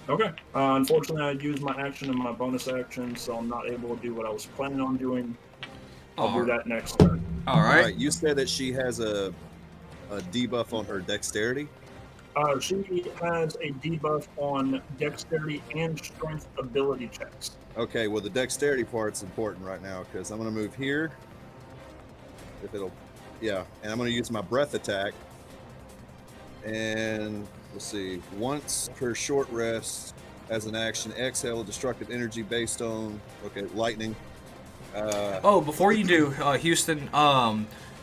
Okay. Unfortunately, I used my action and my bonus action, so I'm not able to do what I was planning on doing. I'll do that next turn. All All right. right. You said that she has a debuff on her dexterity. She has a debuff on dexterity and strength ability checks. Okay. Well, the dexterity part's important right now because I'm going to move here. If it'll, yeah, and I'm going to use my breath attack. And let's see. Once per short rest, as an action, exhale a destructive energy based on lightning. Oh, before you do, Houston,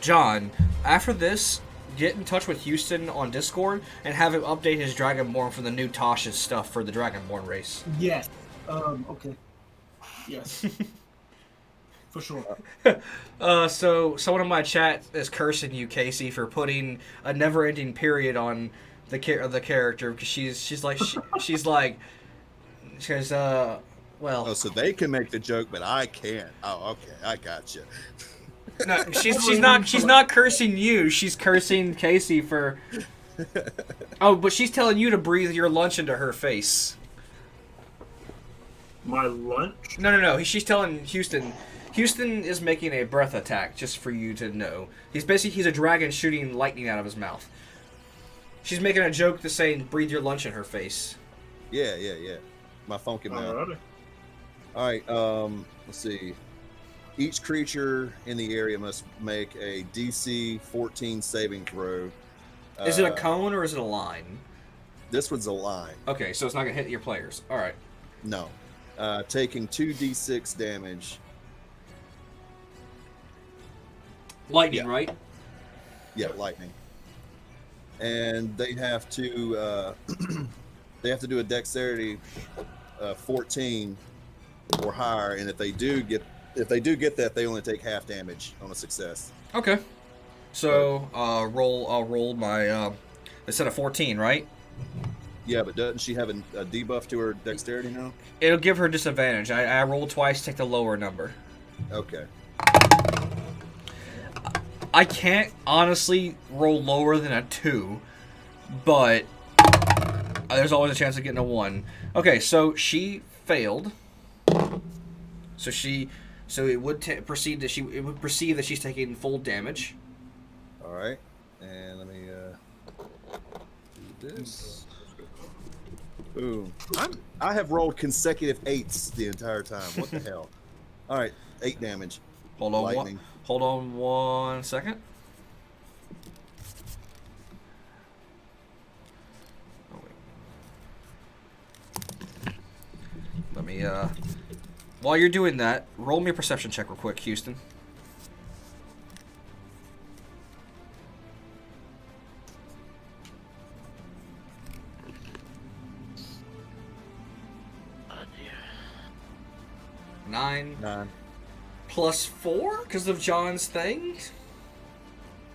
John, after this, get in touch with Houston on Discord and have him update his Dragonborn for the new Tasha's stuff for the Dragonborn race. Yes. Okay. Yes. For sure. So someone in my chat is cursing you, Casey, for putting a never-ending period on the character because she's like well. Oh, so they can make the joke, but I can't. Oh, okay, I got you. No, she's not cursing you. She's cursing Casey for. Oh, but she's telling you to breathe your lunch into her face. My lunch? No. She's telling Houston. Houston is making a breath attack, just for you to know. He's a dragon shooting lightning out of his mouth. She's making a joke to saying breathe your lunch in her face. Yeah. My funky mouth. All right. Let's see. Each creature in the area must make a DC 14 saving throw. Is it a cone or is it a line? This one's a line. Okay, so it's not gonna hit your players. All right. No. Taking 2d6 damage. Lightning, Yeah. right? Yeah, lightning. And they have to do a dexterity 14 or higher, and if they do get that, they only take half damage on a success. Okay. So I'll roll my instead of 14, right? Yeah, but doesn't she have a debuff to her dexterity now? It'll give her disadvantage. I roll twice, take the lower number. Okay. I can't honestly roll lower than a 2, but there's always a chance of getting a 1. Okay, so she failed. So it would perceive that she's taking full damage. All right, and let me do this. Boom. I have rolled consecutive 8s the entire time. What the hell? All right, 8 damage. Hold on, Lightning. hold on 1 second. Oh, wait. Let me while you're doing that, roll me a perception check real quick, Houston. Oh dear. 9 9. plus 4 because of John's thing.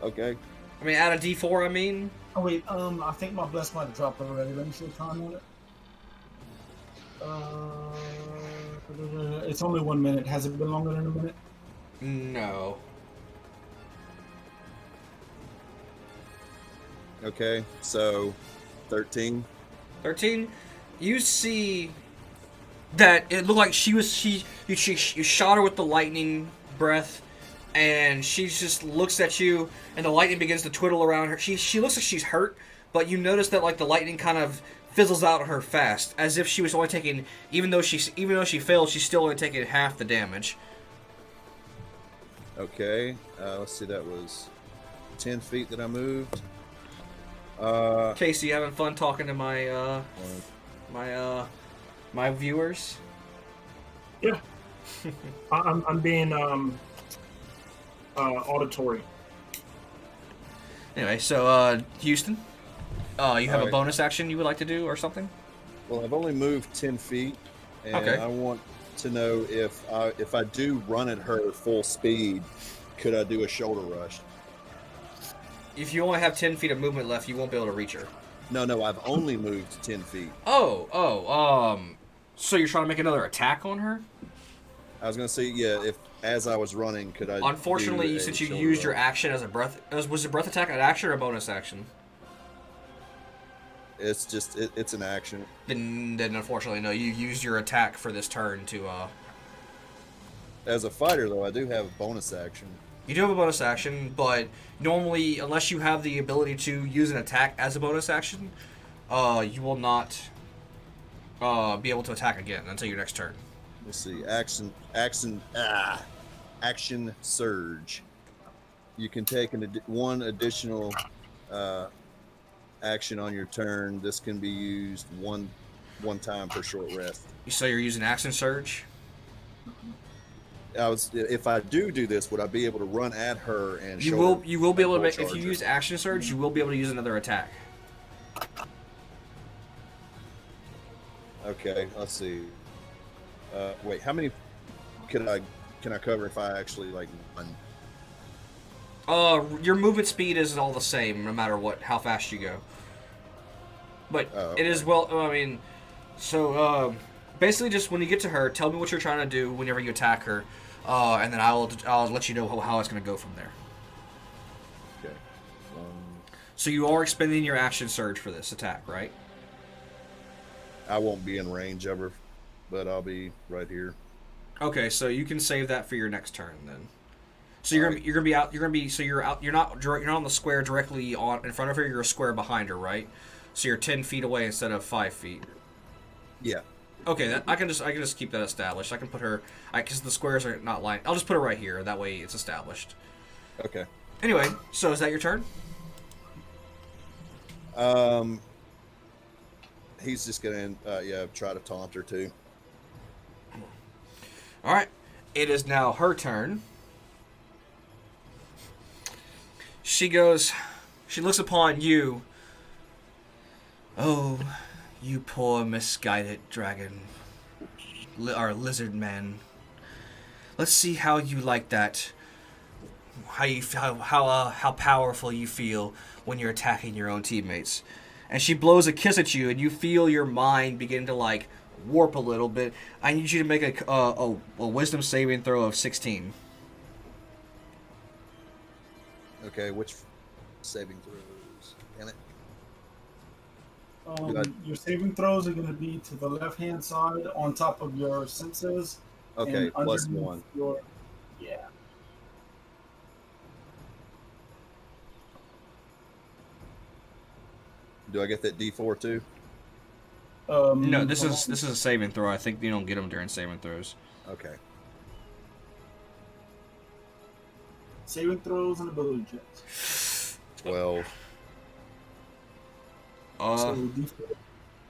Okay. I mean, add a D4. I mean. Oh wait, I think my bless might have dropped already. Let me see the time on it. It's only 1 minute. Has it been longer than a minute? No. Okay, so 13. 13. You see that it looked like you shot her with the lightning breath, and she just looks at you, and the lightning begins to twiddle around her. She looks like she's hurt, but you notice that like the lightning kind of fizzles out on her fast, as if she was only taking, even though she failed, she's still only taking half the damage. Okay, let's see, that was 10 feet that I moved. Casey, having fun talking to my my viewers? Yeah. I'm being auditory. Anyway, so Houston, you have a Alright. bonus action you would like to do or something? Well, I've only moved 10 feet, and Okay. I want to know if I do run at her full speed, could I do a shoulder rush? If you only have 10 feet of movement left, you won't be able to reach her. No, I've only moved 10 feet. So you're trying to make another attack on her? I was going to say, yeah, if as I was running, could I Unfortunately, do a since you shoulder used your rush? action as a breath... Was the breath attack an action or a bonus action? It's just, it's an action. Then unfortunately, no. You used your attack for this turn to... As a fighter, though, I do have a bonus action. You do have a bonus action, but normally, unless you have the ability to use an attack as a bonus action, you will not be able to attack again until your next turn. Let's see. Action surge. You can take one additional action on your turn. This can be used one time per short rest. So you're using action surge? If I do this, would I be able to run at her and you will be able to make, if you use action surge, you will be able to use another attack. Okay, let's see. Wait, how many can I cover if I actually like run? Your movement speed is all the same no matter how fast you go. But it is basically just when you get to her, tell me what you're trying to do whenever you attack her, and then I'll let you know how it's going to go from there. Okay. So you are expending your action surge for this attack, right? I won't be in range of her, but I'll be right here. Okay, so you can save that for your next turn then. So you're gonna be out. You're not on the square directly in front of her. You're a square behind her, right? So you're 10 feet away instead of 5 feet. Yeah. Okay, I can just keep that established. I can put her because the squares are not lined. I'll just put her right here. That way it's established. Okay. Anyway, so is that your turn? He's just gonna try to taunt her too. All right, it is now her turn. She looks upon you. Oh, you poor misguided dragon, or lizard man. Let's see how you like that. How powerful you feel when you're attacking your own teammates. And she blows a kiss at you, and you feel your mind begin to warp a little bit. I need you to make a wisdom saving throw of 16. Okay, which saving throws? Damn it. Your saving throws are going to be to the left-hand side on top of your senses. Okay, and plus underneath 1. Yeah. Do I get that D4 too? No, this is a saving throw. I think you don't get them during saving throws. Okay. Saving throws and ability checks. 12. So D4.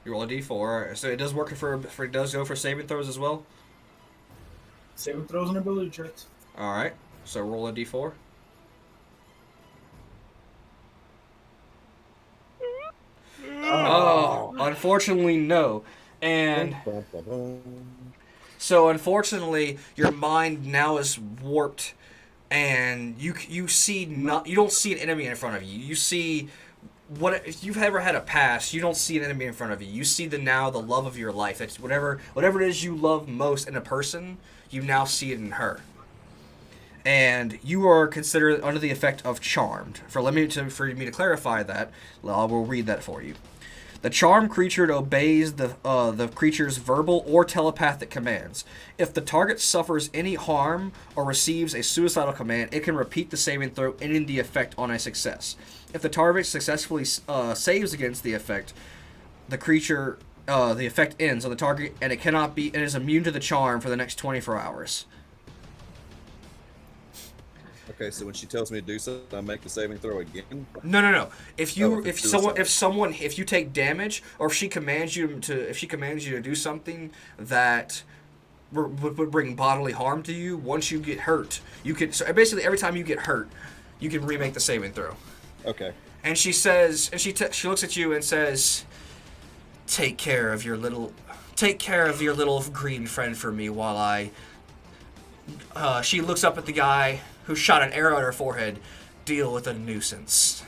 You roll a D4. So it does work it does go for saving throws as well? Saving throws and ability checks. Alright. So roll a D4. Oh, unfortunately, no. And so, unfortunately, your mind now is warped, and you don't see an enemy in front of you. You see if you've ever had a past, you don't see an enemy in front of you. You see the love of your life. It's whatever it is you love most in a person, you now see it in her. And you are considered under the effect of charmed. For me to clarify that, I will read that for you. The charmed creature obeys the creature's verbal or telepathic commands. If the target suffers any harm or receives a suicidal command, it can repeat the saving throw, ending the effect on a success. If the target successfully saves against the effect, the effect ends on the target, and it is immune to the charm for the next 24 hours. Okay, so when she tells me to do something, I make the saving throw again? No. If you take damage, or if she commands you to do something that would bring bodily harm to you, once you get hurt, basically every time you get hurt, you can remake the saving throw. Okay. And she says, she looks at you and says, take care of your little green friend for me while I. She looks up at the guy who shot an arrow at her forehead. Deal with a nuisance.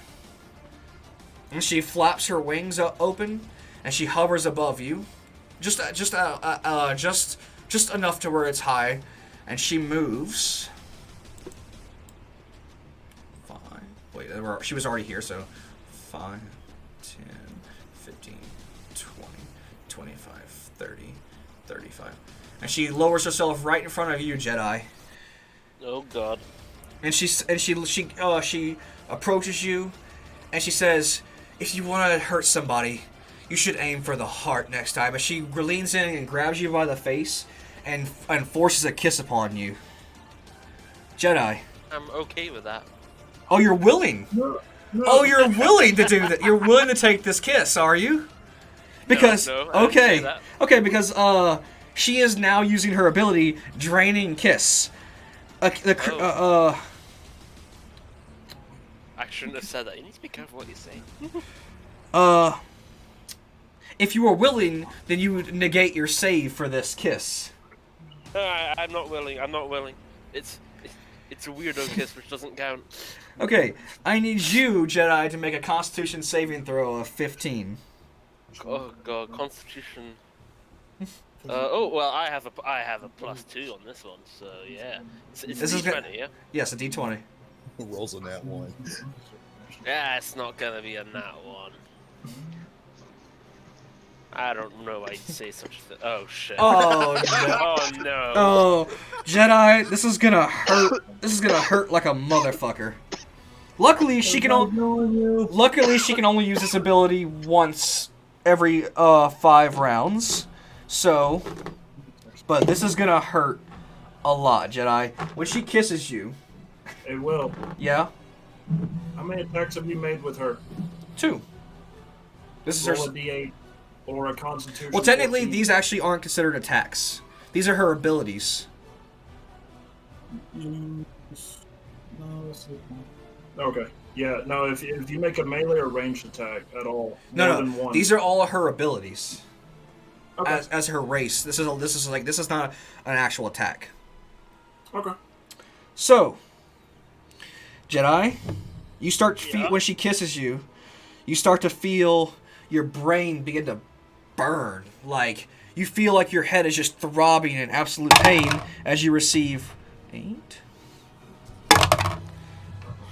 And she flaps her wings open, and she hovers above you, just enough to where it's high, and she moves. 5. Wait, she was already here, so 5, 10, 15, 20, 25, 30, 35. And she lowers herself right in front of you, Jedi. Oh, God. and she approaches you, and she says, "If you want to hurt somebody, you should aim for the heart next time." And she leans in and grabs you by the face, and forces a kiss upon you. Jedi. I'm okay with that. Oh, you're willing. No, Oh, you're willing to do that. You're willing to take this kiss, are you? Because No, I didn't say that. okay, because she is now using her ability, Draining Kiss. I shouldn't have said that. You need to be careful what you say. If you were willing, then you would negate your save for this kiss. I'm not willing. I'm not willing. It's a weirdo kiss, which doesn't count. Okay, I need you, Jedi, to make a Constitution saving throw of 15. Oh god, Constitution. Oh well, I have a +2 on this one, so yeah. It's This is D20, good. yeah. Yes, a D20. Rolls on that one. Yeah, it's not gonna be a nat one. I don't know why you'd say such a thing. Oh shit. Oh no. Oh no. Oh, Jedi, this is gonna hurt. This is gonna hurt like a motherfucker. Luckily, she can only use this ability once every 5 rounds. So, but this is gonna hurt a lot, Jedi. When she kisses you, It will. yeah, How many attacks have you made with her? 2. This is Roll a her. D8 or a Constitution. Well, technically, 14. these actually aren't considered attacks. These are her abilities. Okay. Yeah. No. If you make a melee or ranged attack at all, No, more than no, one. these are all her abilities Okay. as her race. This is not an actual attack. Okay. So, Jedi, you start to feel Yeah. when she kisses you, you start to feel your brain begin to burn. Like you feel like your head is just throbbing in absolute pain as you receive 8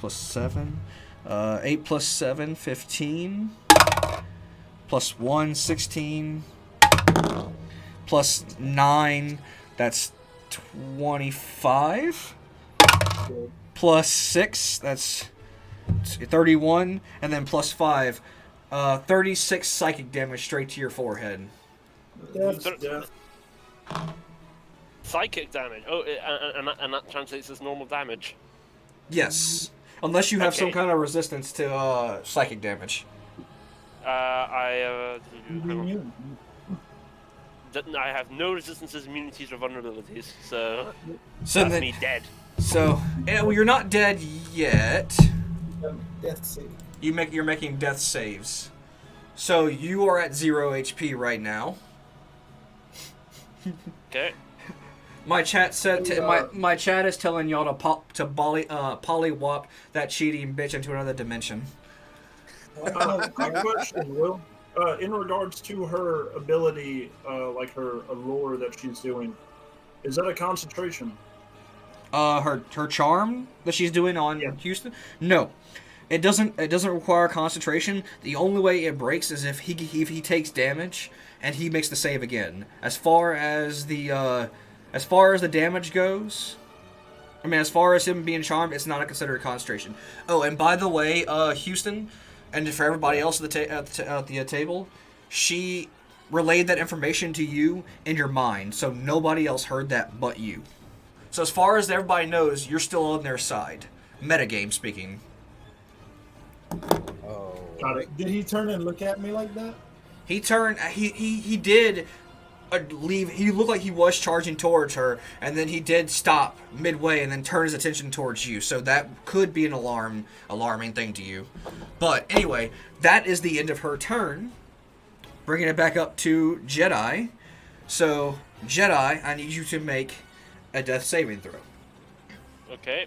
plus 7, 8 plus 7, 15, plus 1, 16, plus 9, that's 25. Plus 6, that's 31, and then plus 5, 36 psychic damage straight to your forehead. Death. Psychic damage. Oh, and that translates as normal damage. Yes, unless you have some Okay. kind of resistance to psychic damage. I have no resistances, immunities, or vulnerabilities, so So that's then, me dead. so well, you're not dead yet. Death save. You're making death saves. So you are at 0 HP right now. Okay. My chat said my chat is telling y'all to polywop that cheating bitch into another dimension. Quick question, Will. In regards to her ability, like her allure that she's doing, is that a concentration? Her charm that she's doing on Yeah. Houston? No. It doesn't require concentration. The only way it breaks is if he takes damage and he makes the save again. As far as the damage goes, I mean, as far as him being charmed, it's not considered concentration. Oh, and by the way, Houston, and for everybody else at the table, she relayed that information to you in your mind, so nobody else heard that but you. So as far as everybody knows, you're still on their side. Metagame speaking. Oh. Got it. Did he turn and look at me like that? He turned. He did leave. He looked like he was charging towards her, and then he did stop midway, and then turn his attention towards you. So that could be an alarming thing to you. But anyway, that is the end of her turn. Bringing it back up to Jedi. So Jedi, I need you to make a death saving throw. Okay.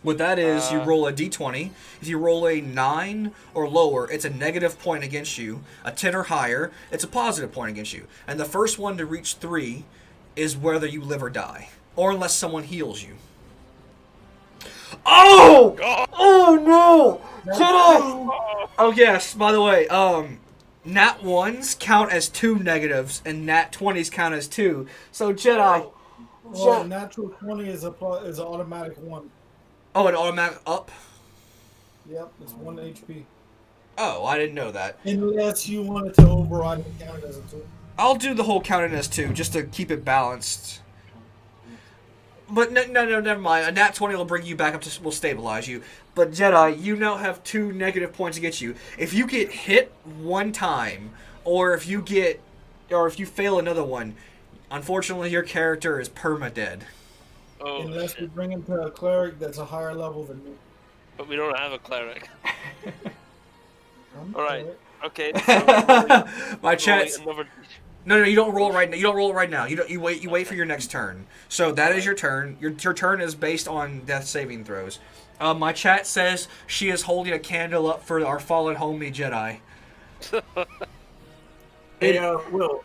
What that is, you roll a d20. If you roll a 9 or lower, it's a negative point against you. A 10 or higher, it's a positive point against you. And the first one to reach 3 is whether you live or die. Or unless someone heals you. Oh! Oh no! Jedi! Oh yes, by the way, nat 1s count as 2 negatives, and nat 20s count as 2. So Jedi... Well, natural 20 is an automatic 1. Oh, an automatic up? Yep, it's 1 HP. Oh, I didn't know that. Unless you wanted to override and count it as a 2. I'll do the whole counting as 2, just to keep it balanced. But no, never mind. A nat 20 will bring you back up to, will stabilize you. But Jedi, you now have 2 negative points against you. If you get hit one time, or if you fail another one, unfortunately your character is perma-dead. Oh, Unless shit. we bring him to a cleric that's a higher level than me. But we don't have a cleric. I'm a All right. cleric. Okay. My chat. Another... No, you don't roll right now. You don't roll it right now. You wait for your next turn. So that is your turn. Your turn is based on death saving throws. My chat says she is holding a candle up for our fallen homie Jedi. Hey, Will,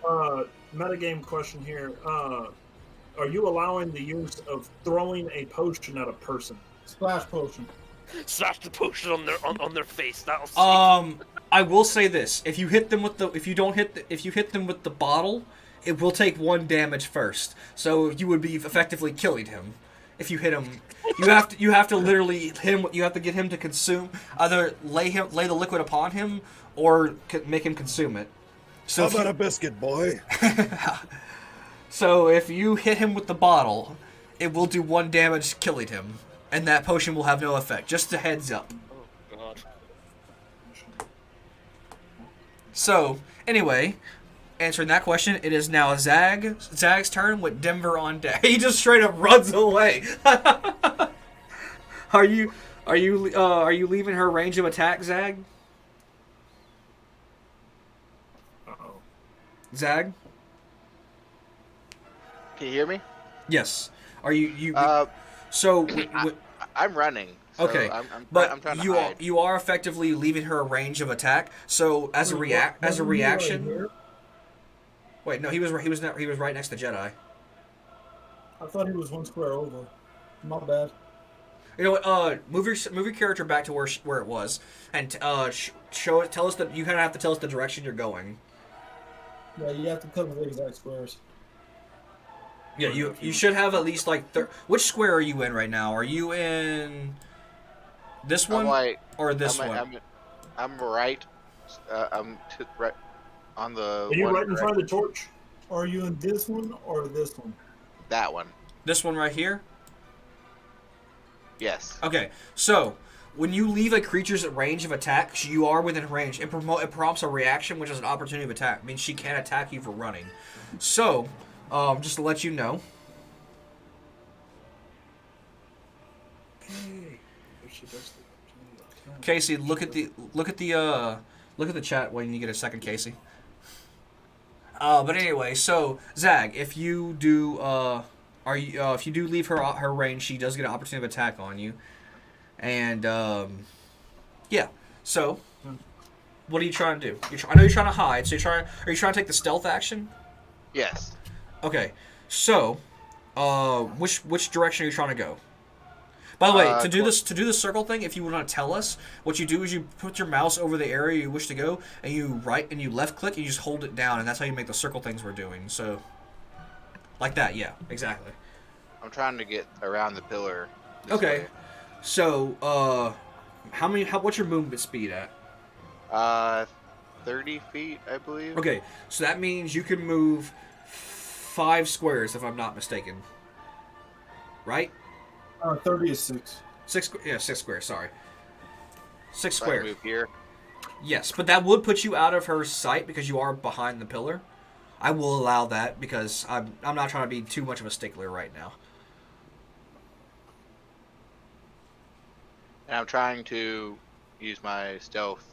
metagame question here. Are you allowing the use of throwing a potion at a person? Splash potion. Slash the potion on their face. That'll see. I will say this: if you hit them with the if you hit them with the bottle, it will take 1 damage first. So you would be effectively killing him. If you hit him, you have to literally hit him. You have to get him to consume, either lay the liquid upon him or make him consume it. So How about a biscuit, boy? So if you hit him with the bottle, it will do 1 damage killing him, and that potion will have no effect. Just a heads up. Oh god. So anyway, answering that question, it is now Zag's turn with Denver on deck. He just straight up runs away. Are you leaving her range of attack, Zag? Uh-oh. Zag? Can you hear me? Yes. Are you? So I'm running. So okay, I'm but trying to you hide. you are effectively leaving her a range of attack. So as a reaction. Wait, no, he was right next to Jedi. I thought he was 1 square over. My bad. You know what? Move your character back to where it was, and tell us that you kind of have to tell us the direction you're going. Yeah, you have to cover the exact squares. Yeah, you should have at least like which square are you in right now? Are you in this one or this one? I'm right. Right on the. Are you one right in front of the torch? Are you in this one or this one? That one. This one right here? Yes. Okay, so when you leave a creature's range of attack, you are within range. It prompts a reaction, which is an opportunity of attack. It means she can't attack you for running. So, just to let you know. Casey, look at the chat when you get a second, Casey. But anyway, so Zag, if you do if you do leave her range, she does get an opportunity of attack on you. And yeah. So what are you trying to do? I know you're trying to hide. So are you trying to take the stealth action? Yes. Okay. So which direction are you trying to go? By the way, to do the circle thing, if you want to tell us, what you do is you put your mouse over the area you wish to go, and you left click, and you just hold it down, and that's how you make the circle things we're doing. So, like that, yeah, exactly. I'm trying to get around the pillar. Okay, so what's your movement speed at? 30 feet, I believe. Okay, so that means you can move 5 squares, if I'm not mistaken. Right? 30 is 6. 6 squares. Sorry, 6 So I squares. move here. Yes, but that would put you out of her sight because you are behind the pillar. I will allow that because I'm not trying to be too much of a stickler right now. And I'm trying to use my stealth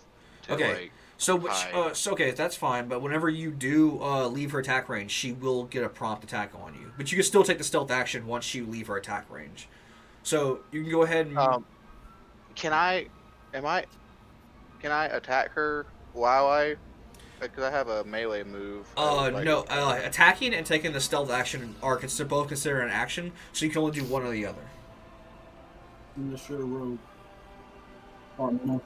to Okay. So hide. okay, that's fine. But whenever you do leave her attack range, she will get a prompt attack on you. But you can still take the stealth action once you leave her attack range. So you can go ahead and. Can I attack her while because I have a melee move. No. Attacking and taking the stealth action are both considered an action, so you can only do one or the other. Unless you're a rogue. Or monk.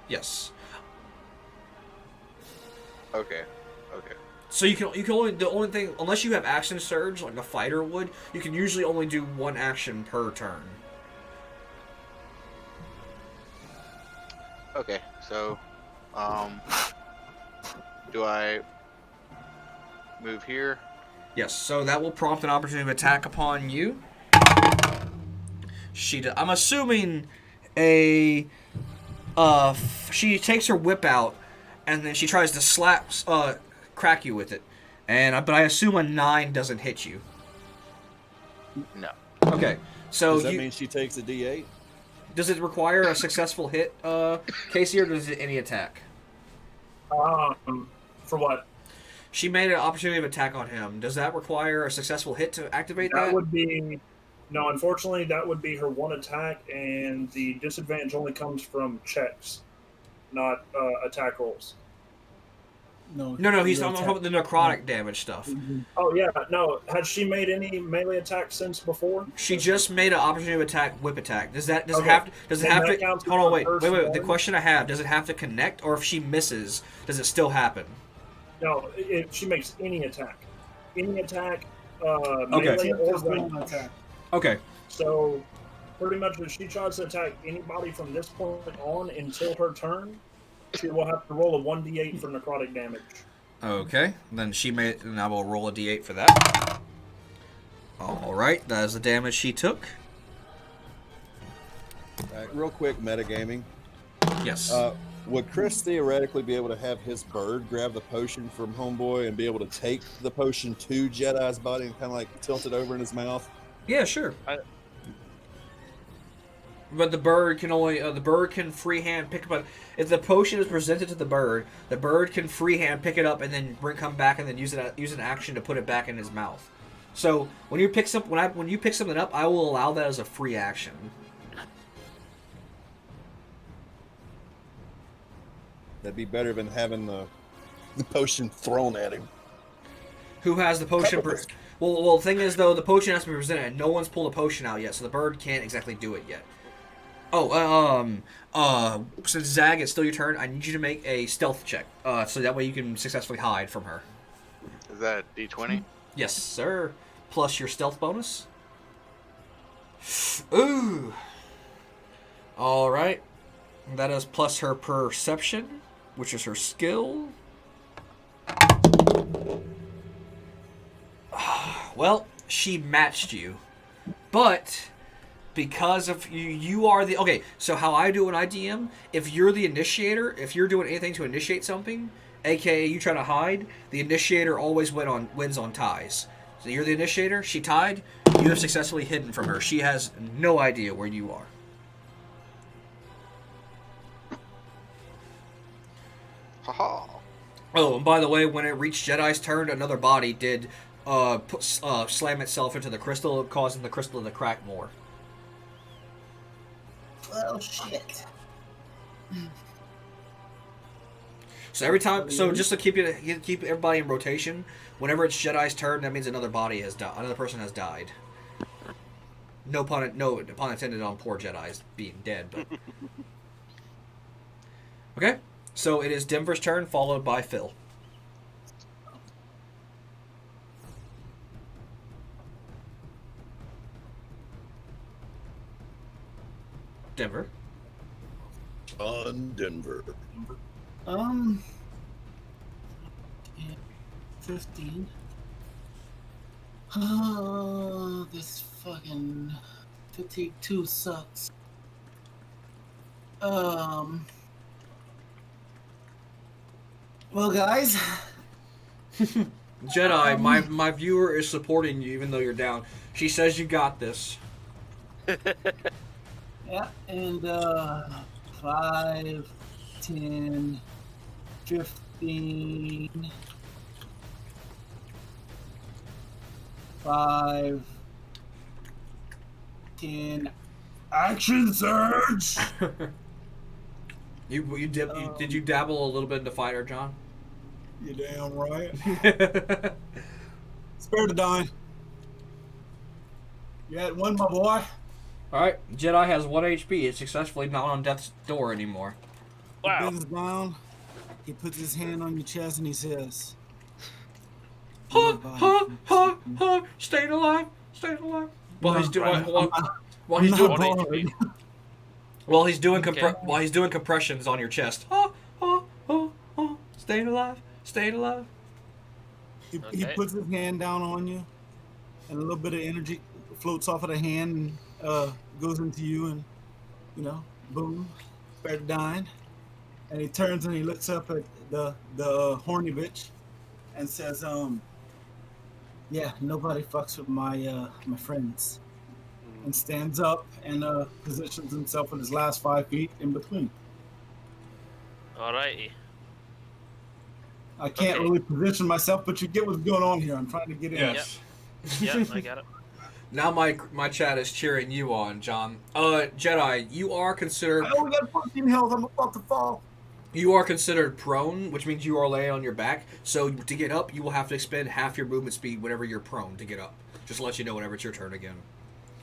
Yes. Okay. So you can only the only thing unless you have action surge like a fighter would, you can usually only do one action per turn. Okay, so, do I move here? Yes, so that will prompt an opportunity of attack upon you. I'm assuming she takes her whip out, and then she tries to crack you with it. But I assume a 9 doesn't hit you. No. Okay, so Does that mean she takes a D8? does it require a successful hit, Casey, or does it any attack? For what? She made an opportunity of attack on him. Does that require a successful hit to activate that? That would be... No, unfortunately, that would be her one attack, and the disadvantage only comes from checks, not attack rolls. No, No, he's your talking attack. about the necrotic damage stuff. Oh, yeah, no. Has she made any melee attacks since before? She just made an opportunity of attack, whip attack. Does it Okay. have Then to that counts hold on, as wait. the first The one. question I have, does it have to connect, or if she misses, does it still happen? No, if she makes any attack. Any attack, Okay. melee or Just one ranged. attack. Okay. So, pretty much if she tries to attack anybody from this point on until her turn, she will have to roll a 1d8 for necrotic damage. Okay. Then and I will roll a d8 for that. Alright, that is the damage she took. Real quick, metagaming. Yes. Would Chris theoretically be able to have his bird grab the potion from Homeboy and be able to take the potion to Jedi's body and kind of like tilt it over in his mouth? Yeah, sure. But the bird can freehand pick up. If the potion is presented to the bird can freehand pick it up and then come back and then use an action to put it back in his mouth. So when you pick something up, I will allow that as a free action. That'd be better than having the potion thrown at him. Who has the potion? Well, the thing is though, the potion has to be presented, and no one's pulled a potion out yet, so the bird can't exactly do it yet. Since Zag, it's still your turn. I need you to make a stealth check, so that way you can successfully hide from her. Is that D20? Yes, sir. Plus your stealth bonus. Ooh. All right. That is plus her perception, which is her skill. Well, she matched you, but because of you are the... Okay, so how I do it when I DM, if you're the initiator, if you're doing anything to initiate something, aka you try to hide, the initiator always wins on ties. So you're the initiator, she tied, you have successfully hidden from her. She has no idea where you are. Haha. Oh, and by the way, when it reached Jedi's turn, another body did slam itself into the crystal, causing the crystal to crack more. Oh shit. So every time, just to keep everybody in rotation, whenever it's Jedi's turn, that means another person has died. No pun intended on poor Jedi's being dead, but okay. So it is Denver's turn, followed by Phil. Denver. On Denver. 15. Oh, this fucking fatigue 2 sucks. Well, guys. Jedi, my viewer is supporting you even though you're down. She says you got this. Yeah, and 5, 10, 15, 5, 10, action surge! Did you dabble a little bit into fighter, John? You damn right. Spare to die. You had one, my boy. Alright, Jedi has 1 HP. It's successfully not on death's door anymore. Wow. He bends down, he puts his hand on your chest and he says, Staying alive. While he's doing... I'm While he's not doing... bothered. While he's doing Okay. while he's doing compressions on your chest. Oh, oh, oh, oh. Staying alive. Staying alive. He Okay. puts his hand down on you, and a little bit of energy floats off of the hand and goes into you, and boom, start dying. And he turns and he looks up at the horny bitch, and says, "Yeah, nobody fucks with my friends." And stands up and positions himself in his last 5 feet in between. Alrighty. I can't Okay. really position myself, but you get what's going on here. I'm trying to get in. Yes. Yeah, I got it. Now my chat is cheering you on, John. Jedi, you are considered I only got 14 health. I'm about to fall. You are considered prone, which means you are laying on your back. So to get up, you will have to expend half your movement speed whenever you're prone to get up. Just to let you know whenever it's your turn again.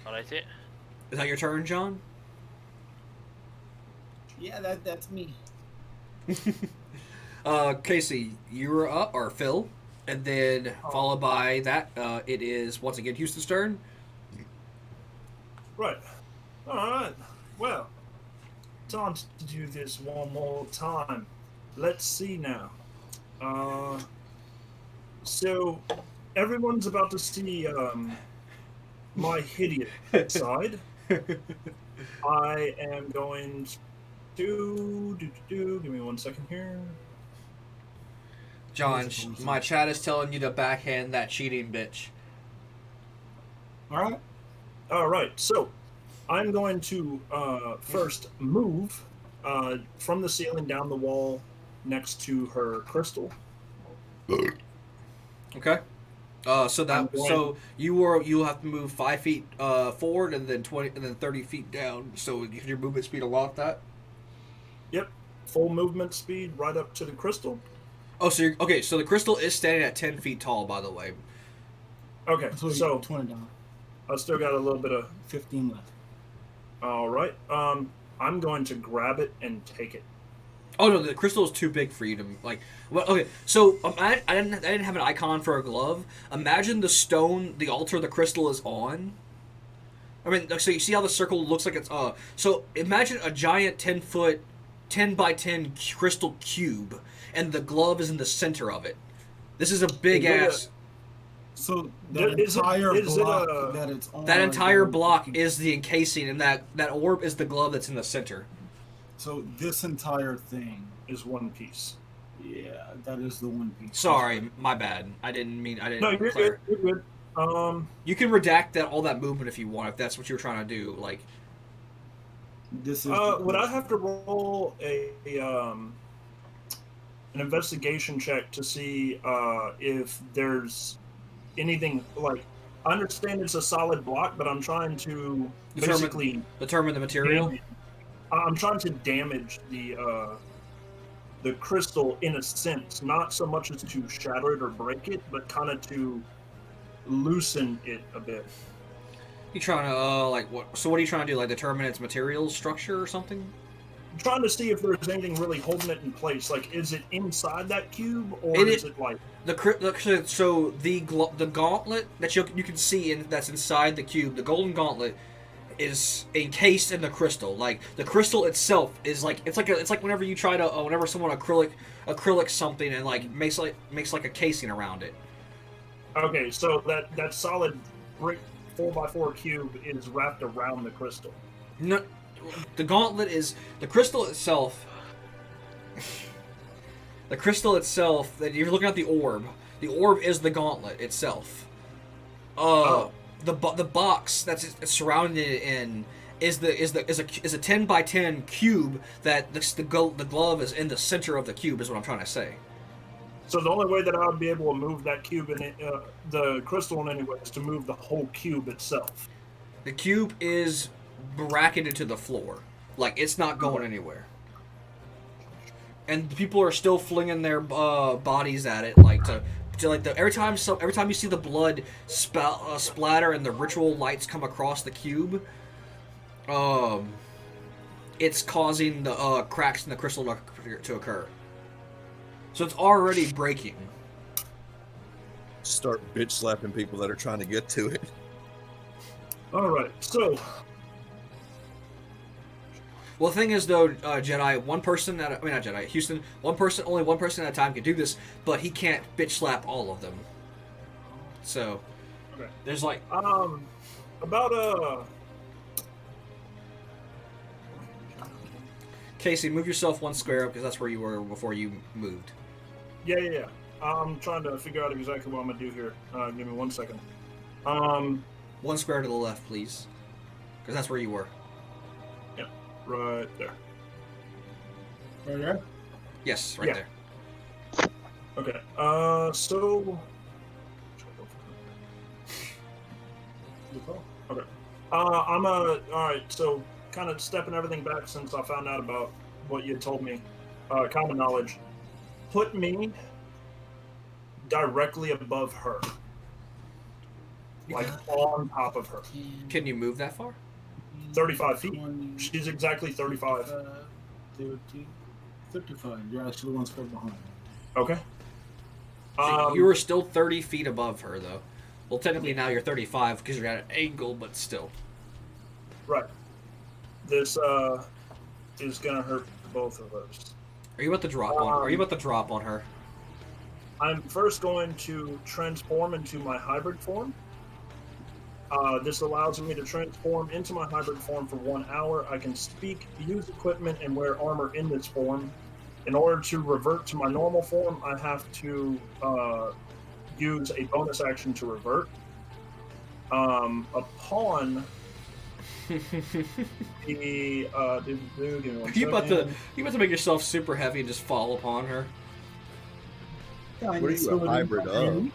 Alrighty. Is that your turn, John? Yeah, that's me. Casey, you're up, or Phil, and then followed by that, it is once again Houston's turn. Right. All right. Well, time to do this one more time. Let's see now. So everyone's about to see my hideous side. I am going to give me 1 second here. John, my chat is telling you to backhand that cheating bitch. All right. So I'm going to first move from the ceiling down the wall next to her crystal. Okay. So you'll have to move 5 feet forward and then 20 and then 30 feet down. So your movement speed allot that. Yep, full movement speed right up to the crystal. Oh, so you're, okay. So the crystal is standing at 10 feet tall, by the way. Okay, so 20 down, I still got a little bit of. 15 left. All right. I'm going to grab it and take it. Oh no, the crystal is too big for you to like. Well, okay, so I didn't have an icon for a glove. Imagine the stone, the altar the crystal is on. I mean, so you see how the circle looks like it's So imagine a giant 10-foot, 10 by 10 crystal cube, and the glove is in the center of it. This is a big ass. So that entire block that it's on. That entire block is the encasing, and that orb is the glove that's in the center. So this entire thing is one piece. Yeah, that is the one piece. Sorry, my bad. I didn't. No, you're good. You're good. You can redact all that movement if you want, if that's what you're trying to do. Like, this is. Would I have to roll an investigation check to see if there's anything like? I understand it's a solid block, but I'm trying to determine the material. I'm trying to damage the crystal in a sense, not so much as to shatter it or break it, but kind of to loosen it a bit. You trying to like what? So what are you trying to do? Like determine its material structure or something? I'm trying to see if there's anything really holding it in place. Like, is it inside that cube, or is it like so the gauntlet that you can see that's inside the cube, the golden gauntlet, is encased in the crystal. Like the crystal itself is like it's like whenever you try to whenever someone acrylic something and like makes like a casing around it. Okay, so that solid brick 4x4 cube is wrapped around the crystal. No, the gauntlet is the crystal itself. The crystal itself. That you're looking at the orb. The orb is the gauntlet itself. The box that's surrounding it in is a 10 by 10 cube that the glove is in the center of the cube is what I'm trying to say. So the only way that I would be able to move that cube in the crystal in any way is to move the whole cube itself. The cube is bracketed to the floor, like it's not going anywhere, and people are still flinging their bodies at it, like to like every time you see the blood splatter and the ritual lights come across the cube, it's causing the cracks in the crystal to occur. So it's already breaking. Start bitch slapping people that are trying to get to it. All right, so Well, the thing is, though, Jedi, one person at I mean, not Jedi, Houston, only one person at a time can do this, but he can't bitch slap all of them. So, Okay. there's like, About Casey, move yourself one square up because that's where you were before you moved. yeah. I'm trying to figure out exactly what I'm gonna do here. Give me 1 second. One square to the left, please, because that's where you were. Yeah, right there. Right there? Yes, right Yeah. there. Okay. So. Okay. All right. So, kind of stepping everything back since I found out about what you told me. Common knowledge. Put me directly above her, like on top of her. Can you move that far? 35 feet. She's exactly 35. 35. You're actually one square behind. Okay. So you were still 30 feet above her, though. Well, technically now you're 35 because you're at an angle, but still. Right. This is gonna hurt both of us. Are you about to drop on? Are you about to drop on her? I'm first going to transform into my hybrid form. This allows me to transform into my hybrid form for 1 hour. I can speak, use equipment, and wear armor in this form. In order to revert to my normal form, I have to use a bonus action to revert. Upon the give me 1 Are you about second. to make yourself super heavy and just fall upon her? What are you a hybrid of?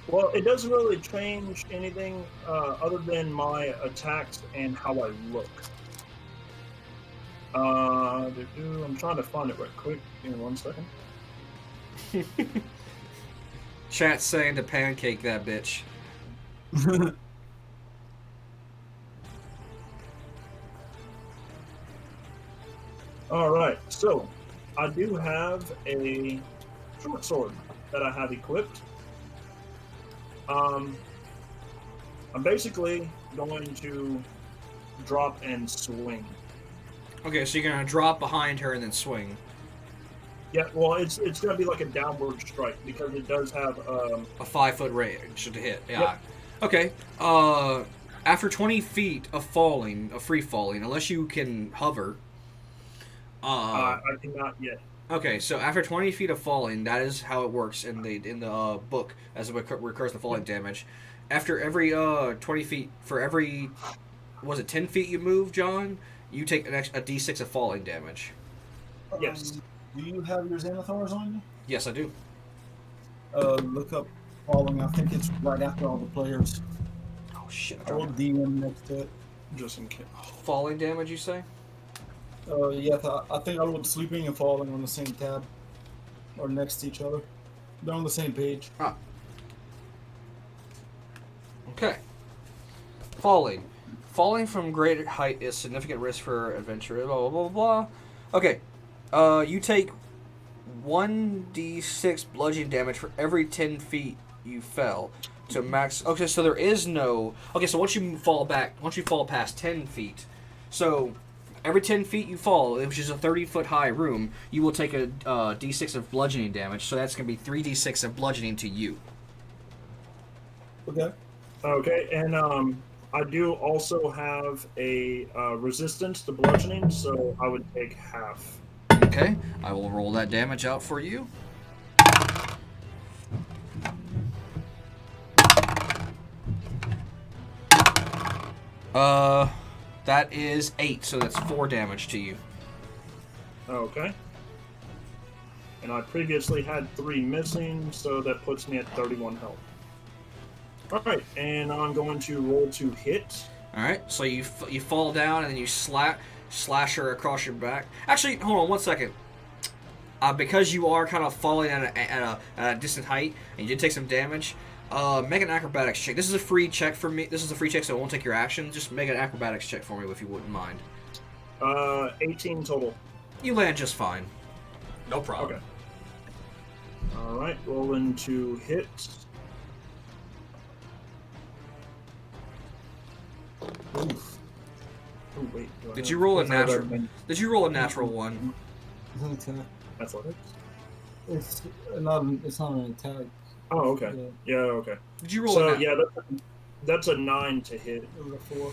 Well, it doesn't really change anything other than my attacks and how I look. I'm trying to find it right quick. Give me 1 second. Chat's saying to pancake that bitch. All right, so I do have a short sword that I have equipped. I'm basically going to drop and swing. Okay, so you're gonna drop behind her and then swing. Yeah, well, it's gonna be like a downward strike because it does have A 5-foot range to hit. Yeah. Yep. Okay. After 20 feet of falling, of free falling, unless you can hover. I cannot yet. Okay, so after 20 feet of falling, that is how it works in the book as it recurs the falling damage. After every 20 feet, for every, was it 10 feet you move, John? You take a d6 of falling damage. Yes. Do you have your Xanathars on you? Yes, I do. Look up falling. I think it's right after all the players. Oh shit! I wrote DM next to it. Just in case. Falling damage, you say? Yeah, I think I wrote sleeping and falling on the same tab, or next to each other. They're on the same page. Ah. Okay. Falling. Falling from great height is significant risk for adventure. Blah blah blah blah. Okay. You take 1d6 bludgeoning damage for every 10 feet you fell to max. Okay, so there is no. Okay, so once you fall past 10 feet, so every 10 feet you fall, which is a 30-foot high room, you will take a d6 of bludgeoning damage. So that's gonna be 3d6 of bludgeoning to you. Okay. Okay, and I do also have a resistance to bludgeoning, so I would take half. Okay, I will roll that damage out for you. That is 8, so that's 4 damage to you. Okay. And I previously had 3 missing, so that puts me at 31 health. Alright, and I'm going to roll to hit. Alright, so you fall down and then you slash her across your back. Actually, hold on 1 second. Because you are kind of falling at a distant height, and you did take some damage, make an acrobatics check. This is a free check for me. This is a free check, so it won't take your action. Just make an acrobatics check for me if you wouldn't mind. 18 total. You land just fine. No problem. Okay. Alright, rolling to hit. Oof. Oh wait. do I Did have- you roll a I have natural? that Did you roll a natural one? It's an attack. Athletics. It's not. It's not an attack. Oh, okay. Yeah, Yeah, okay. Did you roll So a yeah, that's a 9 to hit. it was a 4.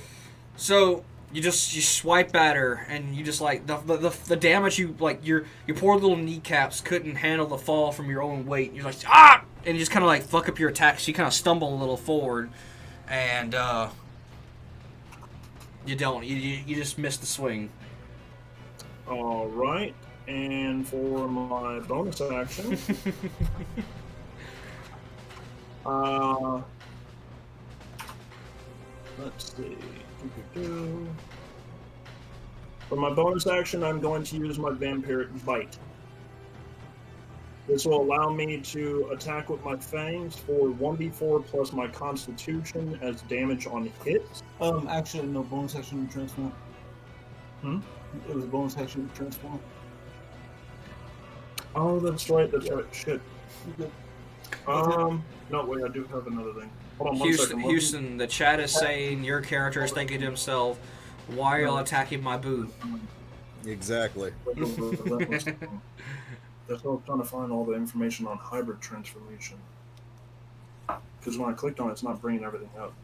So you swipe at her, and you just like the damage you like your poor little kneecaps couldn't handle the fall from your own weight. You're like ah, and you just kind of like fuck up your attack. So you kind of stumble a little forward, and you don't. You just miss the swing. All right. And for my bonus action, let's see. For my bonus action, I'm going to use my vampiric bite. This will allow me to attack with my fangs for 1d4 plus my constitution as damage on hits. Actually, no bonus action to transform. It was a bonus action to transform. Oh, that's right. That's right. Shit. You No, wait. I do have another thing. Hold on one second. Houston, the chat is saying your character is thinking to himself, "Why are y'all attacking my boo?" Exactly. That's why I'm trying to find all the information on hybrid transformation. Because when I clicked on it, it's not bringing everything up.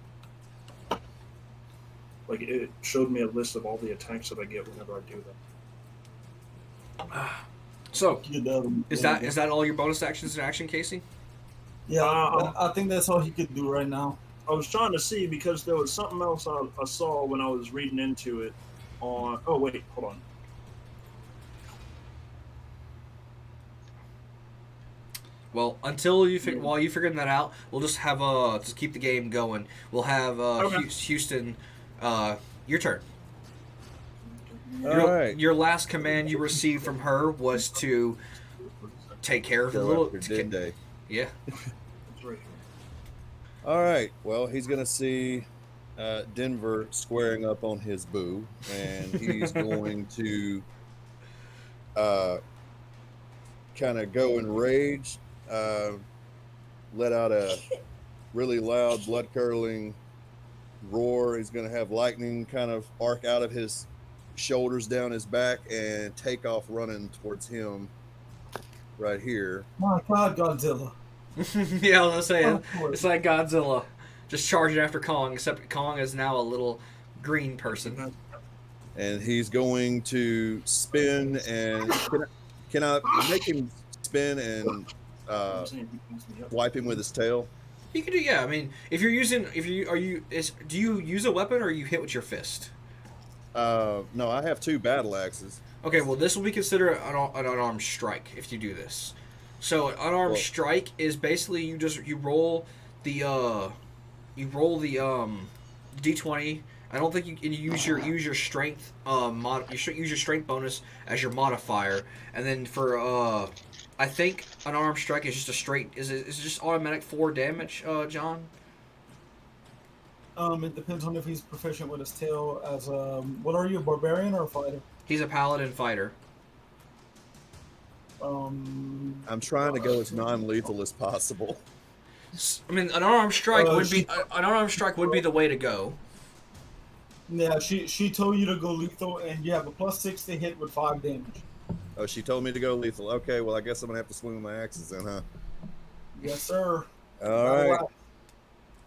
Like, it showed me a list of all the attacks that I get whenever I do that. So, could, is that all your bonus actions in action, Casey? Yeah, I think that's all he could do right now. I was trying to see because there was something else I saw when I was reading into it on... Oh, wait, hold on. Well, until while you figuring that out, we'll just have just keep the game going. We'll have Okay. Houston, your turn. All right. Your last command you received from her was to take care of the Go little. after Dende. Yeah. It's right here. All right. Well, he's gonna see Denver squaring up on his boo, and he's going to kind of go in rage, let out a really loud, blood-curdling roar. He's going to have lightning kind of arc out of his shoulders down his back and take off running towards him right here. My God, Godzilla. Yeah, I was saying Of course. it's like Godzilla just charging after Kong, except Kong is now a little green person. And he's going to spin and can I make him spin and wipe him with his tail? You can do, yeah. I mean, do you use a weapon or you hit with your fist? No, I have 2 battle axes. Okay, well, this will be considered an unarmed strike if you do this. So an unarmed strike is basically you roll the d20. I don't think you use your strength you should use your strength bonus as your modifier, and then for I think an unarmed strike is just a straight is it just automatic 4 damage, John? It depends on if he's proficient with his tail. As what are you, a barbarian or a fighter? He's a paladin fighter. I'm trying to go as non-lethal as possible. I mean, an unarmed strike would be the way to go. Yeah, she told you to go lethal, and you have a +6 to hit with 5 damage. Oh, she told me to go lethal. Okay, well, I guess I'm gonna have to swing with my axes then, huh? Yes, sir. All right.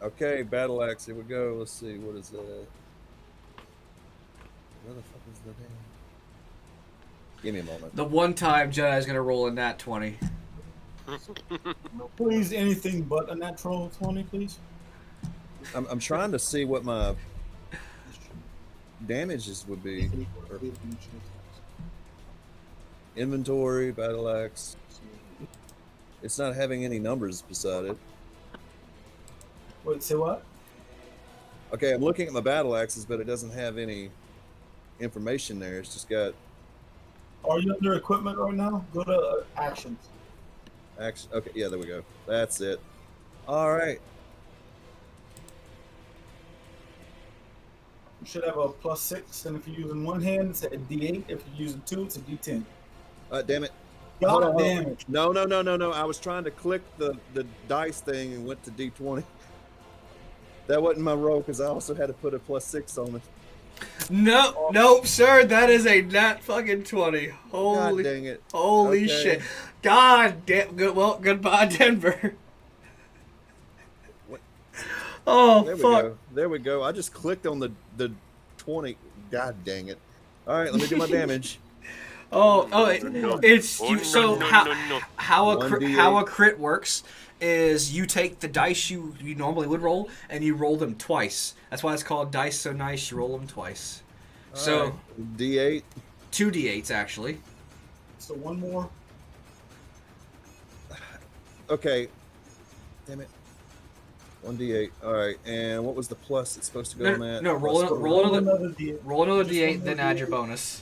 Okay, battle axe. Here we go. Let's see. What is that? Where the fuck is the damn? Give me a moment. The one time Jedi's gonna roll a nat 20. Please, anything but a natural 20, please. I'm trying to see what my damages would be. Or inventory, battle axe. It's not having any numbers beside it. Wait, say what? Okay, I'm looking at my battle axes, but it doesn't have any information there. It's just got Are you under equipment right now? Go to actions. action. Okay, yeah, there we go. That's it. All right. You should have a +6, and if you're using one hand, it's a D8. If you're using 2, it's a D10. Damn it. God Hold on. damn it. No. I was trying to click the dice thing and went to D20. That wasn't my roll because I also had to put a +6 on it. No, nope, sir. That is a nat fucking 20. Holy, God dang it. holy Okay. shit. God damn. Good. Well, goodbye, Denver. What? Oh There we fuck. go. There we go. I just clicked on the 20. God dang it. All right, let me do my damage. It's you. So how a 1d8. crit works is you take the dice you normally would roll and you roll them twice. That's why it's called Dice So Nice. You roll them twice. So Alright, D8. 2 d8s actually. So one more. Okay. Damn it. 1d8. All right, and what was the plus that's supposed to go on that? No, roll Plus another D8. roll another Just d8, one then more add your D8. bonus.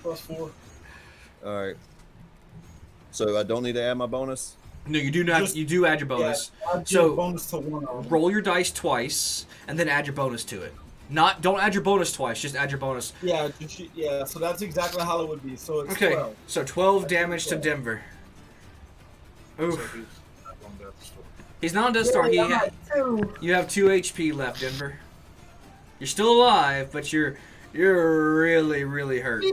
+4. All right. So I don't need to add my bonus? No, you do not. Just- You do add your bonus. I'd give So bonus to one of them. roll your dice twice and then add your bonus to it. Don't add your bonus twice. Just add your bonus. Yeah, yeah. So that's exactly how it would be. So it's Okay. 12. So 12 damage to Denver. Oof. He's not on Death Star. You have 2 HP left, Denver. You're still alive, but you're really, really hurt.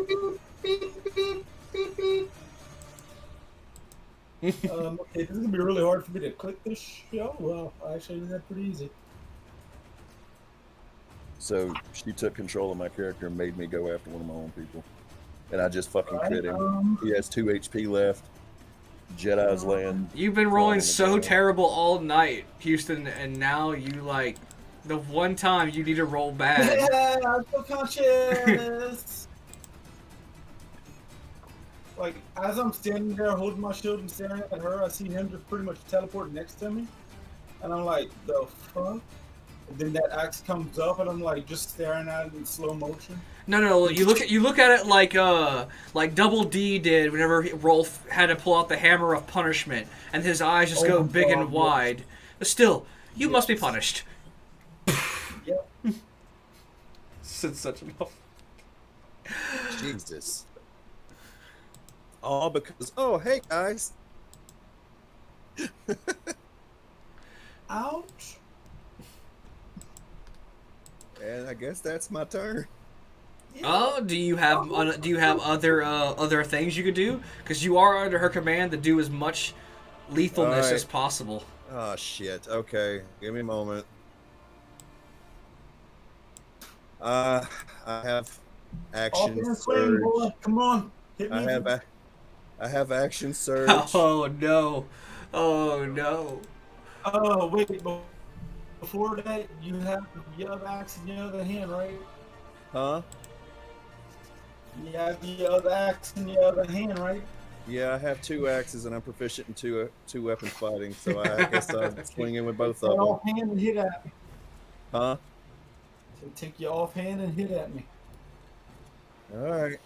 Okay, this is gonna be really hard for me to click this show. Well, actually, that's pretty easy. So she took control of my character and made me go after one of my own people. And I just fucking crit him. He has 2 HP left. Jedi's land. You've been rolling Oh, so God. terrible all night, Houston, and now you like the one time you need to roll bad. Yeah, I'm so conscious. Like, as I'm standing there holding my shield and staring at her, I see him just pretty much teleport next to me. And I'm like, the fuck? And then that axe comes up, and I'm like, just staring at it in slow motion. No. You look at it like Double D did whenever Rolf had to pull out the hammer of punishment, and his eyes just go big and wide. But still, you must be punished. Yep. It's such an Jesus. All because, oh, hey, guys. Ouch. And I guess that's my turn. Oh, do you have other things you could do? Because you are under her command to do as much lethalness Alright. as possible. Oh, shit. Okay. Give me a moment. I have action Off swing, surge. boy. Come on. Hit me. I have action surge. Oh no! Oh no! Oh, wait. Before that, you have the other axe in your other hand, right? Huh? You have the other axe in your other hand, right? Yeah, I have 2 axes and I'm proficient in two weapon fighting, so I guess I'm swinging with both of them. Offhand and hit at me. Huh? So take your offhand and hit at me. Alright.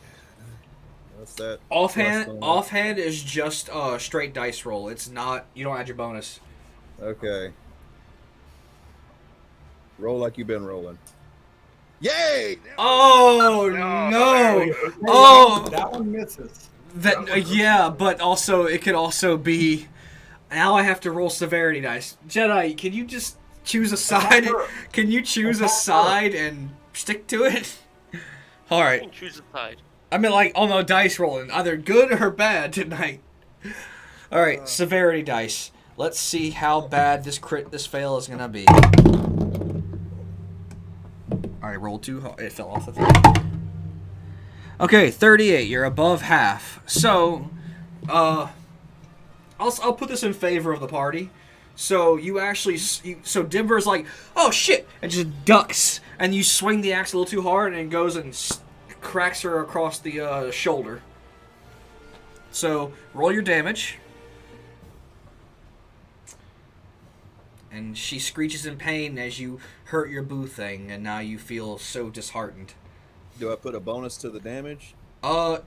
What's that? Offhand is just straight dice roll. It's not. You don't add your bonus. Okay. Roll like you've been rolling. Yay! Oh no! Oh, That one misses. yeah, but also it could also be. Now I have to roll severity dice. Jedi, can you just choose a side? Can you choose a side and stick to it? All You right. can choose a side. I mean, like, on the dice rolling, either good or bad tonight. All right, severity dice. Let's see how bad this fail is gonna be. All right, roll 2. It fell off the thing. Okay, 38. You're above half. So, I'll put this in favor of the party. So you actually, so Denver's like, oh shit, and just ducks, and you swing the axe a little too hard, and it goes and cracks her across the shoulder. So roll your damage. And she screeches in pain as you hurt your boo thing, and now you feel so disheartened. Do I put a bonus to the damage?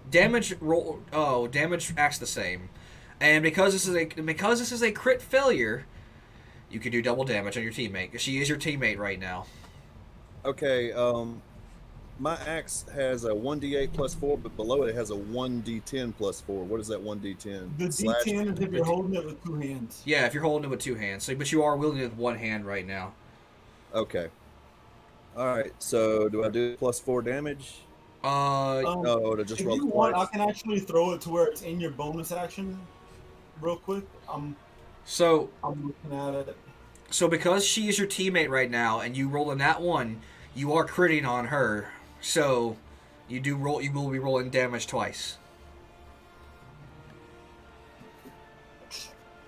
Damage roll. Oh, damage acts the same, and because this is a crit failure, you can do double damage on your teammate. She is your teammate right now. Okay, my axe has a 1d8 plus 4, but below it has a 1d10 plus 4. What is that 1d10? The D10 is if you're holding it with 2 hands. Yeah, if you're holding it with 2 hands. So, but you are wielding it with 1 hand right now. Okay. All right. So do I do +4 damage? No, to just If roll you it want, I twice. can actually throw it to where it's in your bonus action, real quick. So I'm looking at it. So because she is your teammate right now, and you roll in that one, you are critting on her. So you will be rolling damage twice.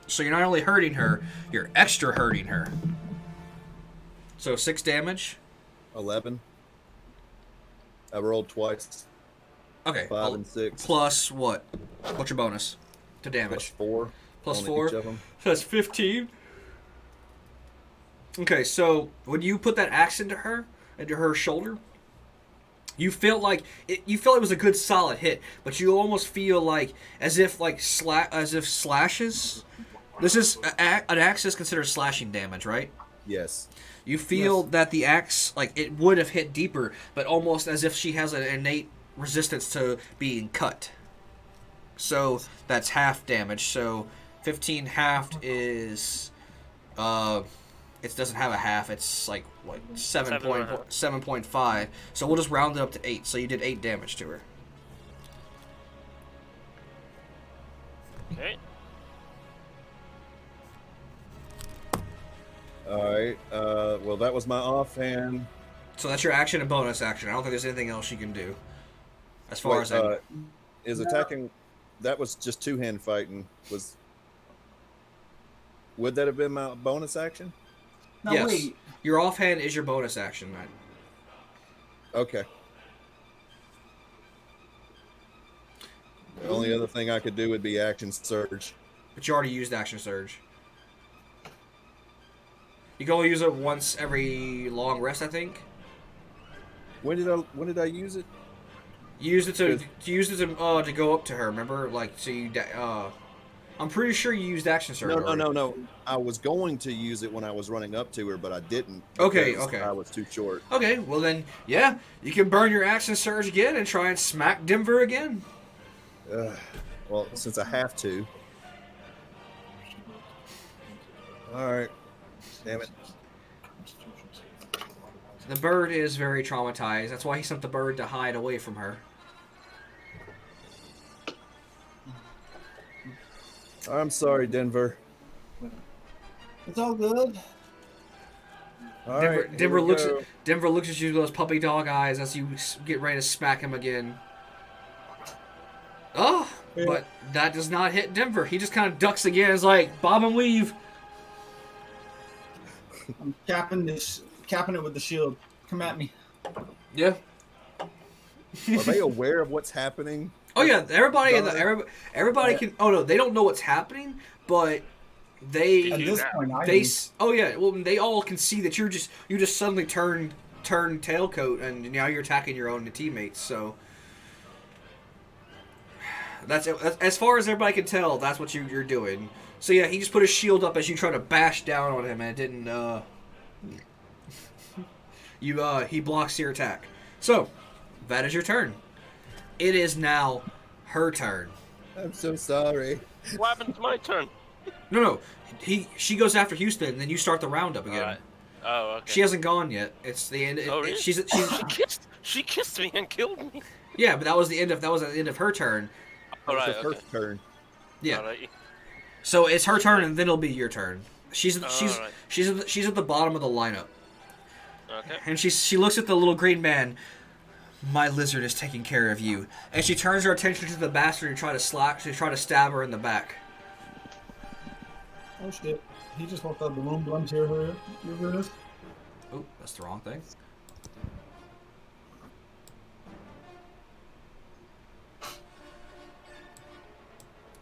So you're not only hurting her, you're extra hurting her. So 6 damage. 11. I rolled twice. Okay. 5 and 6. Plus what? What's your bonus to damage? +4. Plus on 4. each of them. So that's 15. Okay, so when you put that axe into her shoulder, you feel like you feel it was a good solid hit, but you almost feel like as if slashes. This is an axe is considered slashing damage, right? Yes. You feel that the axe, like, it would have hit deeper, but almost as if she has an innate resistance to being cut. So that's half damage. So 15 halved is it doesn't have a half. It's like what 7.5. So we'll just round it up to 8. So you did 8 damage to her. Okay. All right. Well, that was my offhand. So that's your action and bonus action. I don't think there's anything else you can do. As far as I is attacking. That was just 2-hand fighting. Would that have been my bonus action? No, yes, wait. your offhand is your bonus action, man. Okay. The only other thing I could do would be action surge. But you already used action surge. You can only use it once every long rest, I think. When did I use it? You used it to go up to her. Remember, like, so you. I'm pretty sure you used action surge. No. I was going to use it when I was running up to her, but I didn't. Okay. I was too short. Okay, well then, yeah, you can burn your action surge again and try and smack Denver again. Well, since I have to. All right. Damn it. The bird is very traumatized. That's why he sent the bird to hide away from her. I'm sorry, Denver. It's all good. All Denver, right, Denver looks at you with those puppy dog eyes as you get ready to smack him again. Oh, Yeah. but that does not hit Denver. He just kind of ducks again. It's like bob and weave. I'm capping it with the shield. Come at me. Yeah. Are they aware of what's happening? Oh yeah, everybody can. Oh no, they don't know what's happening, but they At this point, Oh yeah, well they all can see that you just suddenly turned tailcoat and now you're attacking your own teammates. So that's as far as everybody can tell. That's what you're doing. So yeah, he just put his shield up as you try to bash down on him, and it didn't. He blocks your attack. So that is your turn. It is now her turn. I'm so sorry. What happened to my turn? No. She goes after Houston, and then you start the roundup again. Alright. Oh, okay. She hasn't gone yet. It's the end. Oh, really? She kissed me and killed me. Yeah, but that was the end of her turn. That was Alright, the first turn. Yeah. Alright. So it's her turn, and then it'll be your turn. She's at the bottom of the lineup, Okay. and she looks at the little green man. My lizard is taking care of you, and she turns her attention to the bastard and try to stab her in the back. Oh shit. He just walked out of the room. Do I hear her? You hear this? Oh, that's the wrong thing.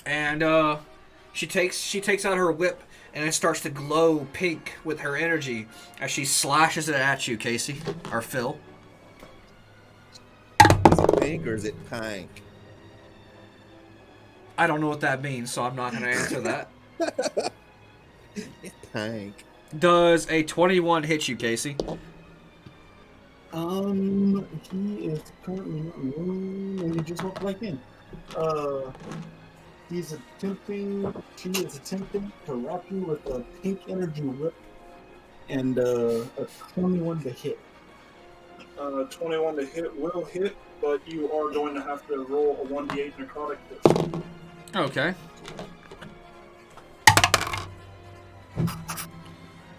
And she takes out her whip and it starts to glow pink with her energy as she slashes it at you, Casey or Phil. Is it pink or is it pink? I don't know what that means, so I'm not going to answer that. It's pink. Does a 21 hit you, Casey? He is currently not in the room, and he just walked back in. She is attempting to wrap you with a pink energy whip and a 21 to hit. 21 to hit will hit, but you are going to have to roll a 1d8 necrotic hit. Okay.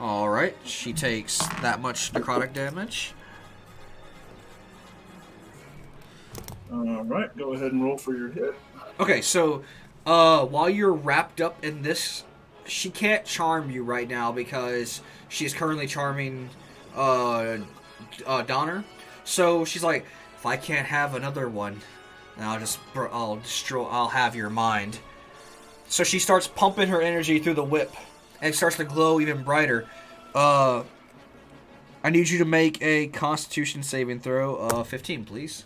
Alright, she takes that much necrotic damage. Alright, go ahead and roll for your hit. Okay, so while you're wrapped up in this, she can't charm you right now because she's currently charming Donner. So she's like, if I can't have another one, then I'll have your mind. So she starts pumping her energy through the whip, and it starts to glow even brighter. I need you to make a Constitution saving throw, 15, please.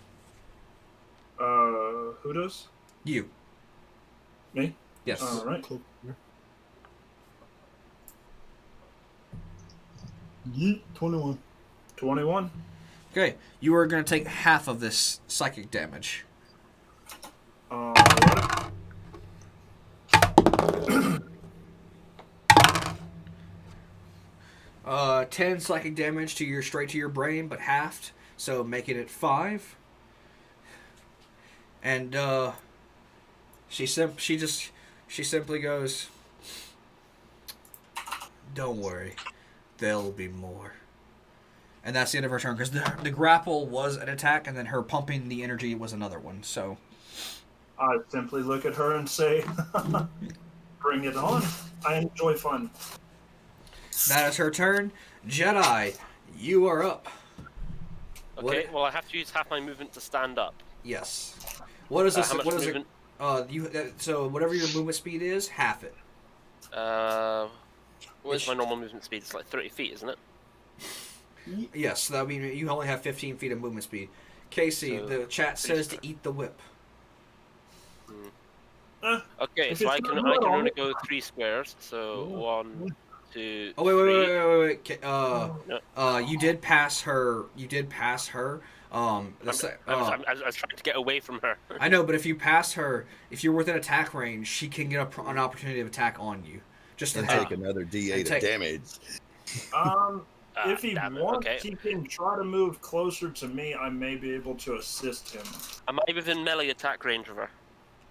Who does? You. Me? Yes. Alright. Yeet, 21. 21. Okay, you are going to take half of this psychic damage. Alright. 10 psychic damage straight to your brain, but halved, so making it 5. And she simply goes, "Don't worry, there'll be more." And that's the end of her turn, because the grapple was an attack, and then her pumping the energy was another one. So I simply look at her and say, bring it on. I enjoy fun. that is her turn. Jedi, you are up. Okay, well I have to use half my movement to stand up. Yes. What is this? How much What is movement? it? So whatever your movement speed is, half it. What is my normal movement speed? It's like 30 feet, isn't it? Yes, that means you only have 15 feet of movement speed. Casey, So, the chat says to eat the whip. Okay, If so it's I can not only wrong- go 3 squares. So 1, 2, Oh wait, 3. wait. You did pass her. You did pass her. I was trying to get away from her. I know, but if you pass her, if you're within attack range, she can get an opportunity of attack on you. Just to And have. take another D8 take- of damage. If he Damn it, wants, okay. he can try to move closer to me. I may be able to assist him. Am I within melee attack range of her?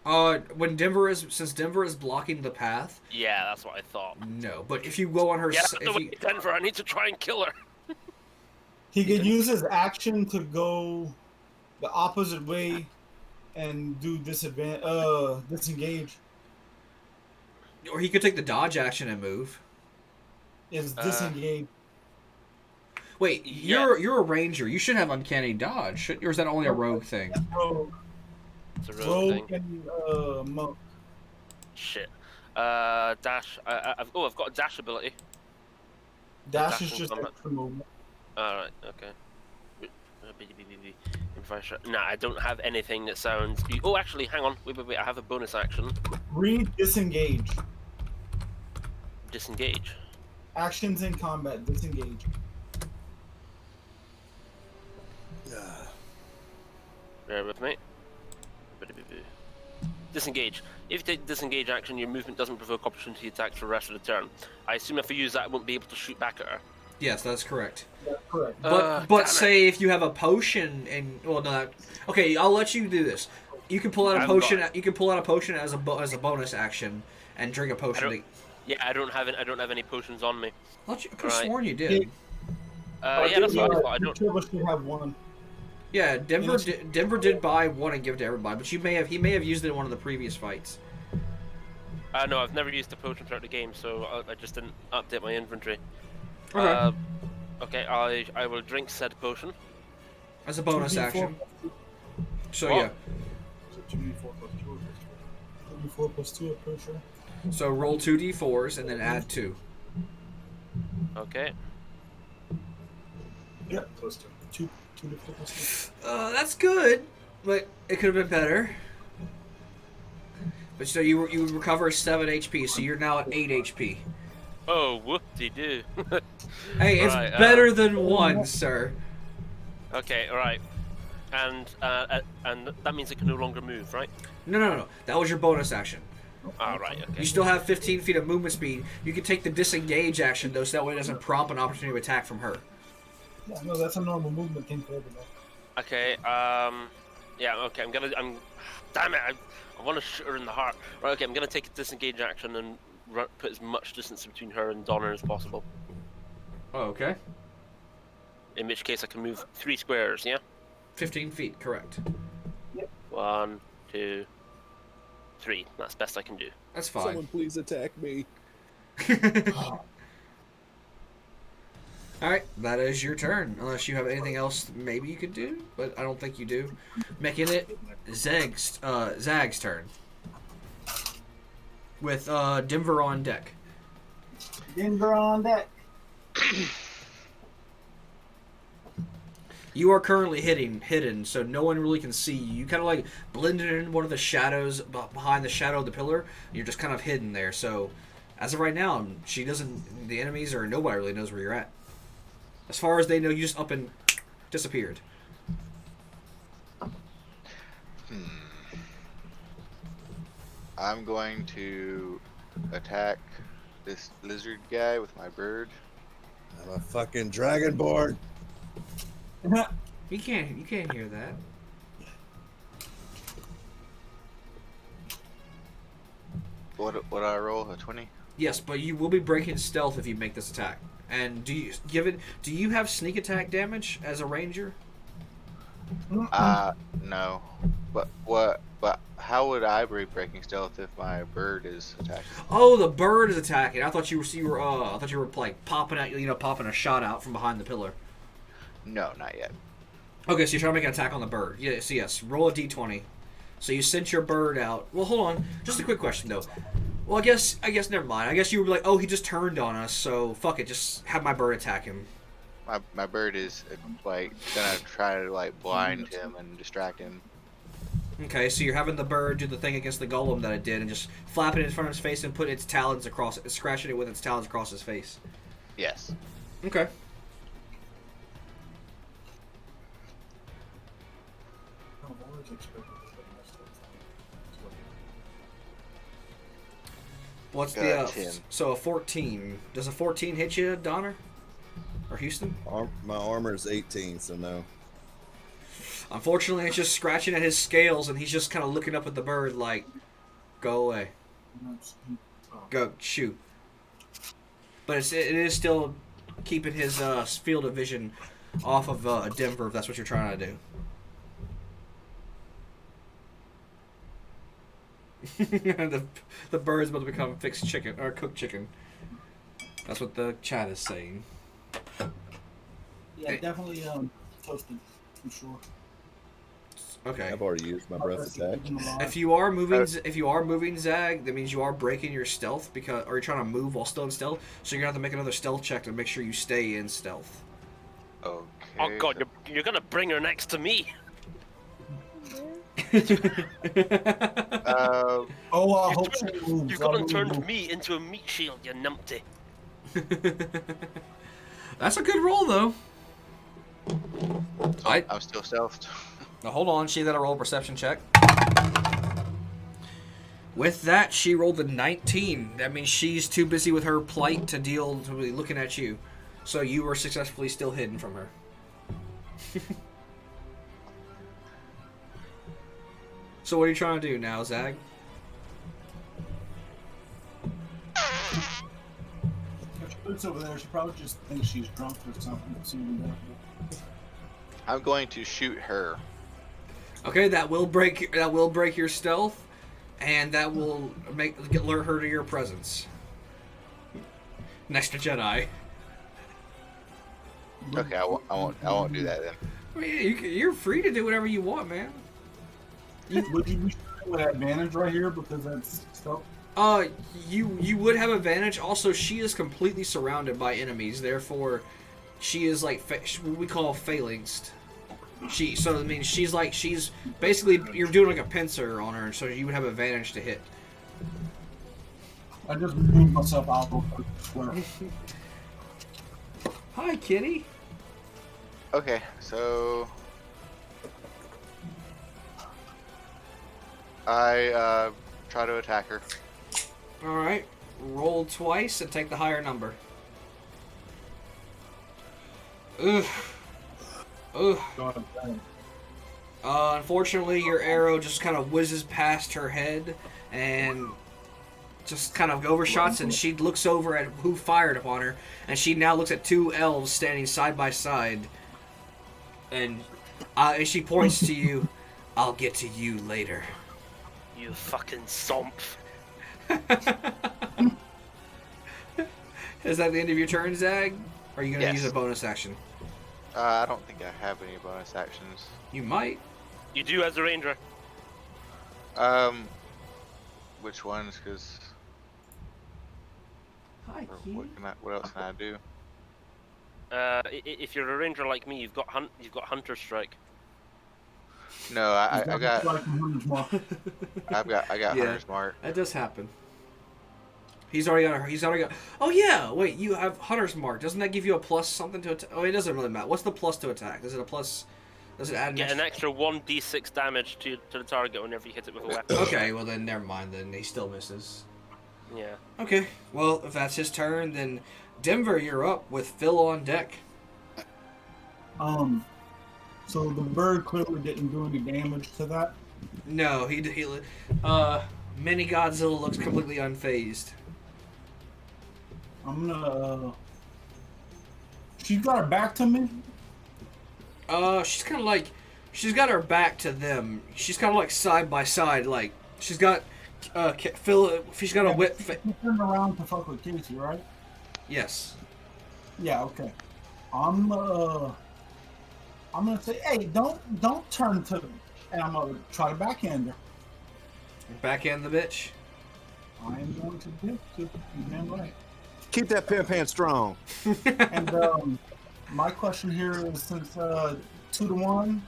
Since Denver is blocking the path, Yeah, that's what I thought. no. But if you go on her, Yeah, the if way you, Denver, I need to try and kill her. He could use his action to go the opposite way and do disengage. or he could take the dodge action and move. Is disengage. Wait, Yeah. you're a ranger. You should have uncanny dodge, or is that only a rogue thing? Rogue, It's a rogue rogue thing. and monk. Shit. Dash. I've got a dash ability. Dash is Dash just combat. extra movement. Alright, okay. Nah, I don't have anything that sounds... Oh, actually, hang on. Wait. I have a bonus action. Read disengage. Disengage. Actions in combat. Disengage. Bear with me. Disengage. If you take disengage action, your movement doesn't provoke opportunity attacks for the rest of the turn. I assume if I use that, I won't be able to shoot back at her. Yes, that's correct. That's correct. But damn it. say if you have a potion and no, okay, I'll let you do this. You can pull out a I've potion. got- You can pull out a potion as a bonus action and drink a potion. Yeah, I don't have any potions on me. I could have Right. sworn you did. Yeah, that's what I thought. I don't. Two of us should have one. Yeah, Denver. Yes. Denver did buy one and give it to everybody, but he may have used it in one of the previous fights. No, I've never used the potion throughout the game, so I just didn't update my inventory. Okay. Okay, I will drink said potion. As a bonus 2d4 action. So What? yeah. So 2d4 plus 2 or plus 2d4 plus 2, I'm pretty sure. So roll 2d4s and then add 2. Okay. Yeah, plus 2. 2d4 plus 2. That's good, but it could have been better. But so you recover 7 HP, so you're now at 8 HP. Oh, whoop-de-doo. Hey, it's Right, better than 1, sir. Okay, alright. And that means I can no longer move, right? No. That was your bonus action. Alright, okay. You still have 15 feet of movement speed. You can take the disengage action, though, so that way it doesn't prompt an opportunity to attack from her. Yeah, no, that's a normal movement thing for everybody. Okay. Yeah. Okay. Damn it! I want to shoot her in the heart. Right. Okay. I'm gonna take a disengage action and put as much distance between her and Donner as possible. Oh, okay. In which case, I can move 3 squares. Yeah. 15 feet, correct. 1, 2, 3. That's the best I can do. That's fine. Someone please attack me. Alright, that is your turn. Unless you have anything else maybe you could do, but I don't think you do. Making it Zag's turn. With Denver on deck. Denver on deck. You are currently hidden, so no one really can see you. You kind of like blended in one of the shadows behind the shadow of the pillar. You're just kind of hidden there. So, as of right now, the enemies or nobody really knows where you're at. As far as they know, you just up and disappeared. I'm going to attack this lizard guy with my bird. I'm a fucking dragonborn. You can't hear that. What I roll? A 20? Yes, but you will be breaking stealth if you make this attack. And do you have sneak attack damage as a ranger? No. But how would I be breaking stealth if my bird is attacking? Oh, the bird is attacking. I thought you were like popping a shot out from behind the pillar. No, not yet. Okay, so you're trying to make an attack on the bird. Yes. Roll a d20. So you sent your bird out. Well, hold on. Just a quick question though. Well, I guess never mind. I guess you were like, oh, he just turned on us, so fuck it. Just have my bird attack him. My bird is like gonna try to like blind him and distract him. Okay, so you're having the bird do the thing against the golem that it did, and just flapping it in front of his face and put its talons across it, scratching it with its talons across his face. Yes. Okay. What's the 10. So a 14? Does a 14 hit you, Donner? Or Houston? My armor is 18, so no. Unfortunately, it's just scratching at his scales, and he's just kind of looking up at the bird like, go away. Go, shoot. But it is still keeping his field of vision off of Denver, if that's what you're trying to do. the bird's about to become fixed chicken, or cooked chicken. That's what the chat is saying. Yeah, definitely toasted, for sure. Okay. I've already used my breath attack. If you are moving, Zag, that means you are breaking your stealth or you're trying to move while still in stealth. So you're gonna have to make another stealth check to make sure you stay in stealth. Okay. Oh god, you're gonna bring her next to me. I hope she moves. You're gonna turn me into a meat shield, you numpty. That's a good roll, though. I'm still stealthed. Now hold on, she got a roll a perception check. With that, she rolled a 19. That means she's too busy with her plight to be looking at you. So you were successfully still hidden from her. So what are you trying to do now, Zag? If she looks over there, she probably just thinks she's drunk or something. I'm going to shoot her. Okay, that will break your stealth, and that will alert her to your presence. Next to Jedi. Okay, I won't do that then. I mean, you're free to do whatever you want, man. Would you be shooting with advantage right here because that's stealth? You would have advantage. Also, she is completely surrounded by enemies. Therefore, she is like what we call phalanxed. So I mean, she's basically you're doing like a pincer on her, so you would have advantage to hit. I just moved myself out real quick. Swear. Hi, kitty. Okay, so I try to attack her. All right, roll twice and take the higher number. Ugh. Ugh. God damn. Unfortunately, your arrow just kind of whizzes past her head and just kind of overshots, and she looks over at who fired upon her, and she now looks at two elves standing side by side, and she points to you. I'll get to you later. You fucking somp. Is that the end of your turn, Zag? Or are you going to Yes. use a bonus action? I don't think I have any bonus actions. You might. You do as a ranger. Which ones? Because Hi, what else can I do? If you're a ranger like me, you've got hunter strike. No, I got Like Hunter's Mark. I got Yeah. Hunter's Mark. That does happen. He's already got. Oh yeah, wait. You have Hunter's Mark. Doesn't that give you a plus something to attack? Oh, it doesn't really matter. What's the plus to attack? Is it a plus? Does it add? Get an extra 1d6 damage to the target whenever you hit it with a weapon. Okay, well then never mind. Then he still misses. Yeah. Okay, well if that's his turn, then Denver, you're up with Phil on deck. So the bird clearly didn't do any damage to that. No, he Mini Godzilla looks completely unfazed. I'm gonna. She got her back to me. She's kind of like, she's got her back to them. She's kind of like side by side, like she's got Phil. She's got a whip. She turned around to fuck with Casey, right? Yes. Yeah. Okay. I'm gonna say, hey, don't turn to me, and I'm gonna try to backhand her. Backhand the bitch. I am going to do it. You damn right. Keep that pan strong. And my question here is, since 2-1,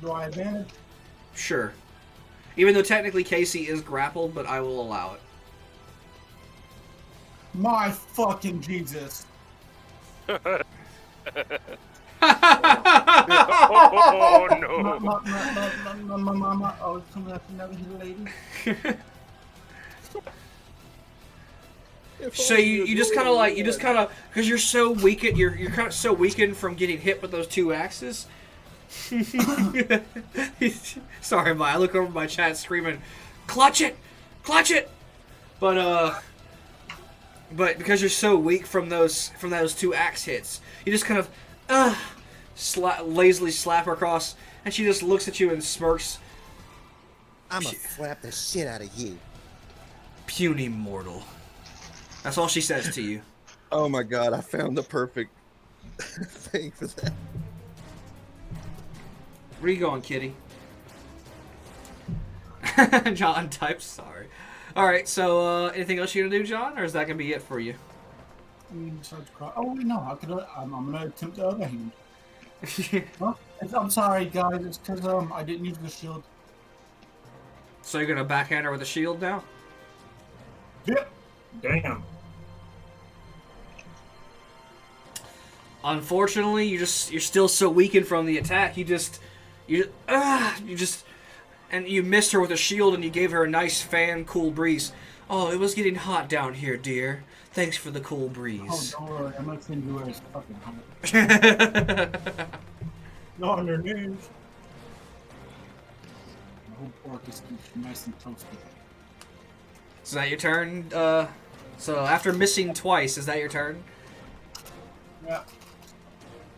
do I advantage? Sure. Even though technically Casey is grappled, but I will allow it. My fucking Jesus! Oh no! Mama, I was coming up another lady. So you just kind of because you're so weakened, you're kind of so weakened from getting hit with those two axes. Sorry, I look over my chat screaming, clutch it, but because you're so weak from those two axe hits, you just kind of lazily slap her across, and she just looks at you and smirks. I'ma slap the shit out of you. Puny mortal. That's all she says to you. Oh my god, I found the perfect thing for that. Where you going, kitty? John types, sorry. Alright, so anything else you're gonna do, John? Or is that gonna be it for you? I mean, besides cry. Oh, wait, no, I'm gonna attempt the other hand. Well, I'm sorry, guys, it's because I didn't use the shield. So you're gonna backhand her with a shield now? Yep. Damn. Unfortunately, you're still so weakened from the attack. You missed her with a shield, and you gave her a nice fan, cool breeze. Oh, it was getting hot down here, dear. Thanks for the cool breeze. Oh, don't worry, I'm not saying you as fucking hot. Not on your knees. The whole pork is nice and toasty. Is that your turn? So after missing twice, is that your turn? Yeah.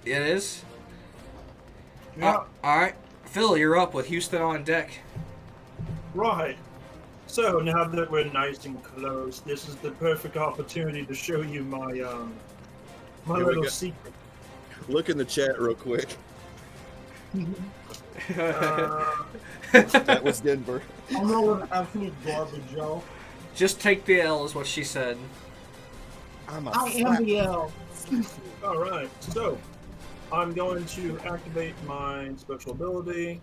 It is? Yeah. Alright. Phil, you're up with Houston on deck. Right. So now that we're nice and close, this is the perfect opportunity to show you my my Here we little go. secret. Look in the chat real quick. That was Denver. I'm rolling absolute garbage, Joe. Just take the L is what she said. I'ma I slap am the L. All right. So I'm going to activate my special ability.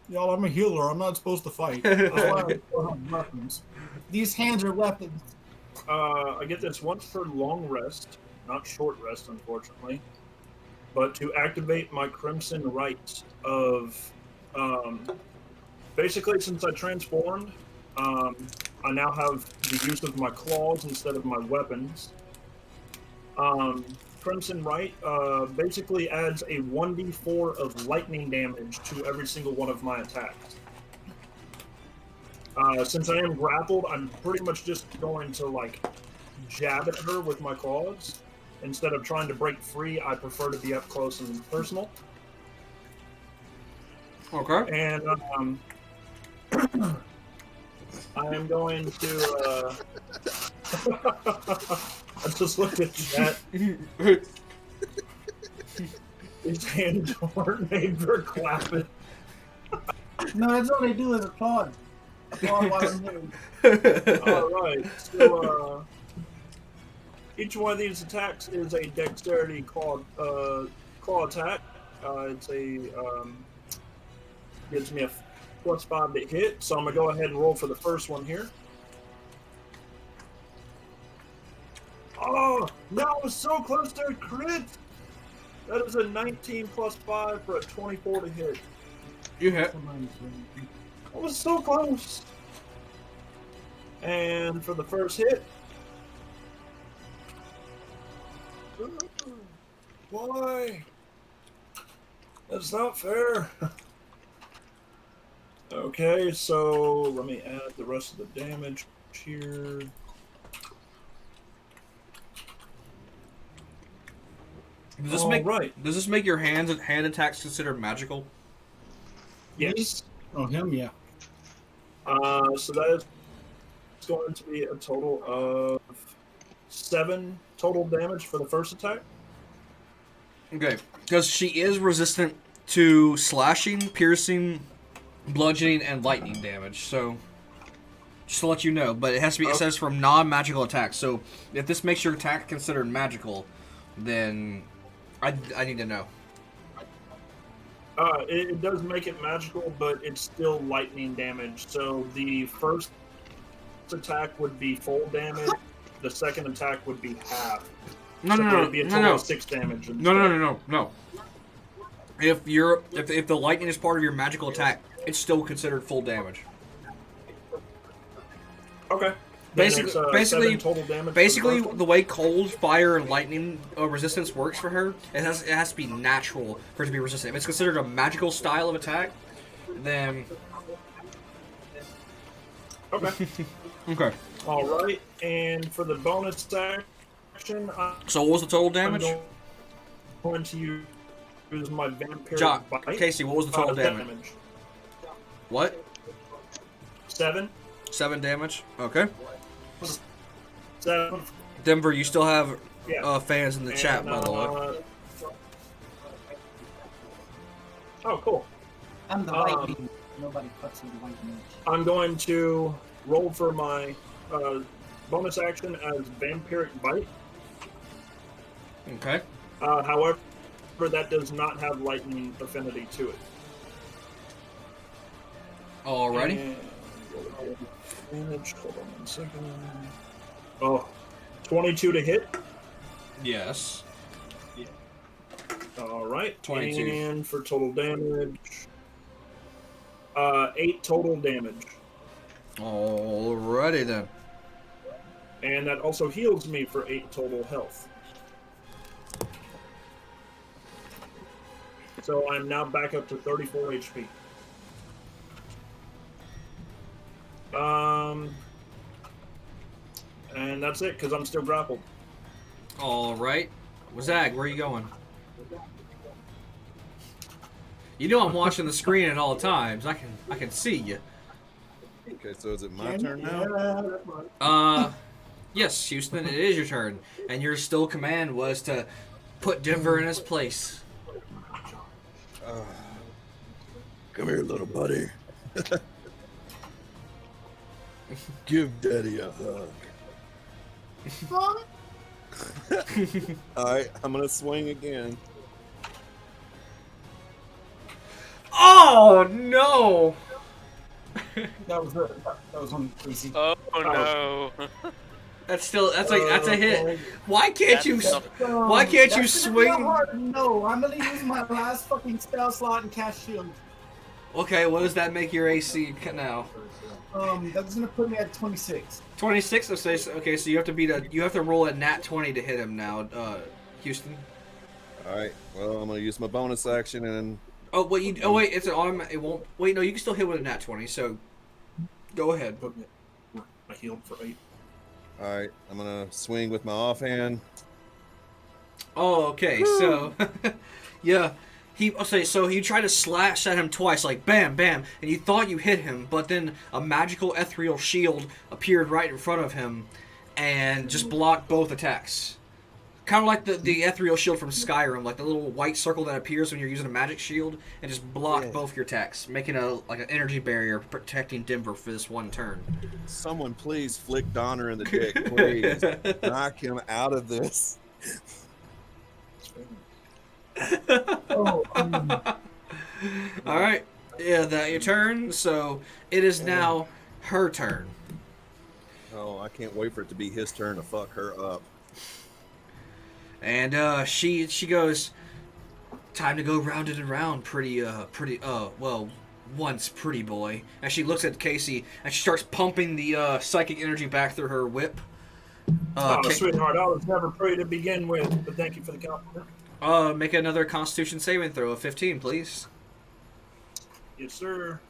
Y'all, I'm a healer. I'm not supposed to fight. That's why I don't have weapons. These hands are weapons. I get this once for long rest, not short rest, unfortunately. But to activate my Crimson Rights of, basically, since I transformed, I now have the use of my claws instead of my weapons. Crimson Right basically adds a 1d4 of lightning damage to every single one of my attacks. Since I am grappled, I'm pretty much just going to like jab at her with my claws. Instead of trying to break free, I prefer to be up close and personal. Okay. And I am going to. I just looked at that. His hands weren't made for clapping. No, that's all they do is applaud. Applaud while I'm moving. Alright, so each one of these attacks is a dexterity claw attack. It's a gives me a +5 to hit, so I'm gonna go ahead and roll for the first one here. Oh, no, I was so close to a crit! That is a 19 +5 for a 24 to hit. You hit. I was so close. And for the first hit. Why? That's not fair. Okay, so let me add the rest of the damage here. Does this make your hand attacks considered magical? Yes. Oh, him, yeah. So that is going to be a total of 7 total damage for the first attack. Okay, because she is resistant to slashing, piercing, bludgeoning, and lightning damage. So, just to let you know, but it has to be. It says from non-magical attacks. So, if this makes your attack considered magical, then I need to know. It does make it magical, but it's still lightning damage. So the first attack would be full damage. The second attack would be half. No. It'd be a total of 6 damage. No. If the lightning is part of your magical attack, it's still considered full damage. Okay. Basically, 7 total damage the way cold, fire, and lightning resistance works for her, it has to be natural for it to be resistant. If it's considered a magical style of attack, then okay. Okay. All right, and for the bonus action, so what was the total damage? I'm going to use my vampiric John, bite. Casey, what was the total damage? What? 7. 7 damage. Okay. 7. Denver, you still have Yeah. fans in the chat, by the way. Oh, cool. I'm the lightning. Nobody fucks with the lightning. I'm going to roll for my bonus action as vampiric bite. Okay. However, that does not have lightning affinity to it. Alrighty. And damage. Hold on 1 second. Oh, 22 to hit. Yes. All right. 22. And for total damage, 8 total damage. Alrighty then. And that also heals me for 8 total health. So I'm now back up to 34 HP. And that's it, because I'm still grappled. Alright. Wazag, where are you going? You know I'm watching the screen at all times. I can see you. Okay, so is it my turn now? Yes, Houston, it is your turn. And your still command was to put Denver in his place. Come here, little buddy. Give Daddy a hug. Alright, I'm gonna swing again. Oh no! That was on Casey. Oh no. That's a hit. Why can't you That's why can't you That's gonna be a swing? hard no, I'm gonna use my last fucking spell slot and cast shield. Okay, what does that make your AC now? That's gonna put me at 26. 26. Okay, so you have to roll a nat 20 to hit him now, Houston. All right. Well, I'm gonna use my bonus action and Oh wait, it's an automatic. It won't. Wait, no, you can still hit with a nat 20. So go ahead. Okay. I healed for 8. all right. I'm gonna swing with my offhand. Oh, okay. So yeah, so he tried to slash at him twice, like bam, bam, and you thought you hit him, but then a magical ethereal shield appeared right in front of him, and just blocked both attacks. Kind of like the ethereal shield from Skyrim, like the little white circle that appears when you're using a magic shield, and just blocked both your attacks, making an energy barrier protecting Denver for this one turn. Someone please flick Donner in the dick, please. Knock him out of this. Oh, All right, yeah, that your turn. So it is now her turn. Oh, I can't wait for it to be his turn to fuck her up. And she goes, time to go round and round, once pretty boy. And she looks at Casey and she starts pumping the psychic energy back through her whip. Sweetheart, I was never pretty to begin with, but thank you for the compliment. Make another Constitution saving throw of 15, please. Yes, sir.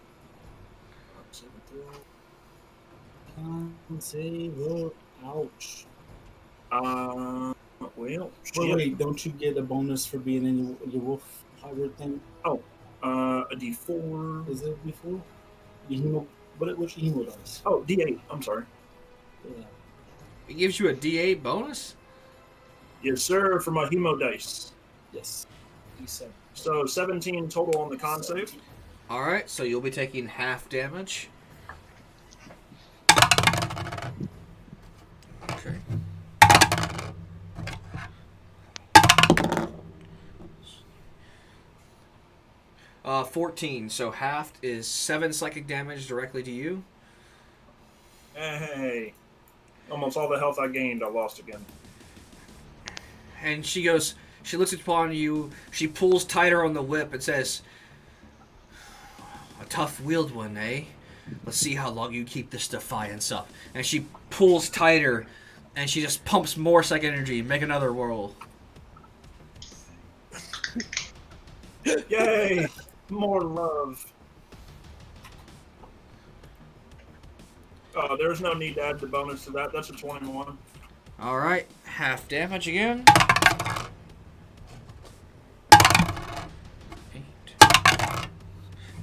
save up. Ouch. Well, Wait, don't you get a bonus for being in your wolf hybrid thing? Oh, a D4. Is it before? What's your hemo dice? Oh, D8. I'm sorry. Yeah. It gives you a D8 bonus? Yes, sir, for my hemo dice. Yes. D7. So 17 total on the con save. Alright, so you'll be taking half damage. Okay. 14, so halved is 7 psychic damage directly to you. Hey. Almost all the health I gained, I lost again. And she goes, she looks upon you, she pulls tighter on the whip and says, a tough-willed one, eh? Let's see how long you keep this defiance up. And she pulls tighter, and she just pumps more psychic energy. Make another roll. Yay! More love. There's no need to add the bonus to that. That's a 21. Alright, half damage again. 8,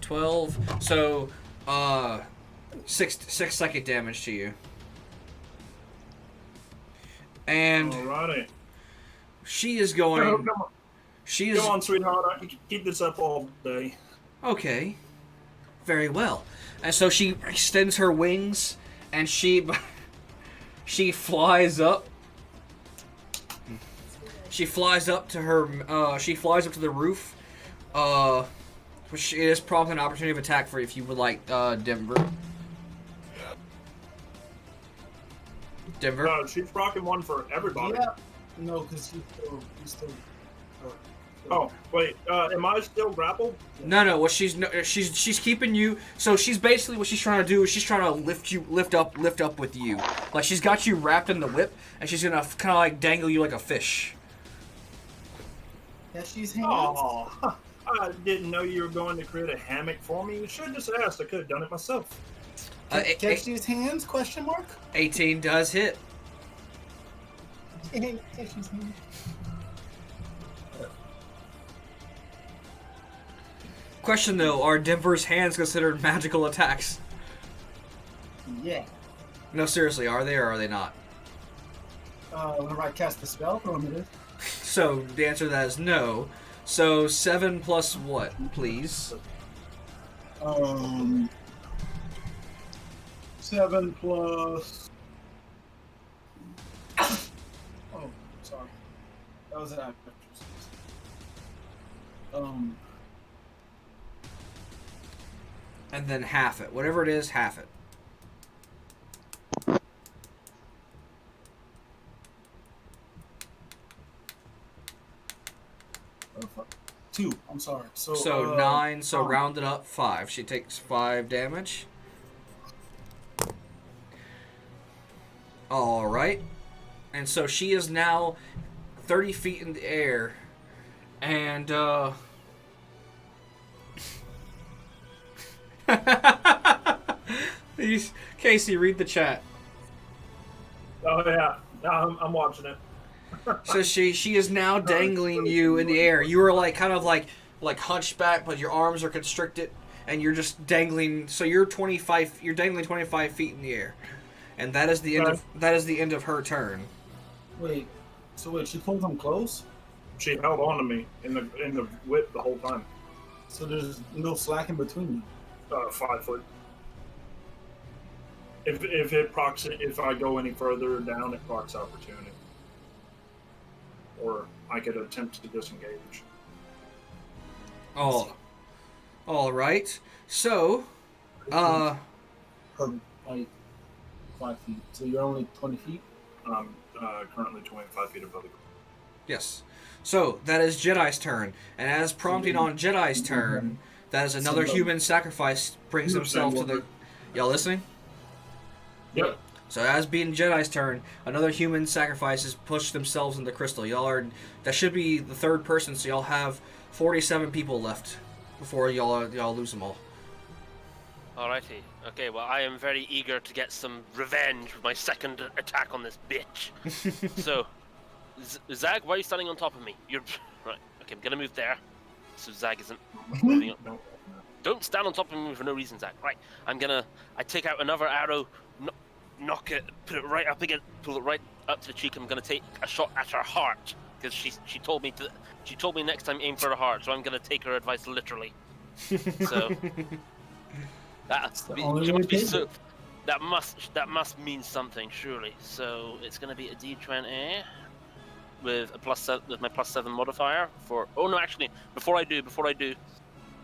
12. So, 6 psychic damage to you. And Alrighty. she is going. Oh, come on. She is. Go on, sweetheart. I can keep this up all day. Okay. Very well. And so she extends her wings, and she flies up. She flies up to her. She flies up to the roof, which is probably an opportunity of attack for you if you would like, Denver. Denver. She's rocking one for everybody. Yeah. No, because he's still. Oh wait, am I still grappled? No. What she's keeping you. So she's basically what she's trying to do is she's trying to lift up with you. Like she's got you wrapped in the whip, and she's gonna kind of like dangle you like a fish. Yeah, she's hands. Oh, I didn't know you were going to create a hammock for me. You should have just asked. I could have done it myself. Catch these hands? Question mark. 18 does hit. Catch these hands. Question though, are Denver's hands considered magical attacks? Yeah. No, seriously, are they or are they not? Whenever I cast the spell from it is. So the answer to that is no. So 7 plus what, please? 7 plus. Oh, sorry. That was an actor. And then half it. Whatever it is, half it. Two. I'm sorry. So 9, so round it up 5. She takes 5 damage. Alright. And so she is now 30 feet in the air, and Casey, read the chat. Oh yeah, I'm watching it. So she is now dangling you in the air. You are like kind of like hunchback, but your arms are constricted, and you're just dangling. So you're 25. You're dangling 25 feet in the air, and that is the end of her turn. Wait, she pulled them close? She held on to me in the whip the whole time. So there's no slack in between you? 5 foot. If I go any further down, it procs opportunity. Or I could attempt to disengage. Oh, all right. So, Like 5 feet. So you're only 20 feet? I'm currently 25 feet above the ground. yes. So that is Jedi's turn, and as prompting on Jedi's turn, that is another human sacrifice brings himself to the. Y'all listening? Yep. So as being Jedi's turn, another human sacrifices push themselves in the crystal. Y'all are that should be the third person, so y'all have 47 people left before y'all lose them all. Alrighty. Okay, well, I am very eager to get some revenge with my second attack on this bitch. So, Zag, why are you standing on top of me? You're right. Okay, I'm gonna move there, so Zag isn't moving up. Don't stand on top of me for no reason, Zag. Right. I take out another arrow, knock it, put it right up again, pull it right up to the cheek. I'm gonna take a shot at her heart because she told me next time aim for her heart. So I'm gonna take her advice literally. So. That must mean something, surely. So it's going to be a D20 with my +7 modifier for. Oh no, actually, before I do,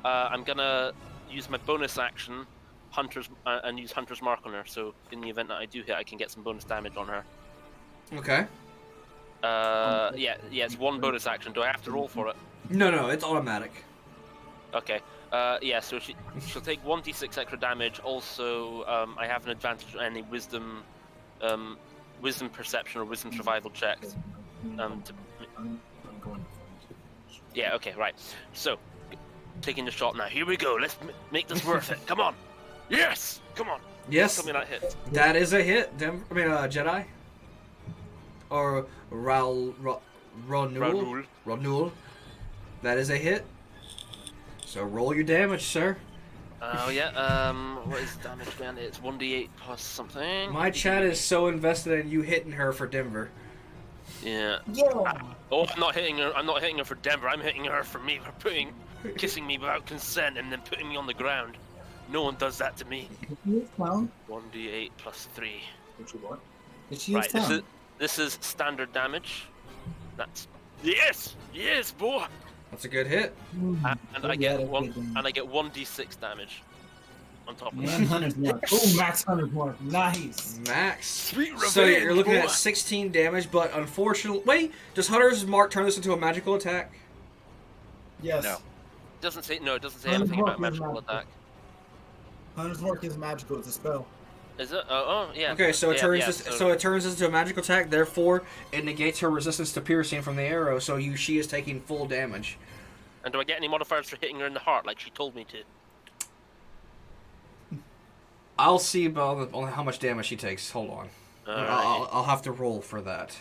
I'm gonna use my bonus action, and use Hunter's Mark on her. So in the event that I do hit, I can get some bonus damage on her. Okay. Yeah, it's one bonus action. Do I have to roll for it? No, it's automatic. Okay. Yeah, so she'll take 1d6 extra damage. Also, I have an advantage on any wisdom perception or wisdom survival checks. Yeah, okay, right. So, taking the shot now. Here we go. Let's make this worth it. Come on. Yes! Come on. Yes. Tell me that hit. That is a hit. Jedi. Or Raul. That is a hit. So roll your damage, sir. Oh yeah. What is the damage again? It's 1d8 plus something. My chat is so invested in you hitting her for Denver. Yeah. Oh, I'm not hitting her. I'm not hitting her for Denver. I'm hitting her for me for kissing me without consent and then putting me on the ground. No one does that to me. 1d8 plus 3. What you want? Right. This is standard damage. That's yes, boy. That's a good hit. And I get 1d6 damage on top of that. Hunter's Mark. Oh, Max Hunter's Mark. Nice. Max. Sweet revenge, so you're looking boy. at 16 damage, but unfortunately, wait, does Hunter's Mark turn this into a magical attack? Yes. No. It doesn't say anything about magical attack. Hunter's Mark is magical. It's a spell. Is it? Oh, yeah. Okay, so it turns so it turns into a magical attack. Therefore, it negates her resistance to piercing from the arrow. So she is taking full damage. And do I get any modifiers for hitting her in the heart, like she told me to? I'll see about how much damage she takes. Hold on. I'll have to roll for that.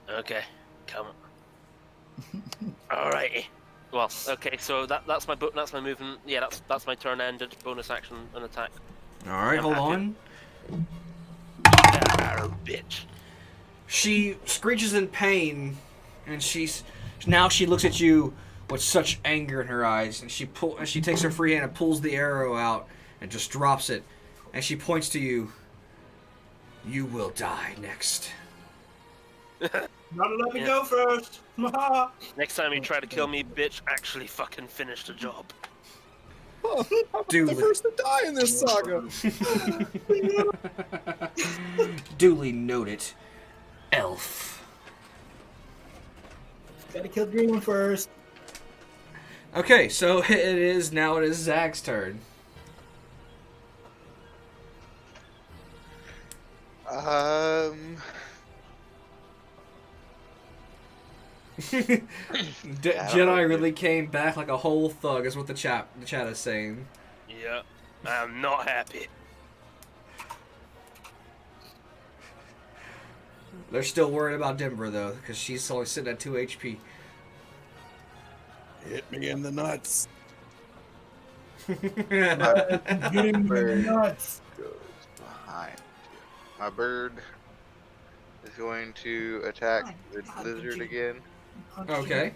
Okay, come on. Alrighty. Well, okay, so that's my movement. Yeah, that's my turn ended. Bonus action and attack. All right, hold on. Arrow, bitch. She screeches in pain, and she looks at you with such anger in her eyes, and she takes her free hand and pulls the arrow out and just drops it, and she points to you. You will die next. Gotta let me go first. Next time you try to kill me, bitch, actually fucking finish the job. I'm the first to die in this saga. Duly noted, elf. Gotta kill the green one first. Okay, so it is Zag's turn. Jedi really came back like a whole thug, is what the chat is saying. Yeah, I'm not happy. They're still worried about Denver though, because she's only sitting at 2 HP. Hit me in the nuts. Getting Bird nuts. goes behind you. My bird is going to attack the lizard again. Okay.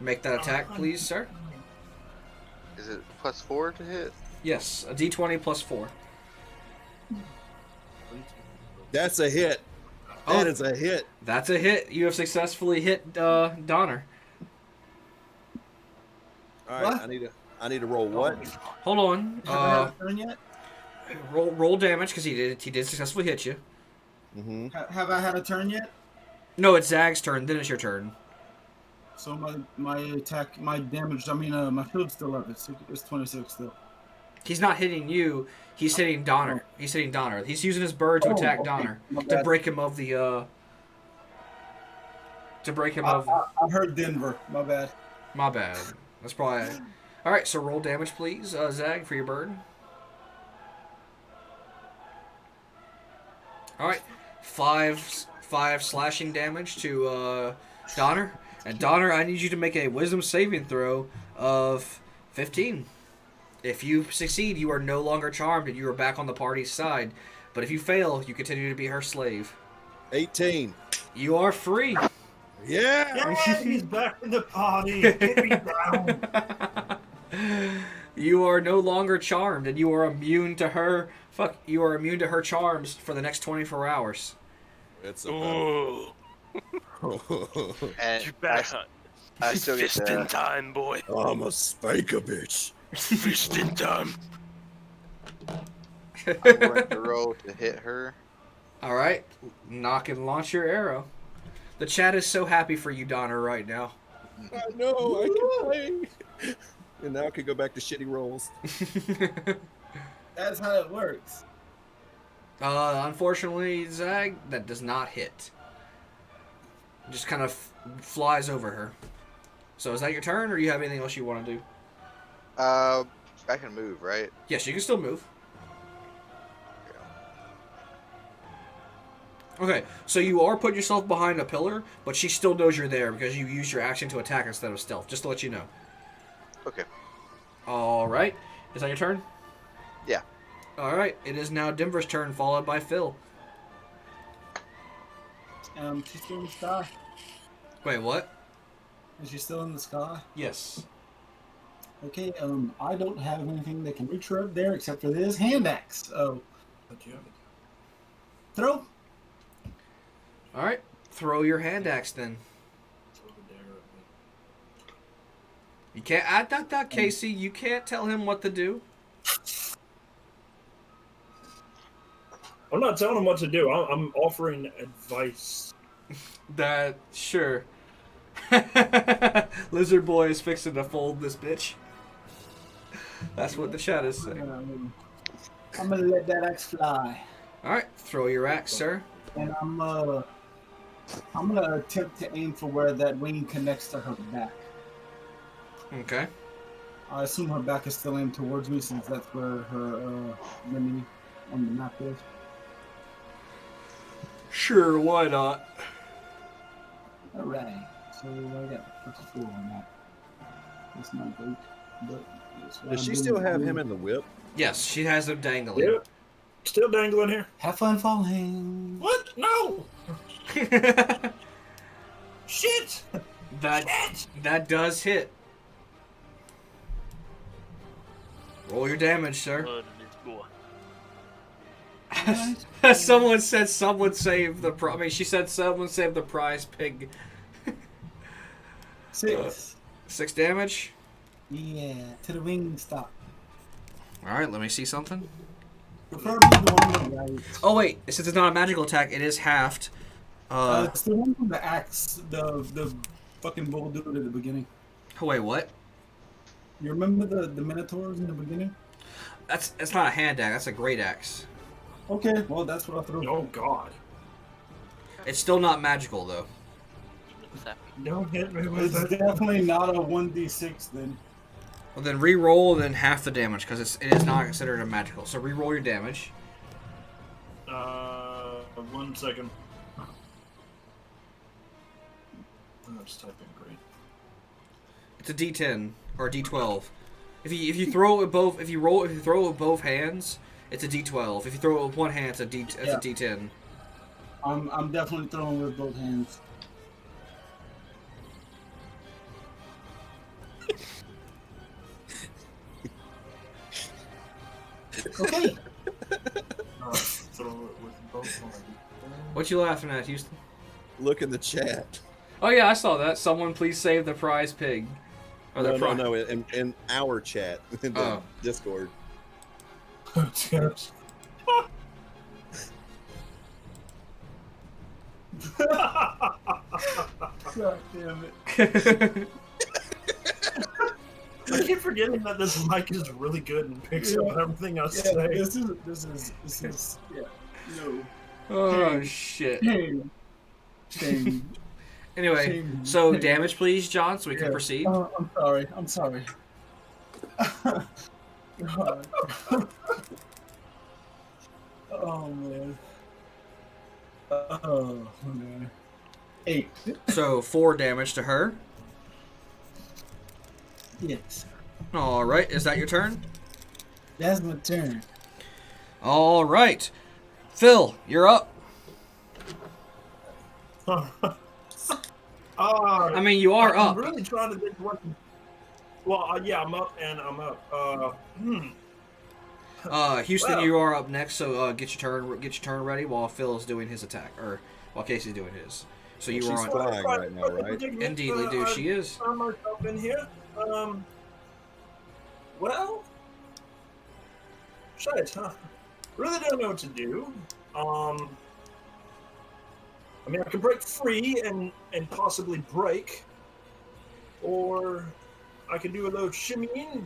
Make that attack, please, sir. Is it +4 to hit? Yes, a D20 plus 4. That's a hit. That is a hit. That's a hit. You have successfully hit Donner. All right, What? I need to roll what? Hold on. Have I had a turn yet? Roll damage because he did successfully hit you. Mm-hmm. Have I had a turn yet? No, it's Zag's turn. Then it's your turn. So my attack, my damage, my shield's still up. It's 26 still. He's not hitting you. He's hitting Donner. He's hitting Donner. He's using his bird to attack okay. Donner My to bad. break him of the. To break him of. I heard Denver. My bad. My bad. That's probably. All right, so roll damage, please, Zag, for your bird. All right, five slashing damage to Donner. And Donner, I need you to make a Wisdom saving throw of 15. If you succeed, you are no longer charmed and you are back on the party's side. But if you fail, you continue to be her slave. 18. You are free. Yeah. Yeah, he's back in the party. Get me down. You are no longer charmed and you are immune to her. You are immune to her charms for the next 24 hours. It's Ooh, And you better. I still get Fist in the. time, boy. I'm a spank a bitch. Fist in time. I'm going to roll to hit her. All right, knock and launch your arrow. The chat is so happy for you, Donner, right now. I know, I can play. And now I can go back to shitty rolls. That's how it works. Unfortunately, Zag, that does not hit. Just kind of flies over her. So is that your turn, or do you have anything else you want to do? I can move, right? Yes, you can still move. Okay, so you are putting yourself behind a pillar, but she still knows you're there because you used your action to attack instead of stealth, just to let you know. Okay. Alright, is that your turn? Yeah. Alright, it is now Denver's turn, followed by Phil. She's still in the sky. Wait, what? Is she still in the sky? Yes. Okay, I don't have anything that can reach her up there except for this hand axe. Oh. Throw. Alright, throw your hand axe then. You can't add that, Casey. You can't tell him what to do. I'm not telling him what to do. I'm offering advice. That, sure. Lizard Boy is fixing to fold this bitch. That's what the chat is saying. I'm gonna let that axe fly, Alright, throw your axe, sir. and I'm gonna attempt to aim for where that wing connects to her back. Okay. I assume her back is still aimed towards me since that's where her enemy on the map is. Sure, why not? Alright, so I got 54 on that. That's not great, but it's what Does I'm she doing. still have him in the whip? Yes, she has him dangling. Yep. Still dangling here. Have fun falling. What? No. Shit. that does hit. Roll your damage, sir. Blood in his gore. Someone said someone saved the I mean, she said someone saved the prize pig. 6. 6 damage. Yeah, to the wing stop. Alright, let me see something. Preferably the one on the right. Oh wait, since it's not a magical attack, it is halved. It's the one from the axe, the fucking bull dude at the beginning. Wait, what? You remember the minotaurs in the beginning? That's not a hand axe, that's a great axe. Okay, well that's what I threw. Oh God. It's still not magical though. Sappy. Don't hit me with It's it. definitely not a 1d6 then. Well, then re-roll then half the damage because it is not considered a magical. So re-roll your damage. 1 second. I'm just typing great. It's a D10 or a D12. If you throw it with both, if you throw it with both hands, it's a D12. If you throw it with one hand, it's a D10. I'm definitely throwing with both hands. Okay. Throw it with both hands. What you laughing at, Houston? Look in the chat. Oh yeah, I saw that. Someone please save the prize pig. Or the No, in our chat, in the Discord. God damn it. I keep forgetting that this mic is really good and picks up everything I say. This is no. Oh shit. Shame. Anyway, Shame. so damage, please, John, so we can proceed. I'm sorry. God. Oh man. Oh man. 8. So 4 damage to her. Yes. All right, is that your turn? That's my turn. All right, Phil, you're up. I mean, you are I'm up. really trying to think what. Well, yeah, I'm up and I'm up. Houston, Well. you are up next. So get your turn ready while Phil's doing his attack, or while Casey's doing his. So you She's are on. flying right now, right? Indeedly, do she is. I found myself in here. Well, shit, huh? Really don't know what to do. I mean, I can break free and possibly break, or I can do a little shimmying,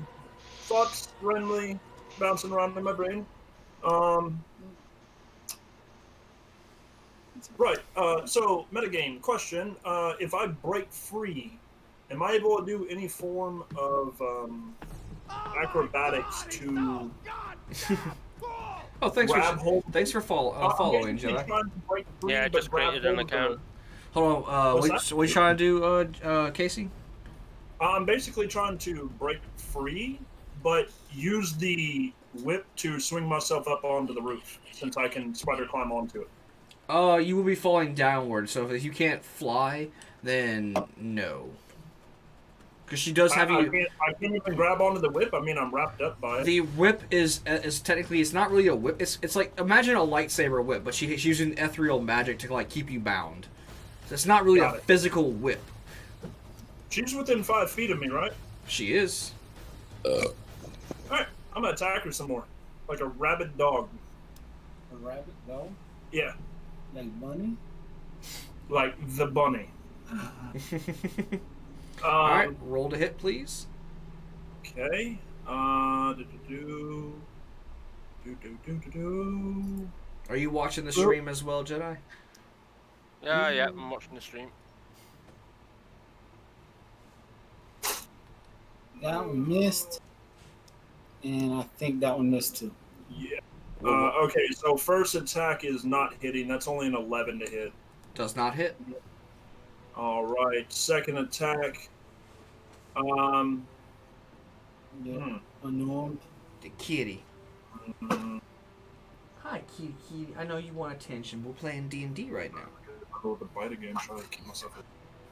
thoughts randomly bouncing around in my brain. Right. So, metagame question: if I break free, am I able to do any form of acrobatics to Oh, thanks grab hold? for following, Jedi. Yeah, I just created an account. Hold on. What's What you trying to do, Casey? I'm basically trying to break free, but use the whip to swing myself up onto the roof, since I can spider climb onto it. You will be falling downward. So if you can't fly, then no. Because she does have you. I can't even grab onto the whip. I mean, I'm wrapped up by it. The whip is technically, it's not really a whip. It's like, imagine a lightsaber whip, but she's using ethereal magic to like keep you bound. So it's not really a physical whip. She's within 5 feet of me, right? She is. Alright, I'm gonna attack her some more. Like a rabid dog. A rabbit dog? Yeah, Like bunny? like the bunny. All right, roll to hit, please. Okay. Are you watching the stream as well, Jedi? Yeah, I'm watching the stream. That one missed. And I think that one missed too. Yeah. Okay, so first attack is not hitting. That's only an 11 to hit. Does not hit. All right. Second attack. Unarmed. The kitty. Mm, Hi, kitty. I know you want attention. We're playing D&D right now. Roll the bite again. Try to keep myself.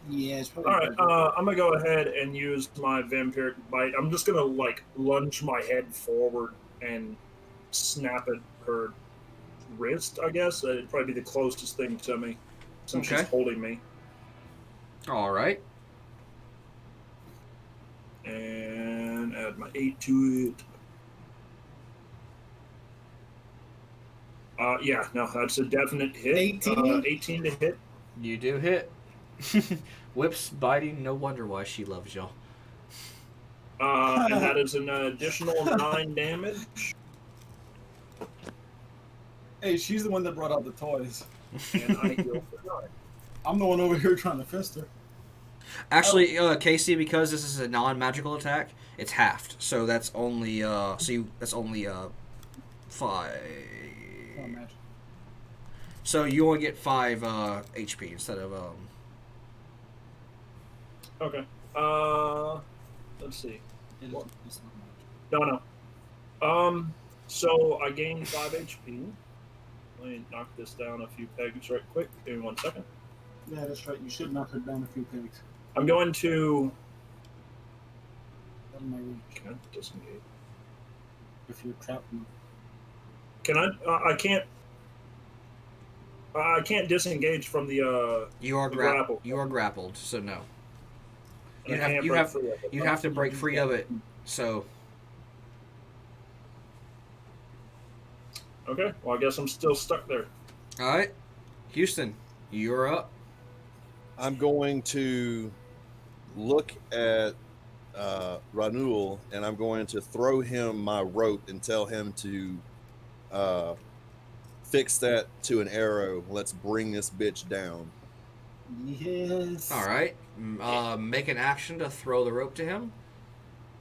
Yeah, it's probably All right. I'm gonna go ahead and use my vampiric bite. I'm just gonna like lunge my head forward and snap at her wrist. I guess it'd probably be the closest thing to me, since she's holding me. All right. And add my 8 to it. Yeah, no, that's a definite hit. 18? 18 to hit. You do hit. Whips biting. No wonder why she loves y'all. And that is an additional 9 damage. Hey, she's the one that brought out the toys. And I heal for 9. I'm the one over here trying to fist her. Actually, Casey, because this is a non-magical attack, it's halved. So that's only that's only 5. Not magic. So you only get 5 HP instead of Okay. Let's see. It's not magic. No. So I gained 5 HP. Let me knock this down a few pegs right quick. Give me 1 second. Yeah, that's right. You should knock her down a few pegs. I'm going to. That might reach Can I disengage? if you're trapped. Can I? I can't. I can't disengage from the. you are the grappled. You are grappled, so no. and You I have- can't you break have- free of it. You have to break free of it. So Okay. Well, I guess I'm still stuck there. all right, Houston, you're up. I'm going to look at Ranul, and I'm going to throw him my rope and tell him to fix that to an arrow. Let's bring this bitch down. Yes. All right, make an action to throw the rope to him.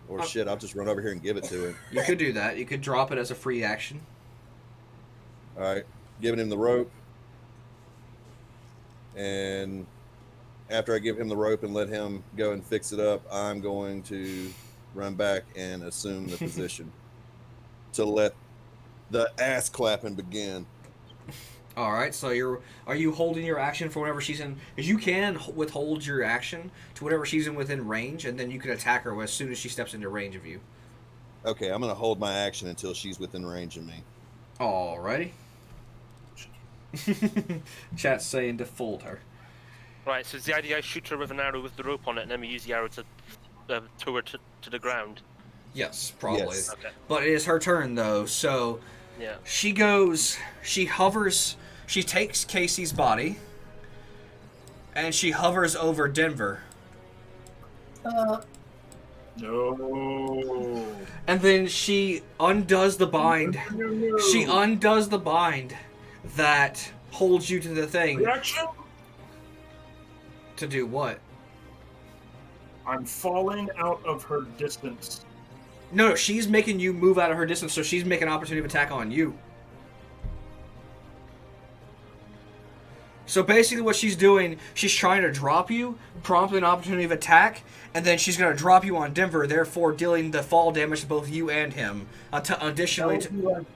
Or shit, I'll just run over here and give it to him. You could do that. You could drop it as a free action. All right, giving him the rope. And after I give him the rope and let him go and fix it up, I'm going to run back and assume the position to let the ass clapping begin. All right, so are you holding your action for whenever she's in? Because you can withhold your action to whenever she's in within range, and then you can attack her as soon as she steps into range of you. Okay, I'm going to hold my action until she's within range of me. Alrighty. Chat's saying to fold her. Right, so is the idea I shoot her with an arrow with the rope on it, and then we use the arrow to tow her to the ground? Yes, probably. Yes. Okay. But it is her turn though, so Yeah. she hovers, she takes Casey's body, and she hovers over Denver. No. And then she undoes the bind. No. She undoes the bind that holds you to the thing. Reaction. To do what? I'm falling out of her distance. No, she's making you move out of her distance, so she's making an opportunity of attack on you. So basically what she's doing, she's trying to drop you, prompting an opportunity of attack, and then she's going to drop you on Denver, therefore dealing the fall damage to both you and him. Additionally, That would be like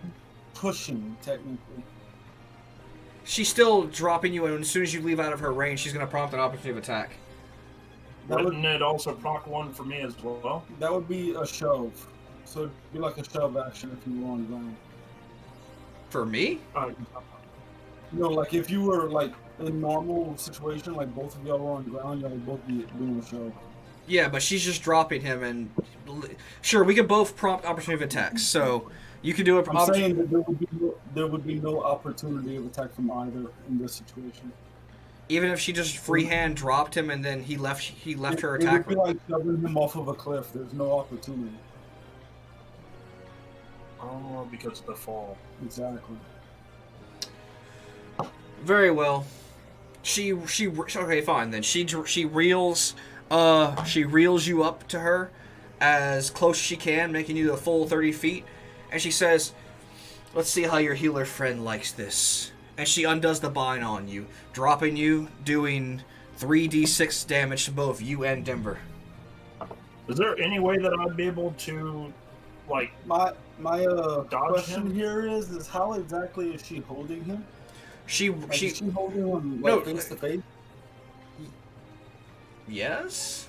pushing, technically. she's still dropping you, and as soon as you leave out of her range, she's going to prompt an opportunity of attack. Wouldn't it also proc one for me as well? That would be a shove. So it'd be like a shove action if you were on the ground. For me? Like if you were like in normal situation, like both of y'all were on the ground, y'all would both be doing a shove. Yeah, but she's just dropping him, and sure, we can both prompt opportunity of attacks, so you can do it. I'm saying that there would be no opportunity of attack from either in this situation. Even if she just freehand dropped him and then he left her It attack. would be like shoving him off of a cliff. There's no opportunity. Oh, because of the fall. Exactly. Very well. She okay, fine then. She reels you up to her as close as she can, making you the full 30 feet, and she says, "Let's see how your healer friend likes this." And she undoes the bind on you, dropping you, doing 3d6 damage to both you and Denver. Is there any way that I'd be able to, like, My dodge question him? here is how exactly is she holding him? She Is she holding him No, like face to face? Yes?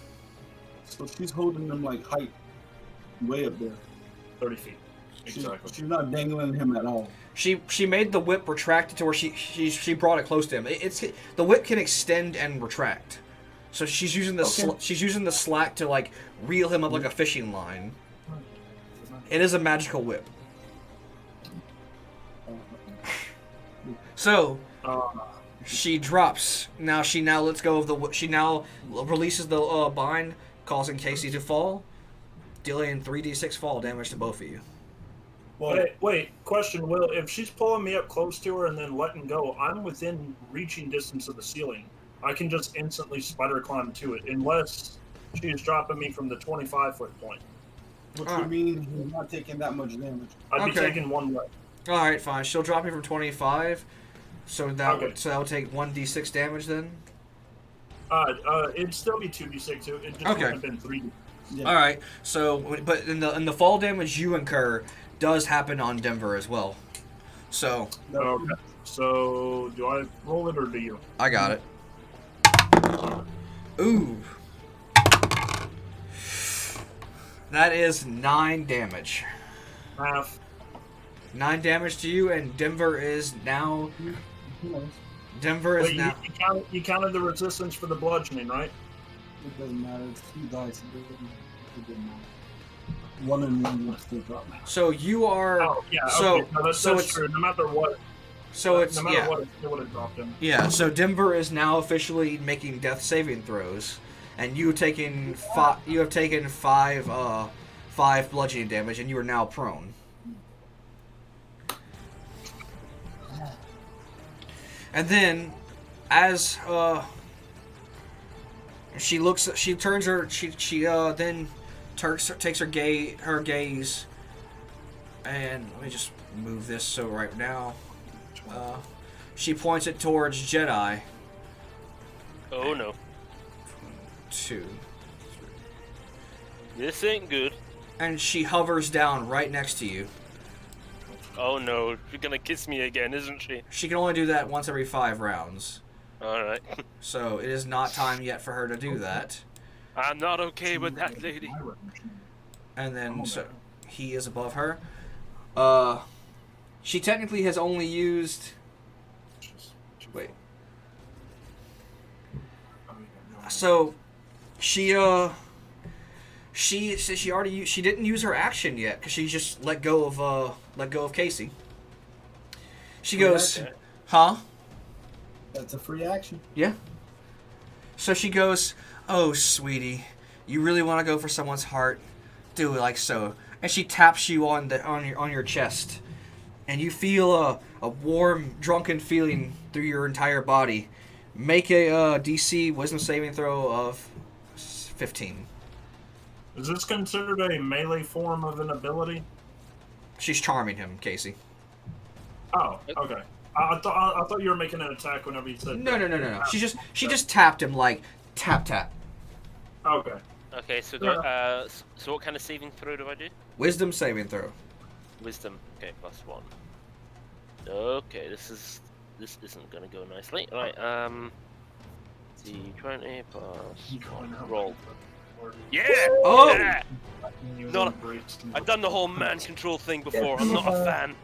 So she's holding him like height, way up there. 30 feet? She's Exactly. not dangling him at all. She made the whip retract to where she brought it close to him. It's the whip can extend and retract, so she's using the she's using the slack to like reel him up like a fishing line. It is a magical whip. So she drops. She now lets go of the whip. She now releases the bind, causing Casey to fall, dealing 3d6 fall damage to both of you. Well, Wait, question, Will. If she's pulling me up close to her and then letting go, I'm within reaching distance of the ceiling. I can just instantly spider climb to it, unless she's dropping me from the 25-foot point. Which Alright. would mean he's not taking that much damage. I'd be Okay. taking one left. All right, fine. She'll drop you from 25, so that Okay. would take 1d6 damage then. It'd still be 2d6. It just Okay. wouldn't have been 3d6. Yeah. All right. So, but in the fall damage you incur does happen on Denver as well. So Okay. So, do I roll it or do you? I got it. Ooh. That is 9 damage. Half. 9 damage to you, and Denver is now. Who knows? Denver is Wait, now. you counted the resistance for the bludgeoning, right? It doesn't matter. It's 2 dice. It didn't matter. 1 and 1 would still drop. So you are. Oh, yeah. So- okay. No, that's so it's- true. No matter what. So it's no matter yeah. what, it would have dropped him. Yeah, so Denver is now officially making death saving throws, and you taken you have taken 5 bludgeoning damage, and you are now prone. And then, as she then takes her gaze, and let me just move this so right now. She points it towards Jedi. Oh no. 2. This ain't good. And she hovers down right next to you. Oh no, she's gonna kiss me again, isn't she? She can only do that once every 5 rounds. Alright. So it is not time yet for her to do that. I'm not okay with that lady. And then so he is above her. She technically has only used. Wait. So, she didn't use her action yet because she just let go of Casey. She goes, action. huh? That's a free action. Yeah. So she goes, "Oh, sweetie, you really want to go for someone's heart? Do it like so." And she taps you on your chest, and you feel a warm, drunken feeling through your entire body. Make a DC Wisdom saving throw of 15. Is this considered a melee form of an ability? She's charming him, Casey. Oh, okay. I thought you were making an attack whenever you said. No. She just tapped him like tap. Okay. Okay, so so what kind of saving throw do I do? Wisdom saving throw. Wisdom. Okay, +1. Okay, this isn't gonna go nicely. Right, D20 plus roll. Yeah! Oh! Yeah! Not I've done the whole man control thing before. I'm not a fan.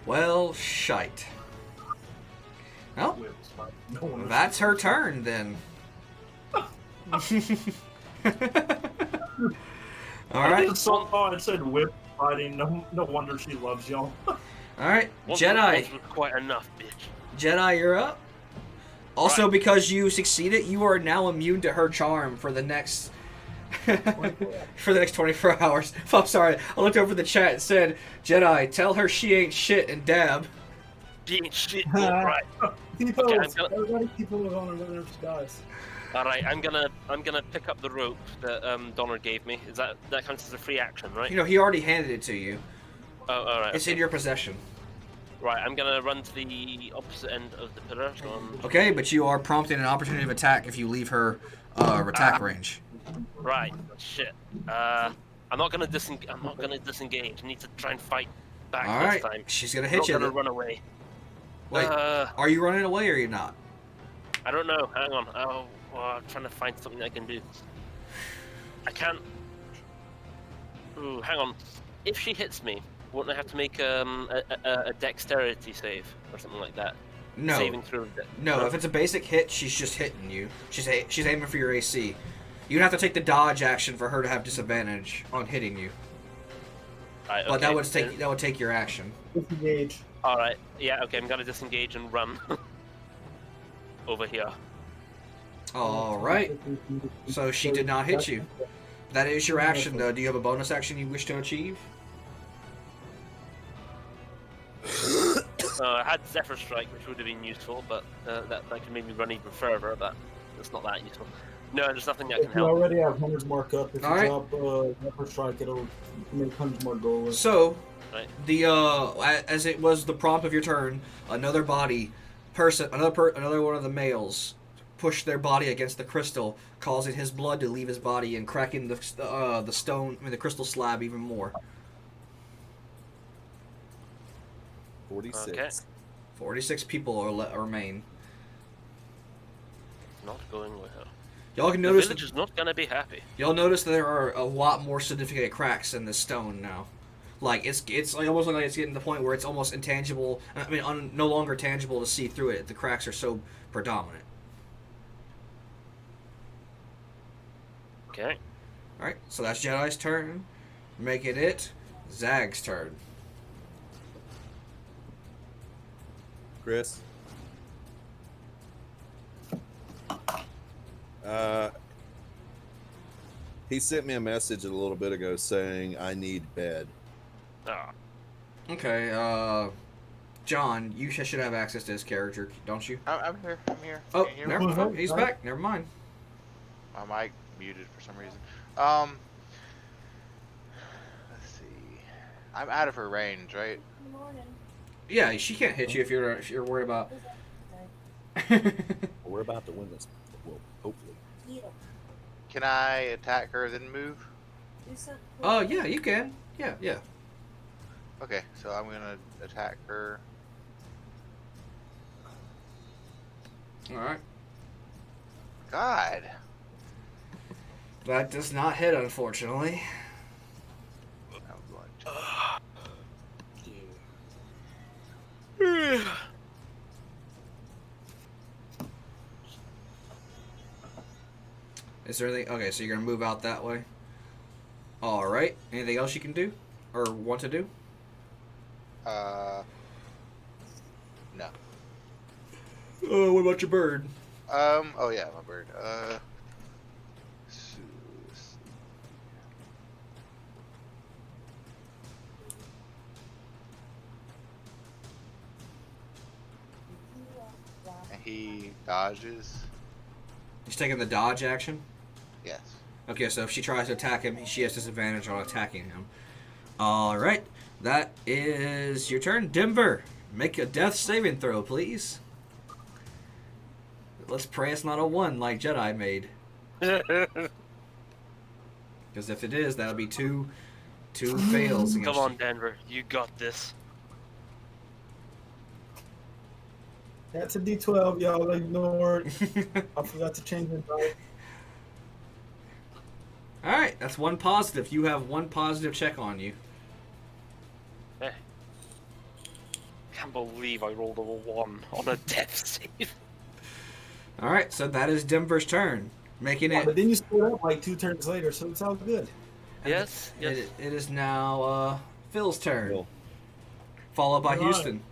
Well, shite. Well, that's her turn then. Alright. It said whip fighting. No wonder she loves y'all. Alright. Once Jedi. was quite enough, bitch. Jedi, you're up. Also, Right. because you succeeded, you are now immune to her charm for the next 24 hours. I'm sorry. I looked over the chat and said, "Jedi, tell her she ain't shit and dab." She ain't shit. Right. Everybody keep those on and whenever she dies. All right. I'm gonna pick up the rope that Donner gave me. Is that counts as a free action, right? You know, he already handed it to you. Oh, all right. It's okay. in your possession. Right. I'm gonna run to the opposite end of the pillar. So Okay, but you are prompted an opportunity of attack if you leave her attack range. Right. Shit. I'm not gonna disengage. I need to try and fight back All this right, time. she's gonna I'm hit not you. gonna then. run away. Wait, are you running away or are you not? I don't know. Hang on. I'm trying to find something I can do. I can't. Ooh, hang on. If she hits me, won't I have to make a dexterity save or something like that? No. Saving throw. No, if it's a basic hit, she's just hitting you. She's aiming for your AC. You'd have to take the dodge action for her to have disadvantage on hitting you. Right, But okay. that would take your action. Disengage. All right. Yeah. Okay. I'm gonna disengage and run over here. All right. So she did not hit you. That is your action, though. Do you have a bonus action you wish to achieve? I had Zephyr Strike, which would have been useful, but that could make me run even further, but it's not that useful. No, there's nothing that can If you help. already have Hunter's Mark up, if you Alright. drop Zephyr Strike, it'll make Hunter's Mark go away. So, Right. the as it was the prompt of your turn, another another one of the males pushed their body against the crystal, causing his blood to leave his body and cracking the the crystal slab even more. 46. Okay. 46 people remain. Not going well. Y'all can The notice village is not gonna be happy. Y'all notice that there are a lot more significant cracks in this stone now. Like it's like almost like it's getting to the point where it's almost intangible. I mean, no longer tangible to see through it. The cracks are so predominant. Okay. All right, so that's Jedi's turn. Making it Zag's turn. Chris. He sent me a message a little bit ago saying I need bed. Ah. Okay, John, you should have access to his character, don't you? I'm here. I'm here. Oh, Can you hear me? never mind. Mhm. He's back. Never mind. My mic muted for some reason. Let's see. I'm out of her range, right? Yeah, she can't hit you if you're worried about. We're about to win this. Well, hopefully. Can I attack her then move? Oh yeah, you can. Yeah. Okay, so I'm gonna attack her. All right. God. That does not hit, unfortunately. I'm going to. Is there anything? Okay, so you're gonna move out that way. All right. Anything else you can do, or want to do? No. Oh, what about your bird? Oh yeah, my bird. So, let's see. And he dodges. He's taking the dodge action. Yes. Okay, so if she tries to attack him, she has disadvantage on attacking him. All right, that is your turn, Denver. Make a death saving throw, please. Let's pray it's not a 1 like Jedi made. Because if it is, that'll be two fails. Come against on, you. Denver. You got this. That's a D12, y'all ignored. I forgot to change the die. All right, that's one positive. You have one positive check on you. Hey. Can't believe I rolled a 1 on a death save. All right, so that is Denver's turn, making Yeah, it. but then you split up like 2 turns later, so it's all good. Yes. It is now Phil's turn, Phil. followed by All right. Houston.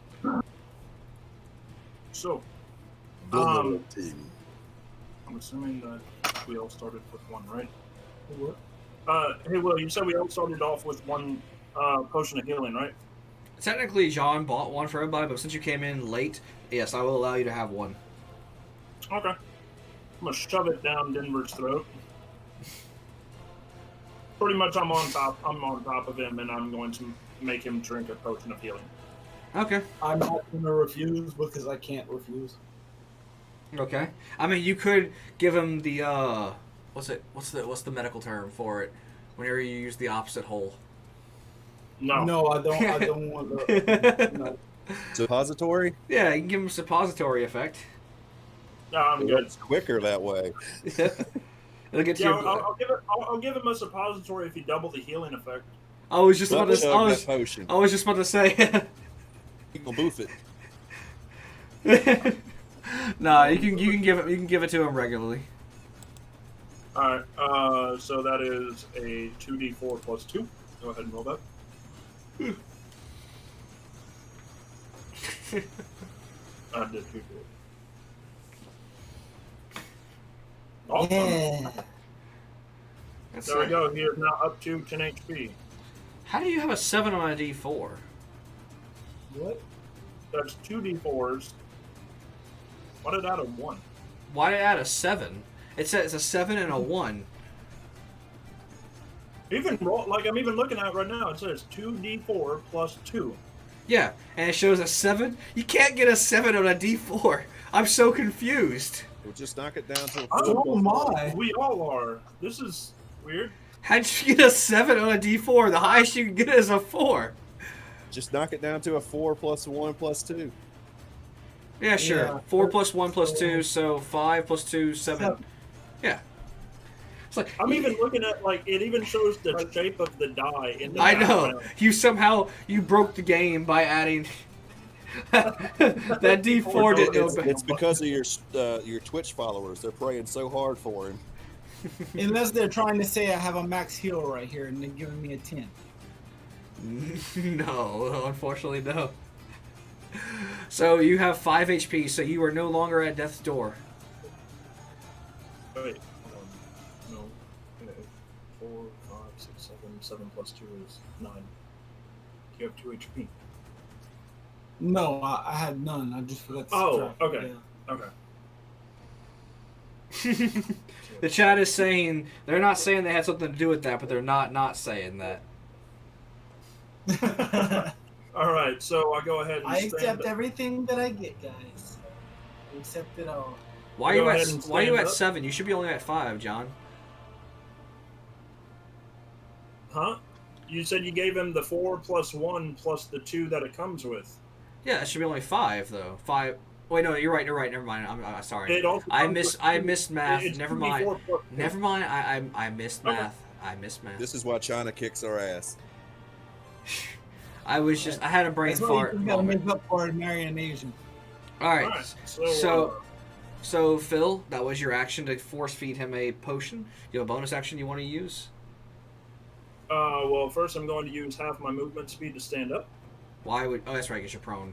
So, Double I'm assuming that we all started with 1, right? Hey, Will, you said we all started off with 1 potion of healing, right? Technically, John bought one for everybody, but since you came in late, yes, I will allow you to have one. Okay. I'm gonna shove it down Denver's throat. Pretty much, I'm on top of him, and I'm going to make him drink a potion of healing. Okay. I'm not gonna refuse because I can't refuse. Okay. I mean, you could give him the what's the medical term for it? Whenever you use the opposite hole. No. No, I don't. I don't want the. No. Suppository? Yeah, you can give him a suppository effect. No, I'm good. It's quicker that way. It'll get to Yeah, your. I'll give him a suppository if you double the healing effect. I was just about Double to. chug that potion. I was just about to say. You gonna boof it. Nah, you can give it to him regularly. All right. So that is a 2d4 plus 2. Go ahead and roll that. I did 2 good. Awesome. Yeah. That's There we go. He is now up to 10 HP. How do you have a 7 on a D4? What? That's 2d4s. Why did it add a 1? Why did it add a 7? It says a 7 and a 1. Even roll, like I'm even looking at it right now, it says 2d4 plus 2. Yeah, and it shows a 7. You can't get a 7 on a D4. I'm so confused. We'll just knock it down to a 4. Oh my! We all are. This is weird. How'd you get a 7 on a D4? The highest you can get is a 4. Just knock it down to a 4 plus 1 plus 2. Yeah, sure. Yeah. 4 plus 1 plus 2, so 5 plus 2, 7. Yeah. It's like, I'm even looking at, like, it even shows the shape of the die in the I know. background. You somehow, you broke the game by adding... that D4 didn't know It's because of your Twitch followers. They're praying so hard for him. Unless they're trying to say I have a max heal right here and they're giving me a 10. No, unfortunately, no. So you have 5 HP, so you are no longer at death's door. Wait, no. Okay. 4, 5, 6, 7. 7 plus 2 is 9. You have 2 HP. No, I had none. I just forgot to Oh, subtract. okay. Okay. The chat is saying, they're not saying they had something to do with that, but they're not saying that. Yeah. All right, so I go ahead and I stand accept up. everything that I get, guys. I accept it all. Why are Go you ahead at and Why are you stand at up. 7? You should be only at 5, John. Huh? You said you gave him the 4 plus 1 plus the 2 that it comes with. Yeah, it should be only 5 though. 5. Wait, no, you're right. Never mind. I'm sorry. It also I comes with missed math. it's Never 2d4 mind. plus 2. Never mind. I missed Okay. math. I missed math. This is why China kicks our ass. I was just. I had a brain That's why fart. you gotta moment. make up for it and marry an Asian. All right. Alright, So Phil, that was your action to force feed him a potion. You have a bonus action you want to use? well, first I'm going to use half my movement speed to stand up. Why would? Oh, that's right. Because you're prone.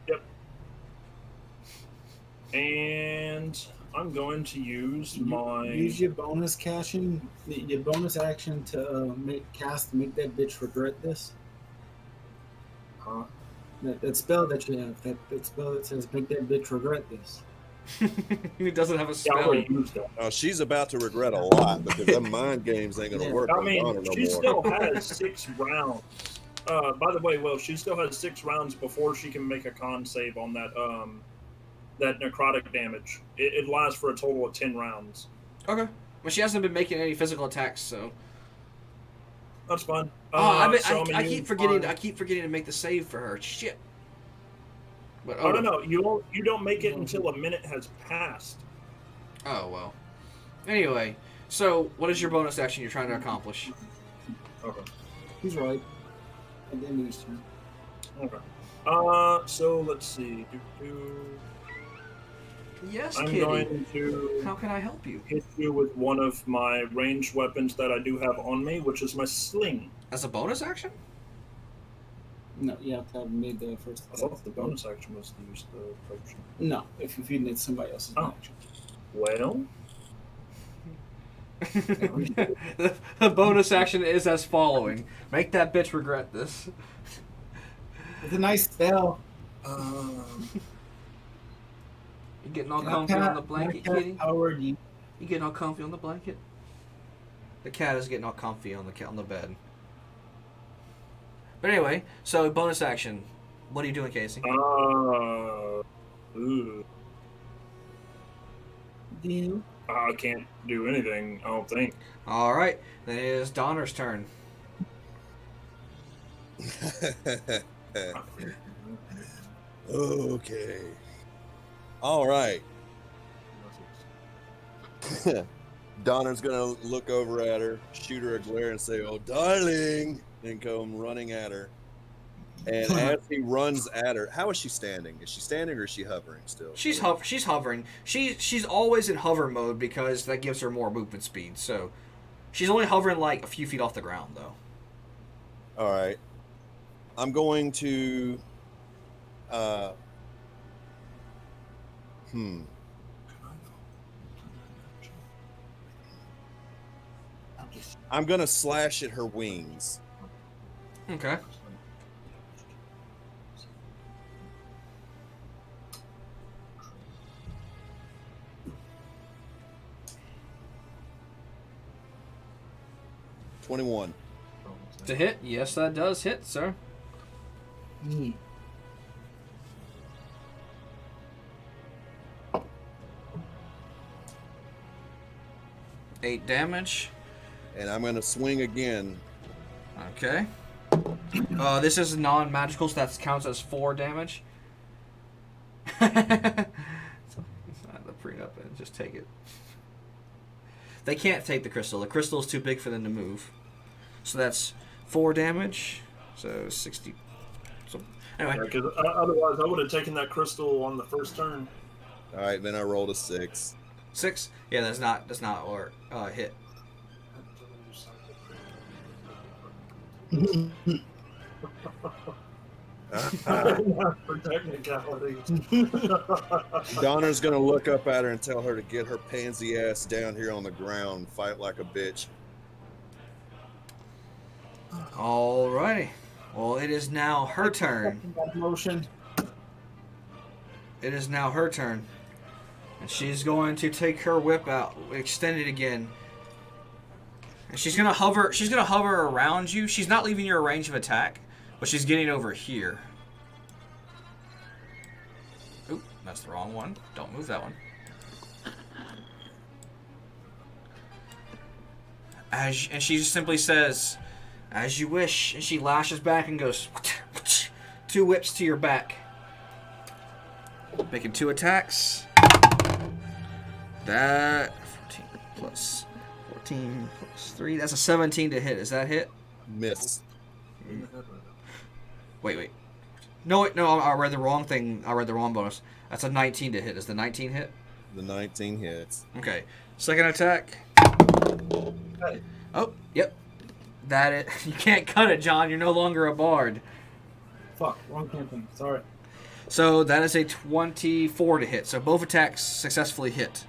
Yep. And I'm going to use my. Use your bonus action, your bonus action to make that bitch regret this. Huh? That spell that you have, that spell that says make that bitch regret this. He doesn't have a Yeah, I spell. already used that. She's about to regret a lot because them mind games ain't gonna Yeah. work I on mean, Donna no she more. still has 6 rounds. By the way, well, she still has 6 rounds before she can make a con save on that that necrotic damage. It lasts for a total of 10 rounds. Okay. Well, she hasn't been making any physical attacks, so. That's fine. I keep forgetting. I keep forgetting to make the save for her. Shit. But Oh no, you don't make it until a minute has passed. Oh well. Anyway, so what is your bonus action you're trying to accomplish? Okay. He's right. I didn't use turn. Okay. So let's see. Yes, I'm kitty. going to How can I help you? hit you with one of my ranged weapons that I do have on me, which is my sling. As a bonus action? No, you have to have made the first. I thought the bonus action was to use the potion. No, if you need somebody else's Oh. action. Well, The bonus action is as following: make that bitch regret this. It's a nice spell. You getting all Can I comfy pat- on the blanket, can I kitty? Howard, you. You getting all comfy on the blanket? The cat is getting all comfy on the bed. But anyway, so bonus action. What are you doing, Casey? Ooh. Deal. I can't do anything, I don't think. All right, then it is Donner's turn. Okay. All right. Donner's gonna look over at her, shoot her a glare, and say, "Oh, darling," and come running at her. And as he runs at her, how is she standing? Is she standing or is she hovering still? She's hovering. She's always in hover mode because that gives her more movement speed. So she's only hovering like a few feet off the ground, though. All right. I'm going to. I'm gonna slash at her wings. Okay. 21. To hit? Yes, that does hit, sir. Neat. Eight damage. And I'm going to swing again. Okay. This is non-magical, so that counts as 4 damage. So, the prenup and just take it. They can't take the crystal. The crystal is too big for them to move. So that's 4 damage. So 60. So anyway. Because otherwise, I would have taken that crystal on the first turn. All right, then I rolled a 6. 6? Yeah, that's not or hit. For technicalities. Donna's going to look up at her and tell her to get her pansy ass down here on the ground, fight like a bitch. Alrighty. Well, it is now her turn. Motion. It is now her turn. And she's going to take her whip out, extend it again. And she's gonna hover around you. She's not leaving your range of attack, but she's getting over here. Oop, that's the wrong one. Don't move that one. And she just simply says, "As you wish," and she lashes back and goes 2 whips to your back. Making 2 attacks. That 14 plus 14 plus 3. That's a 17 to hit. Is that hit? Miss. Wait. No, I read the wrong thing. I read the wrong bonus. That's a 19 to hit. Is the 19 hit? The 19 hits. Okay. Second attack. Hey. Oh, yep. That it. You can't cut it, John. You're no longer a bard. Fuck, wrong campaign. Sorry. So that is a 24 to hit. So both attacks successfully hit.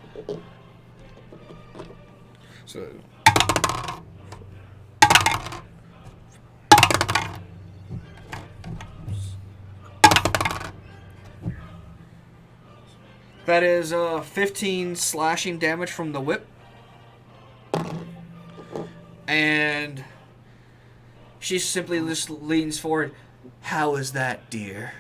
So that is 15 slashing damage from the whip. And she simply just leans forward. How is that, dear?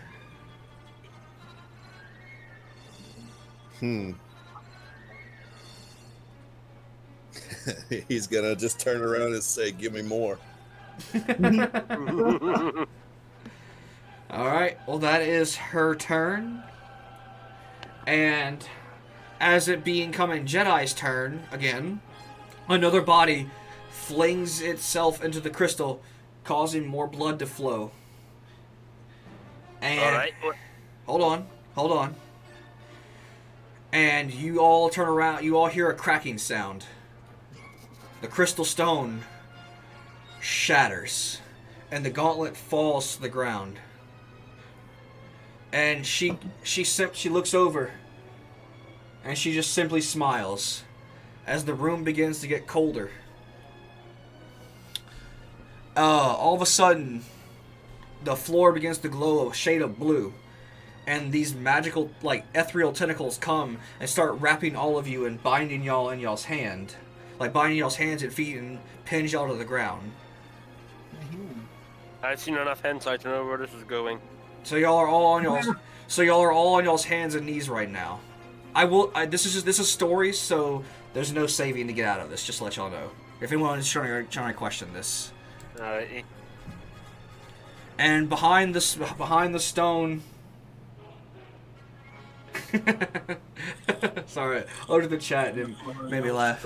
He's going to just turn around and say, "Give me more." Alright, well that is her turn. And as it being coming Jedi's turn, again, another body flings itself into the crystal, causing more blood to flow. And Alright. hold on. And you all turn around, you all hear a cracking sound. The crystal stone shatters, and the gauntlet falls to the ground. And she looks over, and she just simply smiles as the room begins to get colder. All of a sudden, the floor begins to glow a shade of blue, and these magical, ethereal tentacles come and start wrapping all of you and binding y'all in y'all's hand. Binding y'all's hands and feet and pins y'all to the ground. I've seen enough hentai to know where this is going. So y'all are all on y'all's hands and knees right now. This is stories, so there's no saving to get out of this. Just to let y'all know. If anyone is trying to question this. Alright. And behind the stone. Sorry, over to the chat and it made me laugh.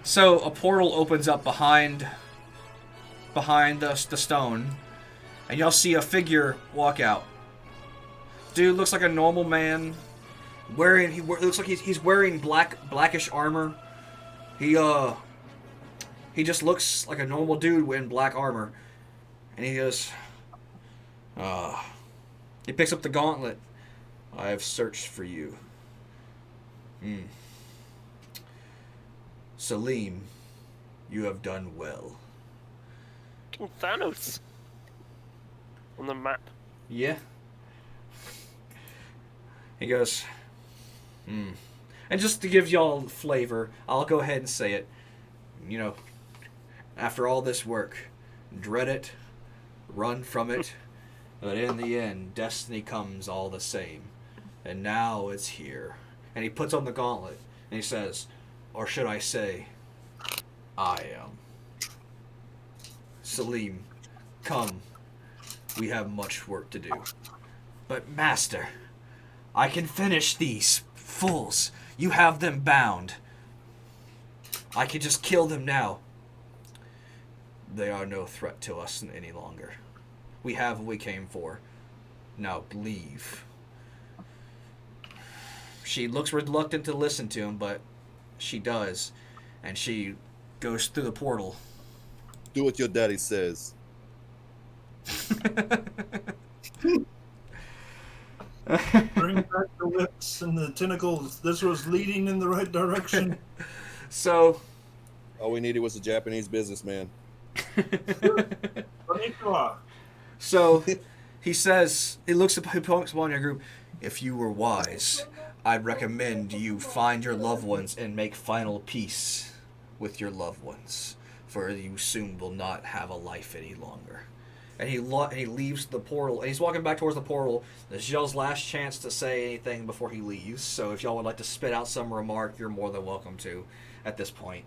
So a portal opens up behind the stone, and y'all see a figure walk out. Dude looks like a normal man. Looks like he's wearing blackish armor. He just looks like a normal dude in black armor, and he goes, he picks up the gauntlet. I have searched for you. Salim, you have done well. King Thanos. On the map. Yeah. He goes, And just to give y'all flavor, I'll go ahead and say it. You know, after all this work, dread it, run from it, but in the end, destiny comes all the same. And now it's here. And he puts on the gauntlet, and he says, or should I say, I am. Salim, come. We have much work to do. But Master, I can finish these fools. You have them bound. I can just kill them now. They are no threat to us any longer. We have what we came for. Now leave. She looks reluctant to listen to him, but she does. And she goes through the portal. Do what your daddy says. Bring back the whips and the tentacles. This was leading in the right direction. So, All we needed was a Japanese businessman. Konnichiwa. so he says, he looks upon your group. If you were wise, I'd recommend you find your loved ones and make final peace with your loved ones, for you soon will not have a life any longer. And he leaves the portal, and he's walking back towards the portal. This is y'all's last chance to say anything before he leaves, so if y'all would like to spit out some remark, you're more than welcome to at this point.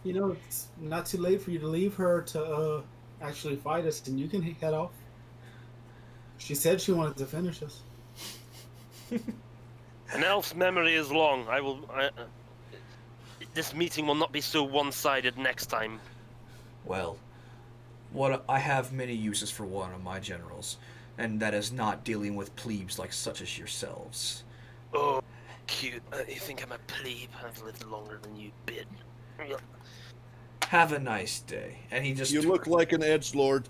You know, it's not too late for you to leave her to actually fight us, and you can head off. She said she wanted to finish us. An elf's memory is long. This meeting will not be so one-sided next time. Well, I have many uses for one of my generals, and that is not dealing with plebes like such as yourselves. Oh, cute. You think I'm a plebe? I've lived longer than you, bid. Have a nice day. And he just... You look like an edgelord.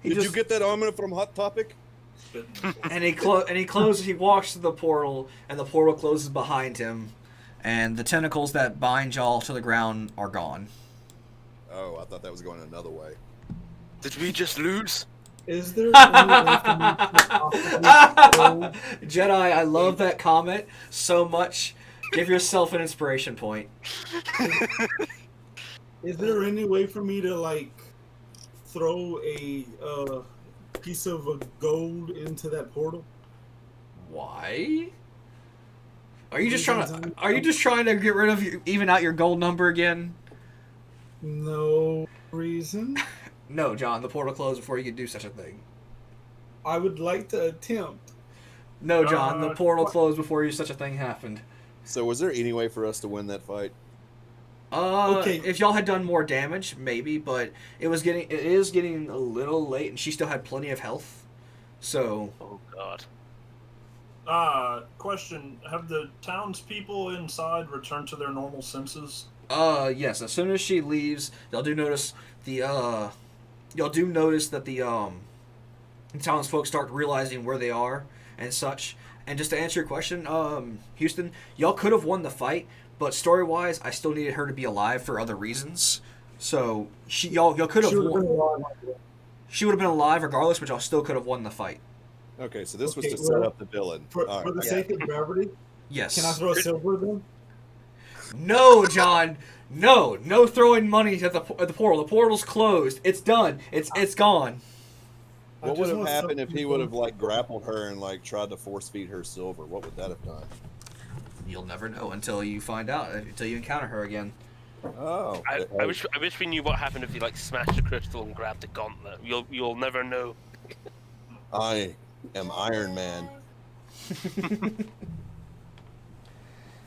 Did you get that omelet from Hot Topic? And he closes. He walks to the portal, and the portal closes behind him, and the tentacles that bind y'all to the ground are gone. Oh, I thought that was going another way. Did we just lose? Is there any way for me to possibly Jedi, I love that comment so much. Give yourself an inspiration point. Is there any way for me to like throw a piece of gold into that portal? Why? Are you just trying to get rid of even out your gold number again? No reason. No, John. The portal closed before you could do such a thing. I would like to attempt. No, John. The portal closed before such a thing happened. So was there any way for us to win that fight? Okay. If y'all had done more damage, maybe, but it is getting a little late, and she still had plenty of health. So. Oh God. Question: have the townspeople inside returned to their normal senses? Yes. As soon as she leaves, y'all do notice that the townsfolk start realizing where they are and such. And just to answer your question, Houston, y'all could have won the fight, but story-wise, I still needed her to be alive for other reasons. So y'all could have won. She would have been alive regardless, but y'all still could have won the fight. Okay, so this was to set up the villain. For All right, the sake of brevity, Yes. can I throw silver then? No, John. No throwing money at the portal. The portal's closed. It's done. It's gone. What would have happened if he would have like grappled her and like tried to force feed her silver? What would that have done? You'll never know until you find out. Until you encounter her again. Oh, I wish we knew what happened if you like smashed the crystal and grabbed the gauntlet. You'll never know. I am Iron Man.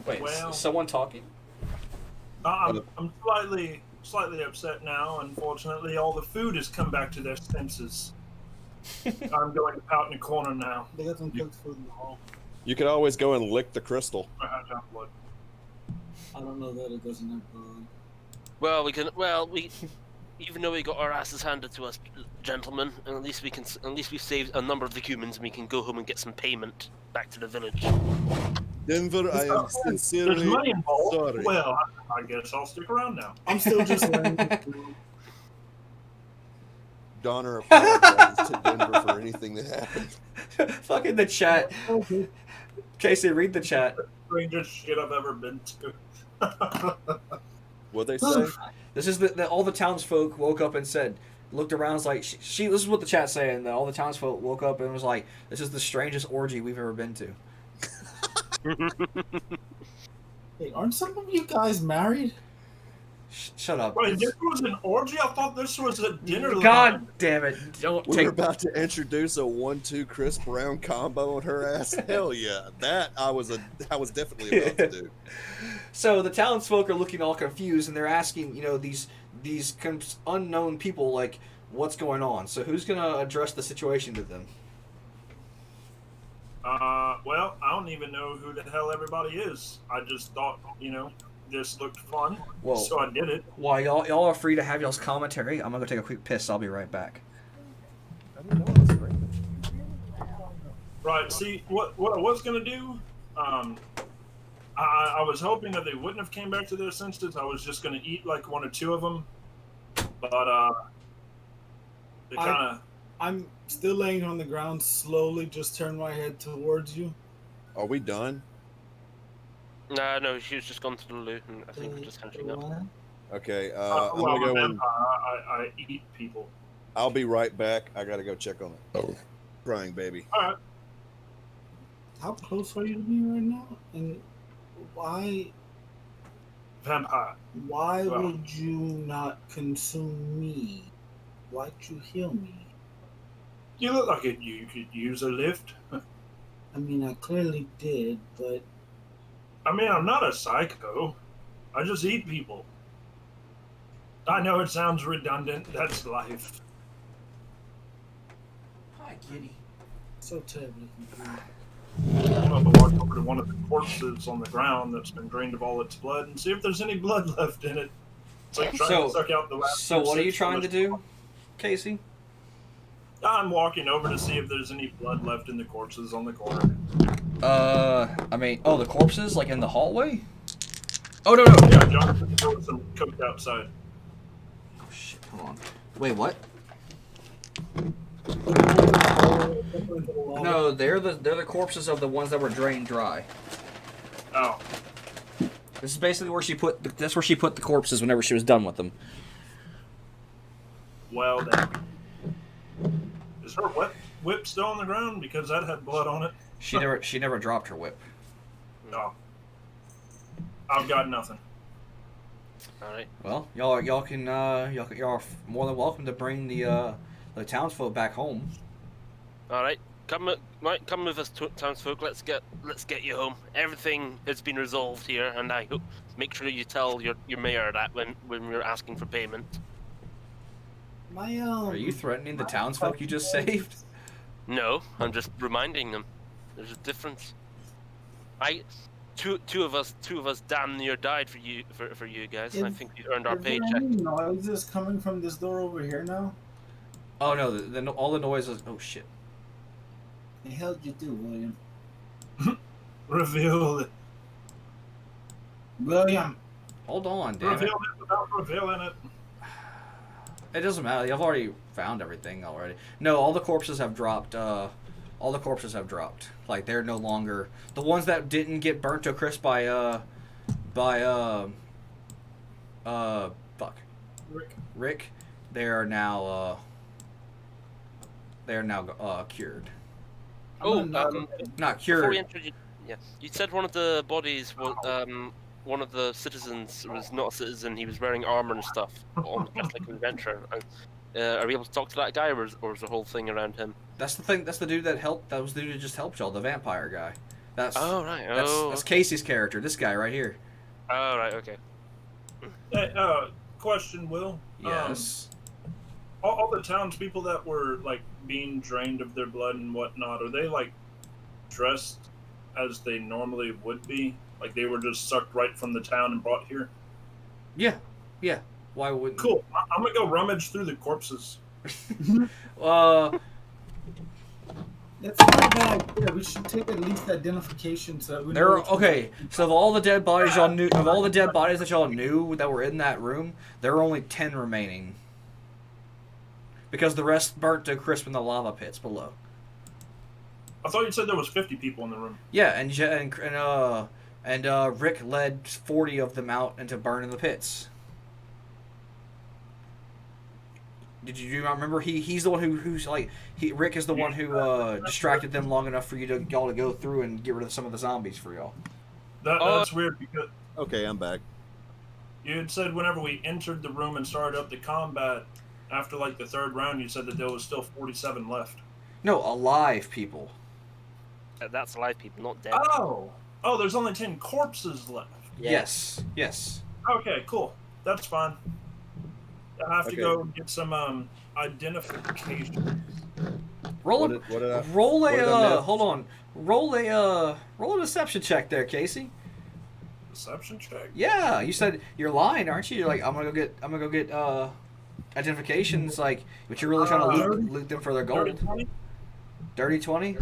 Wait, Well- is someone talking? I'm slightly upset now. Unfortunately, all the food has come back to their senses. I'm going to pout in a corner now. They got some cooked food in the hall. You could always go and lick the crystal. I have to have blood. I don't know that it doesn't have blood. Well, we even though we got our asses handed to us, gentlemen, at least we saved a number of the humans, and we can go home and get some payment back to the village. Denver, I am There's sincerely money involved. sorry. Well, I guess I'll stick around now. I'm still just learning. Donner apologizes to Denver for anything that happened. Fucking the chat. Casey, read the chat. Strangest shit I've ever been to. What'd they say? This is all the townsfolk woke up and said, looked around, was like, she. This is what the chat's saying. That all the townsfolk woke up and was like, this is the strangest orgy we've ever been to. Hey, aren't some of you guys married? Shut up. Wait, this was an orgy? I thought this was a dinner. God damn it! Don't We take. were about to introduce a 1-2 Chris Brown combo on her ass. Hell yeah, that I was definitely about to do. So the townsfolk are looking all confused, and they're asking, these unknown people, like, what's going on? So who's gonna address the situation to them? Well, I don't even know who the hell everybody is. I just thought, this looked fun, Well, so I did it. While y'all are free to have y'all's commentary, I'm gonna go take a quick piss. I'll be right back. Right. See, what I was gonna do, I was hoping that they wouldn't have came back to their senses. I was just gonna eat like 1 or 2 of them, but they kind of. I'm still laying on the ground, slowly just turn my head towards you. Are we done? No, she was just gone to the loo, and I think we're just finishing up. Okay, I'm well, gonna I'm a go in. vampire. I eat people. I'll be right back. I gotta go check on it. Crying baby. All right. How close are you to me right now? And why Vampire. Why Well. would you not consume me? Why'd you heal me? You look like you could use a lift. I mean, I clearly did, but I mean, I'm not a psycho. I just eat people. I know it sounds redundant. That's life. Hi, kitty. so terribly confused. I'm going to walk over to one of the corpses on the ground that's been drained of all its blood and see if there's any blood left in it. It's like trying to suck out the last. So what are you sips from trying to this- do, Casey? I'm walking over to see if there's any blood left in the corpses on the corner. The corpses, like in the hallway? Oh, no. Yeah, John, there was some cooked outside. Oh, shit, hold on. Wait, what? No, they're the corpses of the ones that were drained dry. Oh. This is basically where she put the corpses whenever she was done with them. Well then. Is her whip still on the ground? Because that had blood on it. She never dropped her whip. No. I've got nothing. All right. Well, y'all are more than welcome to bring the townsfolk back home. All right. Come with us, townsfolk. Let's get you home. Everything has been resolved here, and I hope make sure you tell your mayor that when we're asking for payment. Are you threatening the townsfolk you just saved? No, I'm just reminding them. There's a difference. Two of us damn near died for you guys. And I think we earned our Is there paycheck. any noises coming from this door over here now? Oh no, all the noises. Oh shit. The hell did you do, William? Reveal it. William. Hold on, damn it. Reveal it without revealing it. It doesn't matter. You've already found everything already. No, all the corpses have dropped. All the corpses have dropped. Like they're no longer the ones that didn't get burnt to crisp by Rick. They are now cured. Oh, Not before we cured. introduce, yeah, you said one of the bodies was one of the citizens was not a citizen. He was wearing armor and stuff, just like an adventurer. Are we able to talk to that guy, or is the whole thing around him? That's the thing. That's the dude that helped. That was the dude that just helped y'all. The vampire guy. That's right. That's Casey's character. This guy right here. Oh, right. Okay. Hey, question, Will. Yes. All the townspeople that were like being drained of their blood and whatnot, are they like dressed as they normally would be? Like they were just sucked right from the town and brought here? Yeah. Why would? Cool. I'm gonna go rummage through the corpses. That's not a bad idea. We should take at least identification so that we know There. which one- Okay. So of all the dead bodies y'all knew, of all the dead bodies that y'all knew that were in that room, there were only 10 remaining. Because the rest burnt to crisp in the lava pits below. I thought you said there was 50 people in the room. Yeah, and Rick led 40 of them out into burning the pits. Do you not remember? He's the one who's like Rick is the one who distracted them long enough for y'all to go through and get rid of some of the zombies for y'all. That's weird because Okay, I'm back. you had said whenever we entered the room and started up the combat, after like the third round, you said that there was still 47 left. No, alive people. That's live people, not dead. Oh, there's only 10 corpses left. Yes. Okay, cool. That's fine. I have to Okay. go get some identification. Roll What did I miss? hold on. Roll a deception check there, Casey. Deception check. Yeah, you said you're lying, aren't you? You're like I'm gonna go get identifications, like, but you're really trying to loot them for their gold. Dirty 20.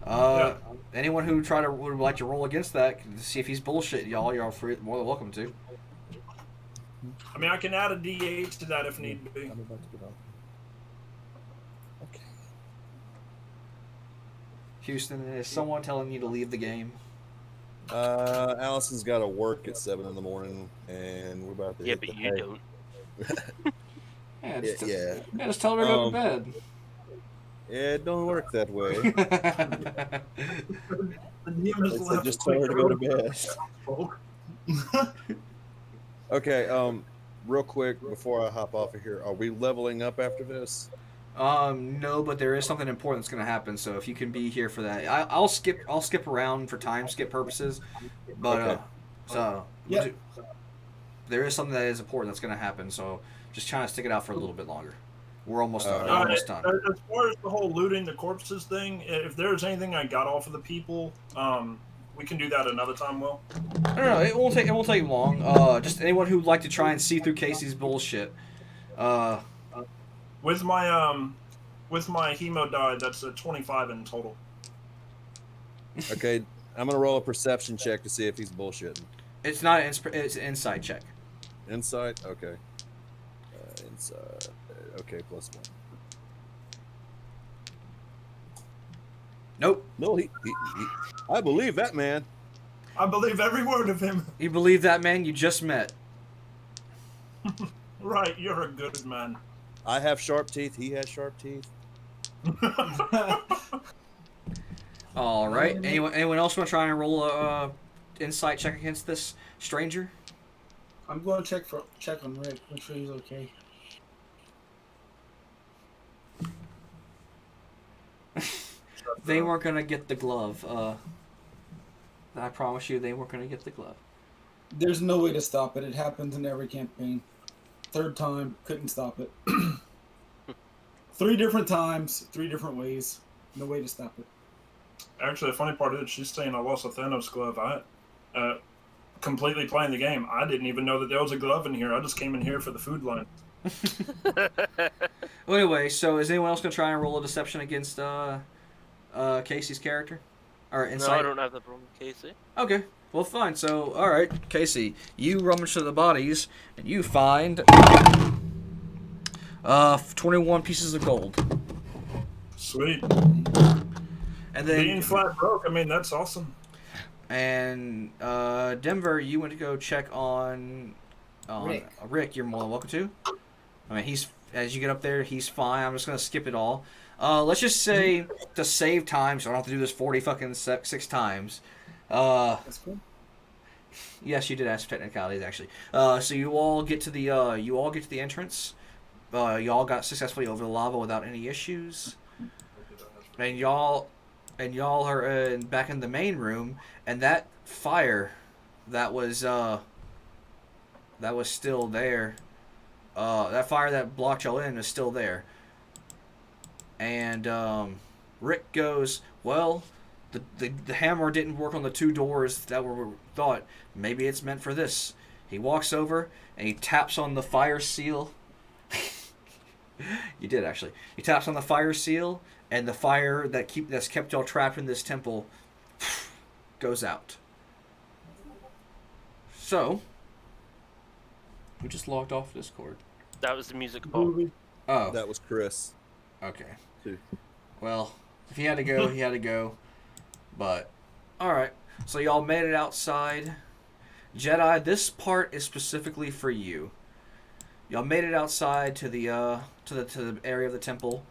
Yeah. Anyone who would like to roll against that to see if he's bullshit, y'all, you're more than welcome to. I mean, I can add a D8 to that if need be. I'm about to get on. Okay. Houston, is someone telling you to leave the game? Allison's got to work at 7 in the morning, and we're about to. Yeah, hit but the you hay. don't. Just tell her to go to bed. It don't work that way. The demon is I said left. just tell her to go to bed. Okay, real quick before I hop off of here, are we leveling up after this? No, but there is something important that's going to happen. So if you can be here for that, I'll skip around for time skip purposes. But Yeah. there is something that is important that's going to happen. So just trying to stick it out for a little bit longer. We're almost done. Alright. Almost done. As far as the whole looting the corpses thing, if there's anything I got off of the people, we can do that another time, Will. No, it won't take long. Just anyone who'd like to try and see through Casey's bullshit. With my hemo die, that's a 25 in total. Okay, I'm gonna roll a perception check to see if he's bullshitting. It's not. It's an insight check. Insight? Okay. Insight. Okay, +1. Nope. No, he I believe that man. I believe every word of him. You believe that man you just met? Right, you're a good man. I have sharp teeth. He has sharp teeth. All right. Anyone else want to try and roll a insight check against this stranger? I'm going to check on Rick. Make sure he's okay. They weren't gonna get the glove. I promise you, they weren't gonna get the glove. There's no way to stop it. It happens in every campaign. Third time, couldn't stop it. 3 different times, 3 different ways. No way to stop it. Actually, the funny part is she's saying I lost a Thanos glove. I completely playing the game. I didn't even know that there was a glove in here. I just came in here for the food line. Well, anyway, so is anyone else gonna try and roll a deception against Casey's character? Or insight? No, I don't have the problem with Casey. Okay. Well, fine. So, all right, Casey, you rummage through the bodies and you find 21 pieces of gold. Sweet. And then Being flat broke, I mean, that's awesome. And Denver, you went to go check on Rick. Rick. You're more than welcome to. I mean, as you get up there, he's fine. I'm just gonna skip it all. Let's just say to save time, so I don't have to do this 6 times. That's cool. Yes, you did ask for technicalities actually. So you all get to the entrance. Y'all got successfully over the lava without any issues. And y'all are back in the main room, and that fire that was still there. That fire that blocked y'all in is still there. And Rick goes, well, the hammer didn't work on the 2 doors that were thought. Maybe it's meant for this. He walks over and he taps on the fire seal. You did actually. He taps on the fire seal, and the fire that's kept y'all trapped in this temple goes out. So, we just logged off Discord. That was the music part. Oh, That was Chris. okay. Too. Well, If he had to go, he had to go. But, alright. So y'all made it outside. Jedi, this part is specifically for you. Y'all made it outside to the area of the temple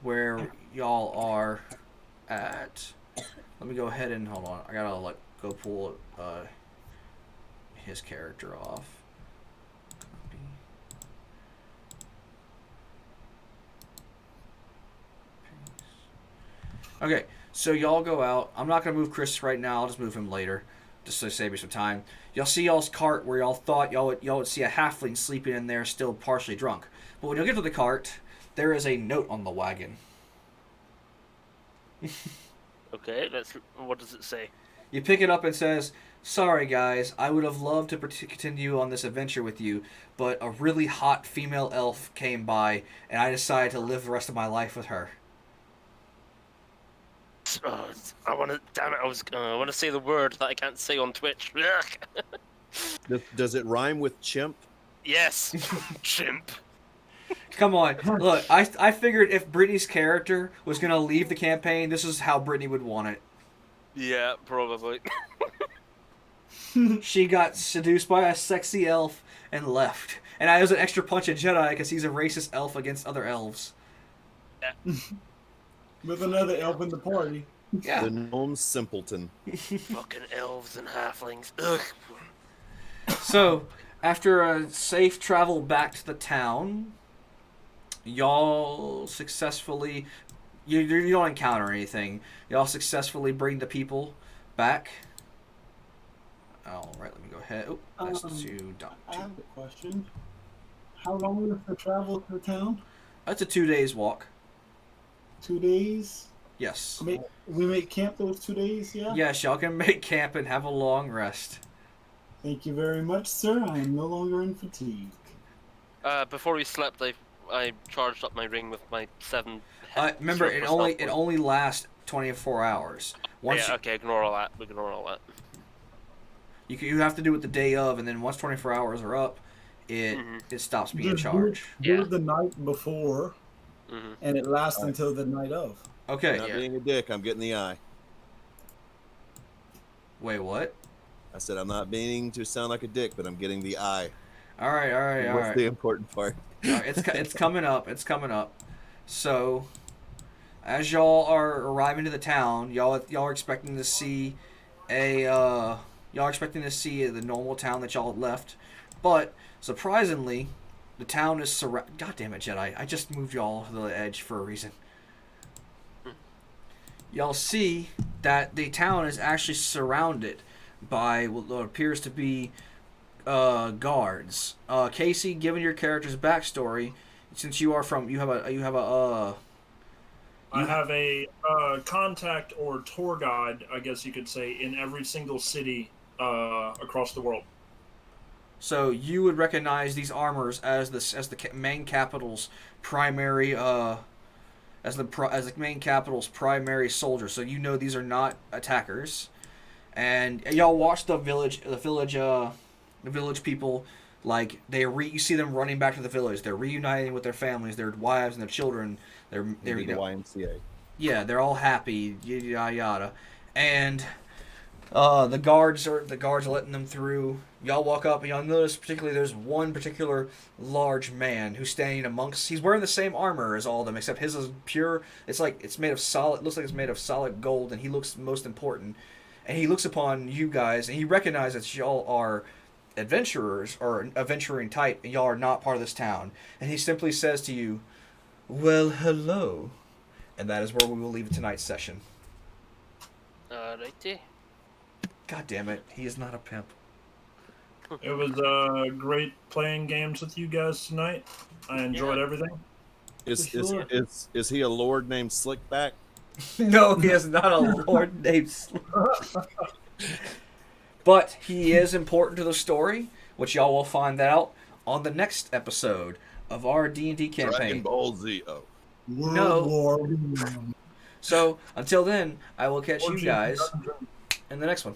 where y'all are at. Let me go ahead and hold on. I gotta go pull his character off. Copy. Paste. Okay, so y'all go out. I'm not gonna move Chris right now. I'll just move him later, just to save you some time. Y'all see y'all's cart where y'all thought y'all would see a halfling sleeping in there, still partially drunk. But when you get to the cart, there is a note on the wagon. Okay, what does it say? You pick it up and says, "Sorry guys, I would have loved to continue on this adventure with you, but a really hot female elf came by, and I decided to live the rest of my life with her." I want to. Damn it! I want to say the word that I can't say on Twitch. Does it rhyme with chimp? Yes, chimp. Come on, look, I figured if Brittany's character was going to leave the campaign, this is how Brittany would want it. Yeah, probably. She got seduced by a sexy elf and left. And I was an extra punch at Jedi because he's a racist elf against other elves. With another elf in the party. Yeah. The gnome simpleton. Fucking elves and halflings. Ugh. So, after a safe travel back to the town, y'all successfully... You don't encounter anything. Y'all successfully bring the people back. Alright, let me go ahead. Oh, that's too dumb. I have a question. How long is the travel to town? That's a 2 days walk. 2 days? Yes. We make camp those 2 days, yeah? Yes, y'all can make camp and have a long rest. Thank you very much, sir. I am no longer in fatigue. Before we slept, I charged up my ring with my 7. Remember, it only lasts 24 hours. Okay, ignore all that. Ignore all that. You have to do it the day of, and then once 24 hours are up, it stops being charged. Do it the night before, and it lasts until the night of. Okay. I'm not being a dick. I'm getting the eye. Wait, what? I said I'm not meaning to sound like a dick, but I'm getting the eye. All right. What's the important part? It's coming up. It's coming up. So, as y'all are arriving to the town, y'all are expecting to see the normal town that y'all had left, but surprisingly, the town is surrounded. God damn it, Jedi! I just moved y'all to the edge for a reason. Y'all see that the town is actually surrounded by what appears to be guards. Casey, given your character's backstory, since I have a contact or tour guide, I guess you could say, in every single city across the world. So you would recognize these armors as the main capital's primary as the main capital's primary soldiers. So you know these are not attackers, and y'all watch the village people. Like you see them running back to the village. They're reuniting with their families, their wives, and their children. They're the YMCA. Yeah, they're all happy. Yada yada, and the guards are letting them through. Y'all walk up and y'all notice particularly there's one particular large man who's standing amongst. He's wearing the same armor as all of them, except his is pure. It's made of solid. Looks like it's made of solid gold, and he looks most important. And he looks upon you guys, and he recognizes that y'all are adventurers or adventuring type, and y'all are not part of this town. And he simply says to you, "Well, hello," and that is where we will leave tonight's session. Alrighty. God damn it, he is not a pimp. It was great playing games with you guys tonight. I enjoyed everything. Is he a lord named Slickback? No, he is not a lord named Slickback. But he is important to the story, which y'all will find out on the next episode of our D&D campaign. Dragon Ball Z. Oh. No. So, until then, I will catch you guys in the next one.